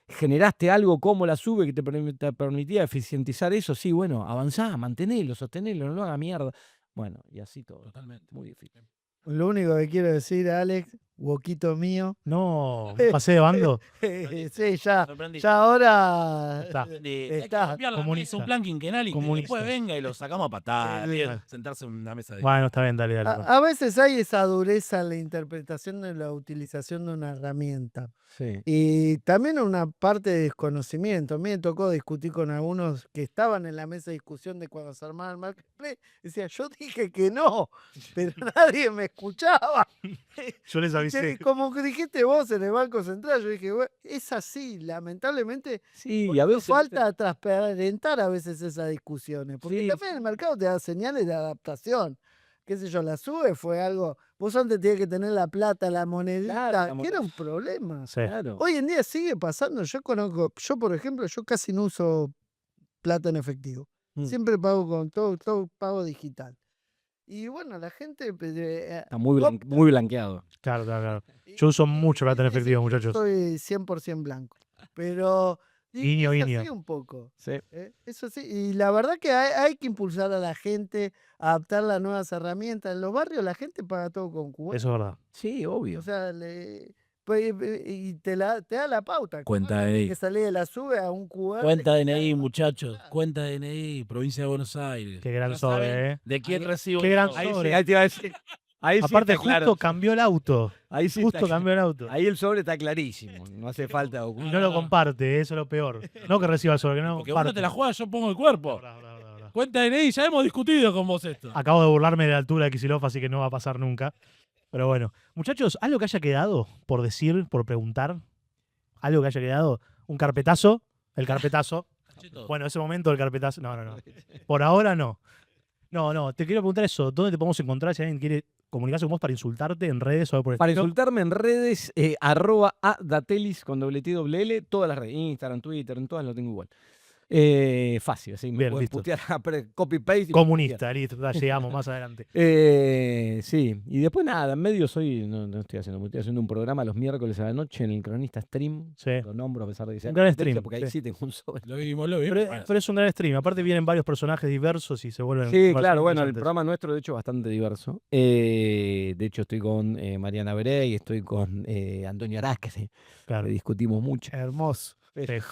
Generaste algo como la SUBE que te permitía eficientizar eso, sí, bueno, avanzá, mantenelo, sostenelo, no lo haga mierda. Bueno, y así todo. Totalmente. Muy difícil. Lo único que quiero decir, Alex, huequito mío. No, pasé de bando. Sí, ya Sorprendí. ahora Está. Hay que está. cambiar la Comunista. mesa, un plan quinquenal y que Comunista. después venga y lo sacamos a patadas. Sí, sí. Sentarse en una mesa de... Bueno, está bien, dale. A veces hay esa dureza en la interpretación de la utilización de una herramienta. Sí. Y también una parte de desconocimiento. A mí me tocó discutir con algunos que estaban en la mesa de discusión de cuando se armaba el marketplace. Decía, yo dije que no, pero nadie me escuchaba. Yo les avisé. Como que dijiste vos en el Banco Central, yo dije, "Bueno, es así, lamentablemente Sí, por y a eso veces falta transparentar a veces esas discusiones, porque Sí, también el mercado te da señales de adaptación. Qué sé yo, la SUBE fue algo, vos antes tenías que tener la plata, la monedita, Claro, la que era un problema. Sí. claro. Hoy en día sigue pasando, yo por ejemplo, yo casi no uso plata en efectivo. Mm. Siempre pago con todo pago digital. Y bueno, la gente Está muy blanqueado. Claro, claro. Yo uso mucho plata en efectivo, muchachos. Soy 100% blanco. Pero Guiño, es guiño. así un poco. Sí. Eso sí, y la verdad que hay que impulsar a la gente a adaptar las nuevas herramientas. En los barrios la gente paga todo con QR. Eso es verdad. Sí, obvio. O sea, y te da la pauta. Cuenta Ahora DNI. tenés que salir de la SUBE a un QR. Cuenta que DNI, cae. muchachos. Cuenta DNI, provincia de Buenos Aires. Qué gran Ya sobre, saben ¿De quién Ahí- recibo? qué gran yo. Ahí, sobre. sí, ahí te iba a decir. Ahí sí Aparte, está justo claro. cambió el auto. Ahí sí Justo está claro. cambió el auto. Ahí el sobre está clarísimo. No hace falta. Y no lo comparte, eso es lo peor. No que reciba el sobre, que no Porque comparte. uno te la juega, yo pongo el cuerpo. Bravo, bravo, bravo, bravo. Cuenta DNI, ya hemos discutido con vos esto. Acabo de burlarme de la altura de Kicillof, así que no va a pasar nunca. Pero bueno. Muchachos, ¿algo que haya quedado por decir, por preguntar? ¿Algo que haya quedado? ¿Un carpetazo? El carpetazo. Bueno, ese momento del carpetazo. No. Por ahora no. No, te quiero preguntar eso. ¿Dónde te podemos encontrar si alguien quiere comunicarse con vos para insultarte en redes o algo por el Para estilo? insultarme en redes, @adatelis con @, todas las redes, Instagram, Twitter, en todas lo tengo igual. Fácil, así me Bien, pueden listo. putear, copy-paste. y me Comunista, listo, ya llegamos más adelante. putean. Sí, y después nada, en medio no estoy haciendo un programa los miércoles a la noche en el Cronista Stream. Sí. Lo nombro a pesar de que sea Un gran competencia, stream, porque ahí sí. sí tengo un sobre. Lo vimos. Bueno, Pero es un gran stream. Aparte vienen varios personajes diversos y se vuelven. Sí, conversaciones claro, bueno, el interesantes. programa nuestro de hecho es bastante diverso. De hecho estoy con Mariana Berey, estoy con Antonio Arásquez, Claro. discutimos mucho. Hermoso. Pero,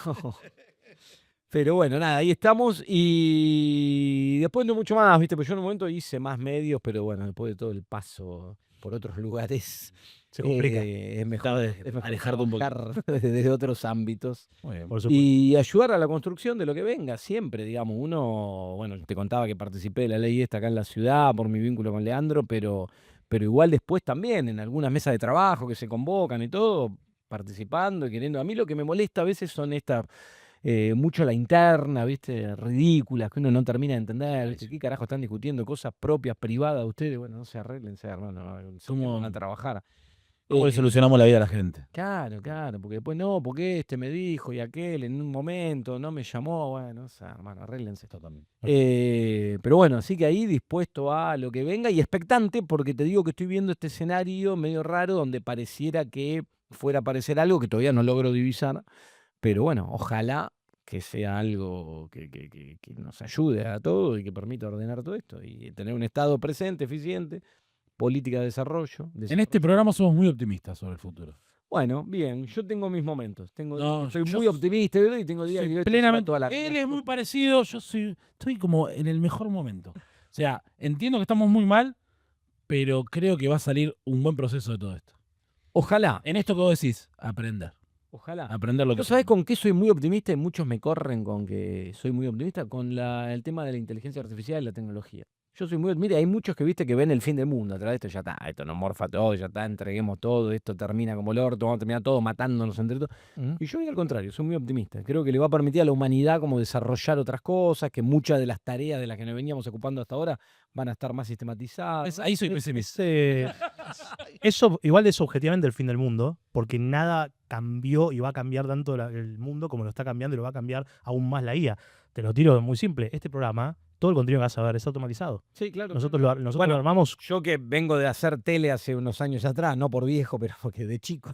pero bueno, nada, ahí estamos y después no mucho más, ¿viste? Pues yo en un momento hice más medios, pero bueno, después de todo el paso por otros lugares, Se complica. es mejor, es mejor alejarte un poquito. trabajar desde otros ámbitos muy bien. Por supuesto. y ayudar a la construcción de lo que venga, siempre, digamos. Uno, bueno, te contaba que participé de la ley esta acá en la ciudad por mi vínculo con Leandro, pero igual después también en algunas mesas de trabajo que se convocan y todo, participando y queriendo. A mí lo que me molesta a veces son estas, mucho la interna, ¿viste? Ridículas, que uno no termina de entender, ¿viste? ¿Qué carajo están discutiendo? Cosas propias, privadas de ustedes. Bueno, no se arreglense, hermano, se van a trabajar. ¿Cómo le solucionamos la vida a la gente? Claro, porque después no, porque este me dijo y aquel en un momento no me llamó, bueno, o sea, hermano, arréglense esto también. Pero bueno, así que ahí dispuesto a lo que venga y expectante, porque te digo que estoy viendo este escenario medio raro donde pareciera que fuera a aparecer algo que todavía no logro divisar, pero bueno, ojalá que sea algo que nos ayude a todo y que permita ordenar todo esto y tener un Estado presente, eficiente, política de desarrollo. En este programa somos muy optimistas sobre el futuro. Bueno, bien, yo tengo mis momentos. No, Soy yo muy optimista y tengo días Soy que digo, esto se va plenamente. toda la Él mierda. es muy parecido, estoy como en el mejor momento. O sea, entiendo que estamos muy mal, pero creo que va a salir un buen proceso de todo esto. Ojalá, En esto que vos decís, aprender. ojalá. Aprender lo que ¿No sabes con qué soy muy optimista? Y muchos me corren con que soy muy optimista con el tema de la inteligencia artificial y la tecnología. Yo soy muy optimista. Hay muchos que viste que ven el fin del mundo. A través de esto ya está, esto nos morfa todo, ya está, entreguemos todo, esto termina como el orto, vamos a terminar todo matándonos entre todos. Y yo, al contrario, soy muy optimista. Creo que le va a permitir a la humanidad como desarrollar otras cosas, que muchas de las tareas de las que nos veníamos ocupando hasta ahora van a estar más sistematizadas. Ahí soy pesimista. Eso igual es objetivamente el fin del mundo, porque nada cambió y va a cambiar tanto el mundo como lo está cambiando y lo va a cambiar aún más la IA. Te lo tiro muy simple. Este programa todo el contenido que vas a ver es automatizado. Sí, claro. Nosotros lo Bueno, armamos. Yo que vengo de hacer tele hace unos años atrás, no por viejo, pero porque de chico.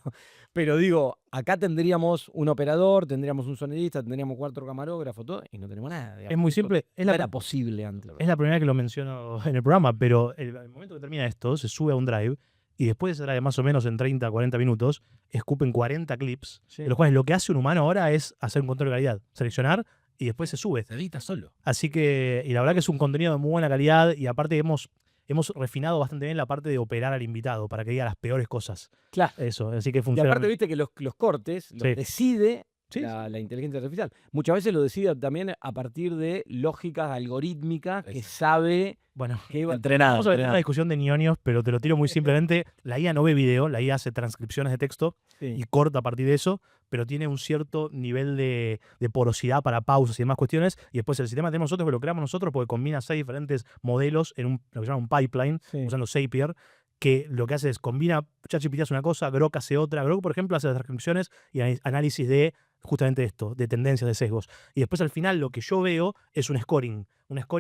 Pero digo, acá tendríamos un operador, tendríamos un sonidista, tendríamos 4 camarógrafos, todo, y no tenemos nada. Es muy simple. No era posible antes. Es la primera vez que lo menciono en el programa, pero el momento que termina esto, se sube a un drive y después de ese drive, más o menos en 30, 40 minutos, escupen 40 clips, Sí. de los cuales lo que hace un humano ahora es hacer un control de calidad, seleccionar y después se sube. Se edita solo. Así que, y la verdad que es un contenido de muy buena calidad y aparte hemos refinado bastante bien la parte de operar al invitado para que diga las peores cosas. Claro. Eso, así que Y funciona. aparte, viste que los cortes los Sí. decide Sí, la inteligencia artificial. Muchas veces lo decide también a partir de lógicas algorítmicas que Exacto. sabe Bueno, que iba. Entrenado. vamos a ver una discusión de ñoños, pero te lo tiro muy simplemente. La IA no ve video, la IA hace transcripciones de texto y corta a partir de eso, pero tiene un cierto nivel de porosidad para pausas y demás cuestiones. Y después el sistema que tenemos nosotros, que lo creamos nosotros, porque combina 6 diferentes modelos en lo que se llama un pipeline, Sí. usando Zapier, que lo que hace es combina, ChatGPT hace una cosa, Grok hace otra. Grok, por ejemplo, hace las transcripciones y análisis de justamente esto, de tendencias, de sesgos. Y después al final lo que yo veo es un scoring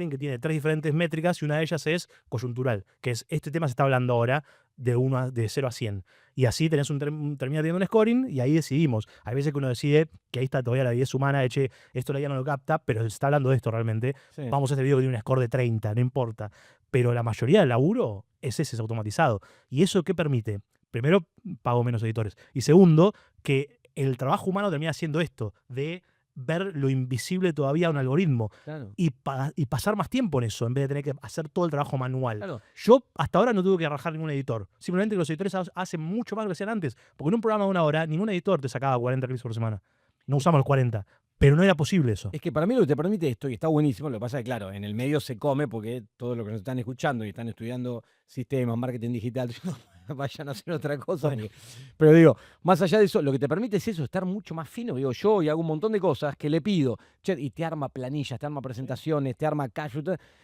que tiene 3 diferentes métricas y una de ellas es coyuntural, que es este tema se está hablando ahora de 0 a 100. Y así tenés termina teniendo un scoring y ahí decidimos. Hay veces que uno decide que ahí está todavía la belleza humana de, che, esto la IA no lo capta, pero se está hablando de esto realmente. Sí. Vamos a este video que tiene un score de 30, no importa. Pero la mayoría del laburo es automatizado. ¿Y eso qué permite? Primero, pago menos editores. Y segundo, que el trabajo humano termina siendo esto, de ver lo invisible todavía a un algoritmo Claro. y pasar más tiempo en eso, en vez de tener que hacer todo el trabajo manual. Claro. Yo hasta ahora no tuve que rajar ningún editor. Simplemente que los editores hacen mucho más de lo que hacían antes. Porque en un programa de 1 hora, ningún editor te sacaba 40 clips por semana. No usamos los 40. Pero no era posible eso. Es que para mí lo que te permite esto, y está buenísimo, lo que pasa es que, claro, en el medio se come porque todo lo que nos están escuchando y están estudiando sistemas, marketing digital, vayan a hacer otra cosa. Bueno. Pero digo, más allá de eso, lo que te permite es eso, estar mucho más fino. Digo, yo hoy hago un montón de cosas que le pido, che, y te arma planillas, te arma presentaciones, te arma cash.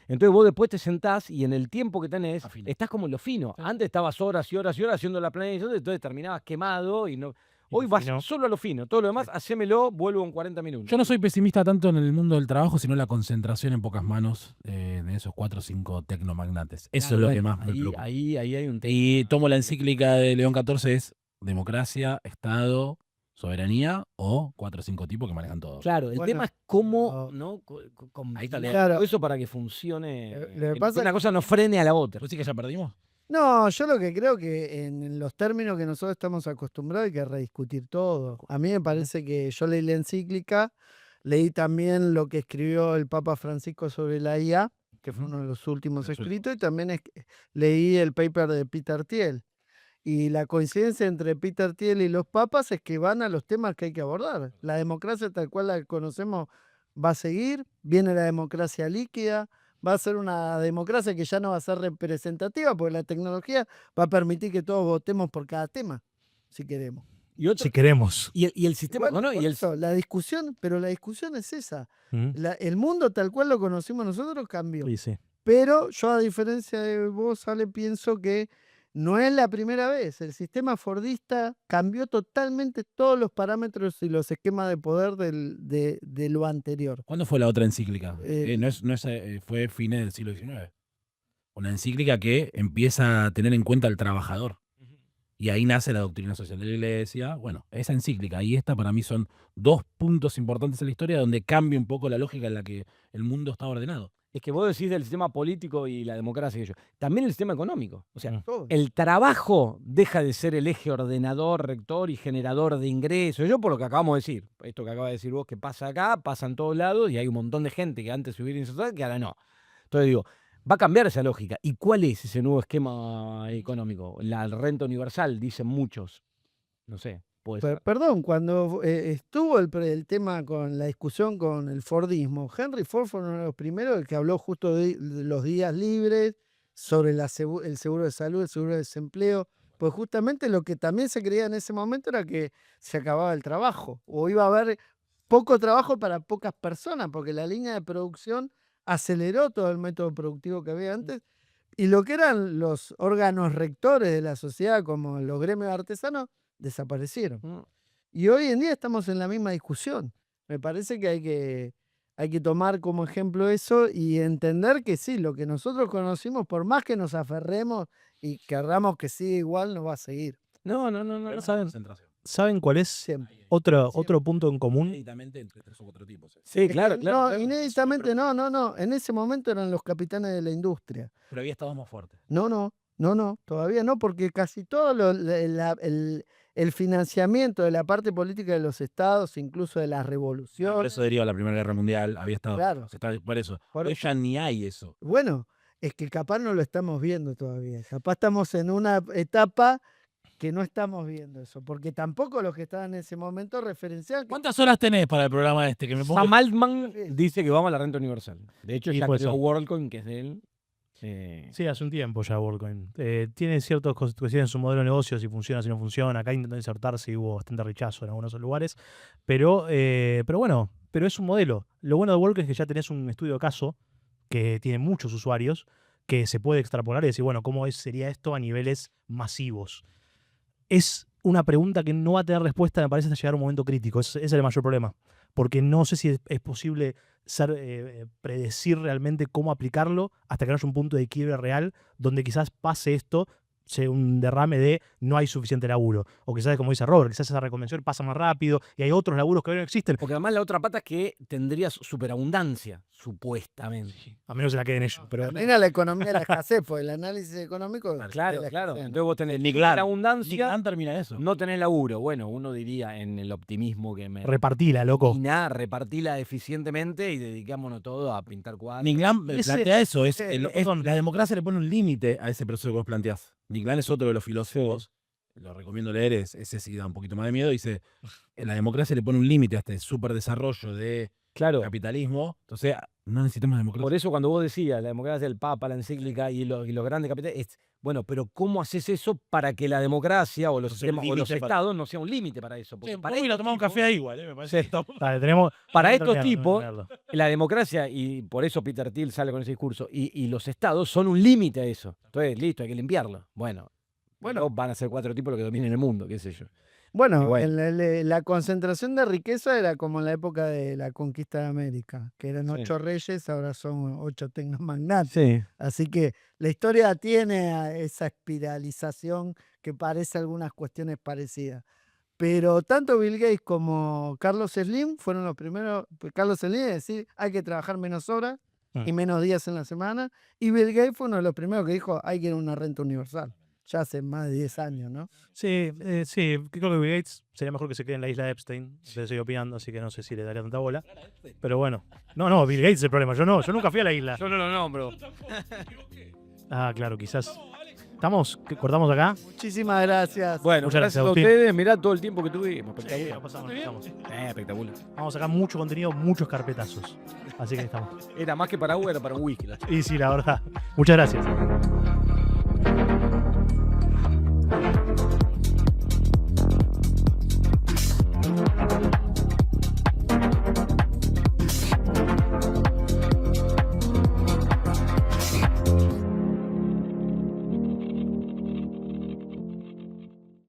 Entonces vos después te sentás y en el tiempo que tenés, Afino. estás como en lo fino. Sí. Antes estabas horas y horas y horas haciendo la planilla, entonces terminabas quemado y no. Hoy vas fino. solo a lo fino, todo lo demás, hacémelo, vuelvo en 40 minutos. Yo no soy pesimista tanto en el mundo del trabajo, sino en la concentración en pocas manos de esos 4 o 5 tecnomagnates. Eso Claro, es lo bueno, que más me ahí, preocupa. ahí hay un tema. Y tomo la encíclica de León XIV, es democracia, Estado, soberanía o 4 o 5 tipos que manejan todo. Claro, el Bueno, tema es cómo no. ¿no? Ahí está, combinar Claro. todo eso para que funcione. Lo que pasa que una cosa no frene a la otra. ¿Vos decís que ya perdimos? No, yo lo que creo que en los términos que nosotros estamos acostumbrados hay que rediscutir todo. A mí me parece que yo leí la encíclica, leí también lo que escribió el Papa Francisco sobre la IA, que fue uno de los últimos Los escritos, y también leí el paper de Peter Thiel. Y la coincidencia entre Peter Thiel y los papas es que van a los temas que hay que abordar. La democracia tal cual la conocemos va a seguir, viene la democracia líquida, va a ser una democracia que ya no va a ser representativa, porque la tecnología va a permitir que todos votemos por cada tema, si queremos. Y otro, Si queremos. y el sistema. Bueno, no, por y el, eso, la discusión es esa. ¿Mm? El mundo tal cual lo conocimos nosotros cambió. Sí, sí. Pero yo, a diferencia de vos, Ale, pienso que no es la primera vez. El sistema fordista cambió totalmente todos los parámetros y los esquemas de poder de lo anterior. ¿Cuándo fue la otra encíclica? Eh, Fue fines del siglo XIX. Una encíclica que empieza a tener en cuenta al trabajador. Y ahí nace la doctrina social de la Iglesia. Bueno, esa encíclica y esta para mí son 2 puntos importantes en la historia donde cambia un poco la lógica en la que el mundo está ordenado. es que vos decís del sistema político y la democracia. También el sistema económico. O sea, Mm. todo. el trabajo deja de ser el eje ordenador, rector y generador de ingresos. Yo por lo que acabamos de decir, esto que acaba de decir vos que pasa acá, pasa en todos lados y hay un montón de gente que antes se hubiera insertado que ahora no. Entonces digo, va a cambiar esa lógica. ¿Y cuál es ese nuevo esquema económico? La renta universal, dicen muchos. No sé, puede ser. Perdón, cuando estuvo el tema con la discusión con el Fordismo, Henry Ford fue uno de los primeros que habló justo de los días libres, sobre el seguro de salud, el seguro de desempleo, pues justamente lo que también se creía en ese momento era que se acababa el trabajo, o iba a haber poco trabajo para pocas personas, porque la línea de producción aceleró todo el método productivo que había antes, y lo que eran los órganos rectores de la sociedad, como los gremios artesanos, desaparecieron. Mm. Y hoy en día estamos en la misma discusión. Me parece que Hay que tomar como ejemplo eso y entender que sí, lo que nosotros conocimos, por más que nos aferremos y querramos que siga igual, no va a seguir. No saben. ¿Saben cuál es Siempre. otro punto en común? Inéditamente entre 3 o 4 tipos. Sí, claro, claro. No, inéditamente no. En ese momento eran los capitanes de la industria. Pero había estados más fuertes. No, todavía no, porque casi todo el financiamiento de la parte política de los estados, incluso de las Por revoluciones. eso deriva la Primera Guerra Mundial, había estado. Claro. Por eso. Por- Hoy ya ni hay eso. Bueno, es que capaz no lo estamos viendo todavía. Capaz estamos en una etapa que no estamos viendo eso, porque tampoco los que estaban en ese momento referenciaban que ¿Cuántas horas tenés para el programa este? Que me pongo... Sam Altman dice que vamos a la renta universal. De hecho, Y ya puede creó ser. WorldCoin, que es de él. Sí, hace un tiempo ya WorldCoin. Tiene ciertas cuestiones en su modelo de negocio, si funciona, si no funciona. Acá intentó insertarse y hubo bastante rechazo en algunos lugares. Pero bueno, pero es un modelo. Lo bueno de WorldCoin es que ya tenés un estudio de caso que tiene muchos usuarios que se puede extrapolar y decir, bueno, ¿cómo sería esto a niveles masivos? Es una pregunta que no va a tener respuesta, me parece, hasta llegar a un momento crítico. Ese es el mayor problema. Porque no sé si es posible predecir realmente cómo aplicarlo hasta que no haya un punto de quiebre real donde quizás pase esto, sea un derrame de no hay suficiente laburo. O quizás, como dice Robert, quizás esa reconvención pasa más rápido y hay otros laburos que hoy no existen. Porque además la otra pata es que tendrías superabundancia, supuestamente. A menos se la queden ellos. Pero termina la economía de la escasez, pues el análisis económico. Claro, de la claro. escasez, ¿no? Entonces vos tenés Niclan. superabundancia, termina eso. no tenés laburo. Bueno, uno diría en el optimismo que me... repartila, loco. Y nada, repartila eficientemente y dedicámonos todo a pintar cuadros. Niclan Ese- plantea eso. perdón. La democracia le pone un límite a ese proceso que vos planteás. Niclan es otro de los filósofos. Lo recomiendo leer, ese sí da un poquito más de miedo. Dice, la democracia le pone un límite a este superdesarrollo de Claro. capitalismo. Entonces, no necesitamos democracia. Por eso cuando vos decías la democracia, el Papa, la encíclica y los grandes capitales, es, bueno, pero ¿cómo haces eso para que la democracia o los No sea un sistemas o los límite para- estados no sea un límite para eso? Porque para, ir a estos tomar un tipos- café ahí igual, me parece. Sí. que estamos- Dale, tenemos. Para tenemos estos que tipos, terminarlo. la democracia, y por eso Peter Thiel sale con ese discurso, y los estados son un límite a eso. Entonces, listo, hay que limpiarlo. Bueno, van a ser 4 tipos los que dominen el mundo, qué sé yo. Bueno, Y bueno. la concentración de riqueza era como en la época de la conquista de América, que eran Sí. 8 reyes, ahora son 8 tecnomagnates. Sí. Así que la historia tiene esa espiralización que parece algunas cuestiones parecidas. Pero tanto Bill Gates como Carlos Slim fueron los primeros. Carlos Slim es decir, hay que trabajar menos horas y menos días en la semana. Y Bill Gates fue uno de los primeros que dijo, hay que ir a una renta universal. Ya hace más de 10 años, ¿no? Sí, creo que Bill Gates sería mejor que se quede en la isla de Epstein. Se sigue opinando, así que no sé si le daría tanta bola. Pero bueno. No, Bill Gates es el problema. Yo nunca fui a la isla. Yo no lo nombro. Ah, claro, quizás. ¿Estamos? ¿Cortamos acá? Muchísimas gracias. Bueno, Muchas gracias gracias, a Agustín. ustedes. Mirá todo el tiempo que tuvimos. Sí, Espectacular. no pasamos, estamos. Espectacular. Vamos a sacar mucho contenido, muchos carpetazos. Así que estamos. Era más que para agua, era para un whisky. Y sí, la verdad. Muchas gracias.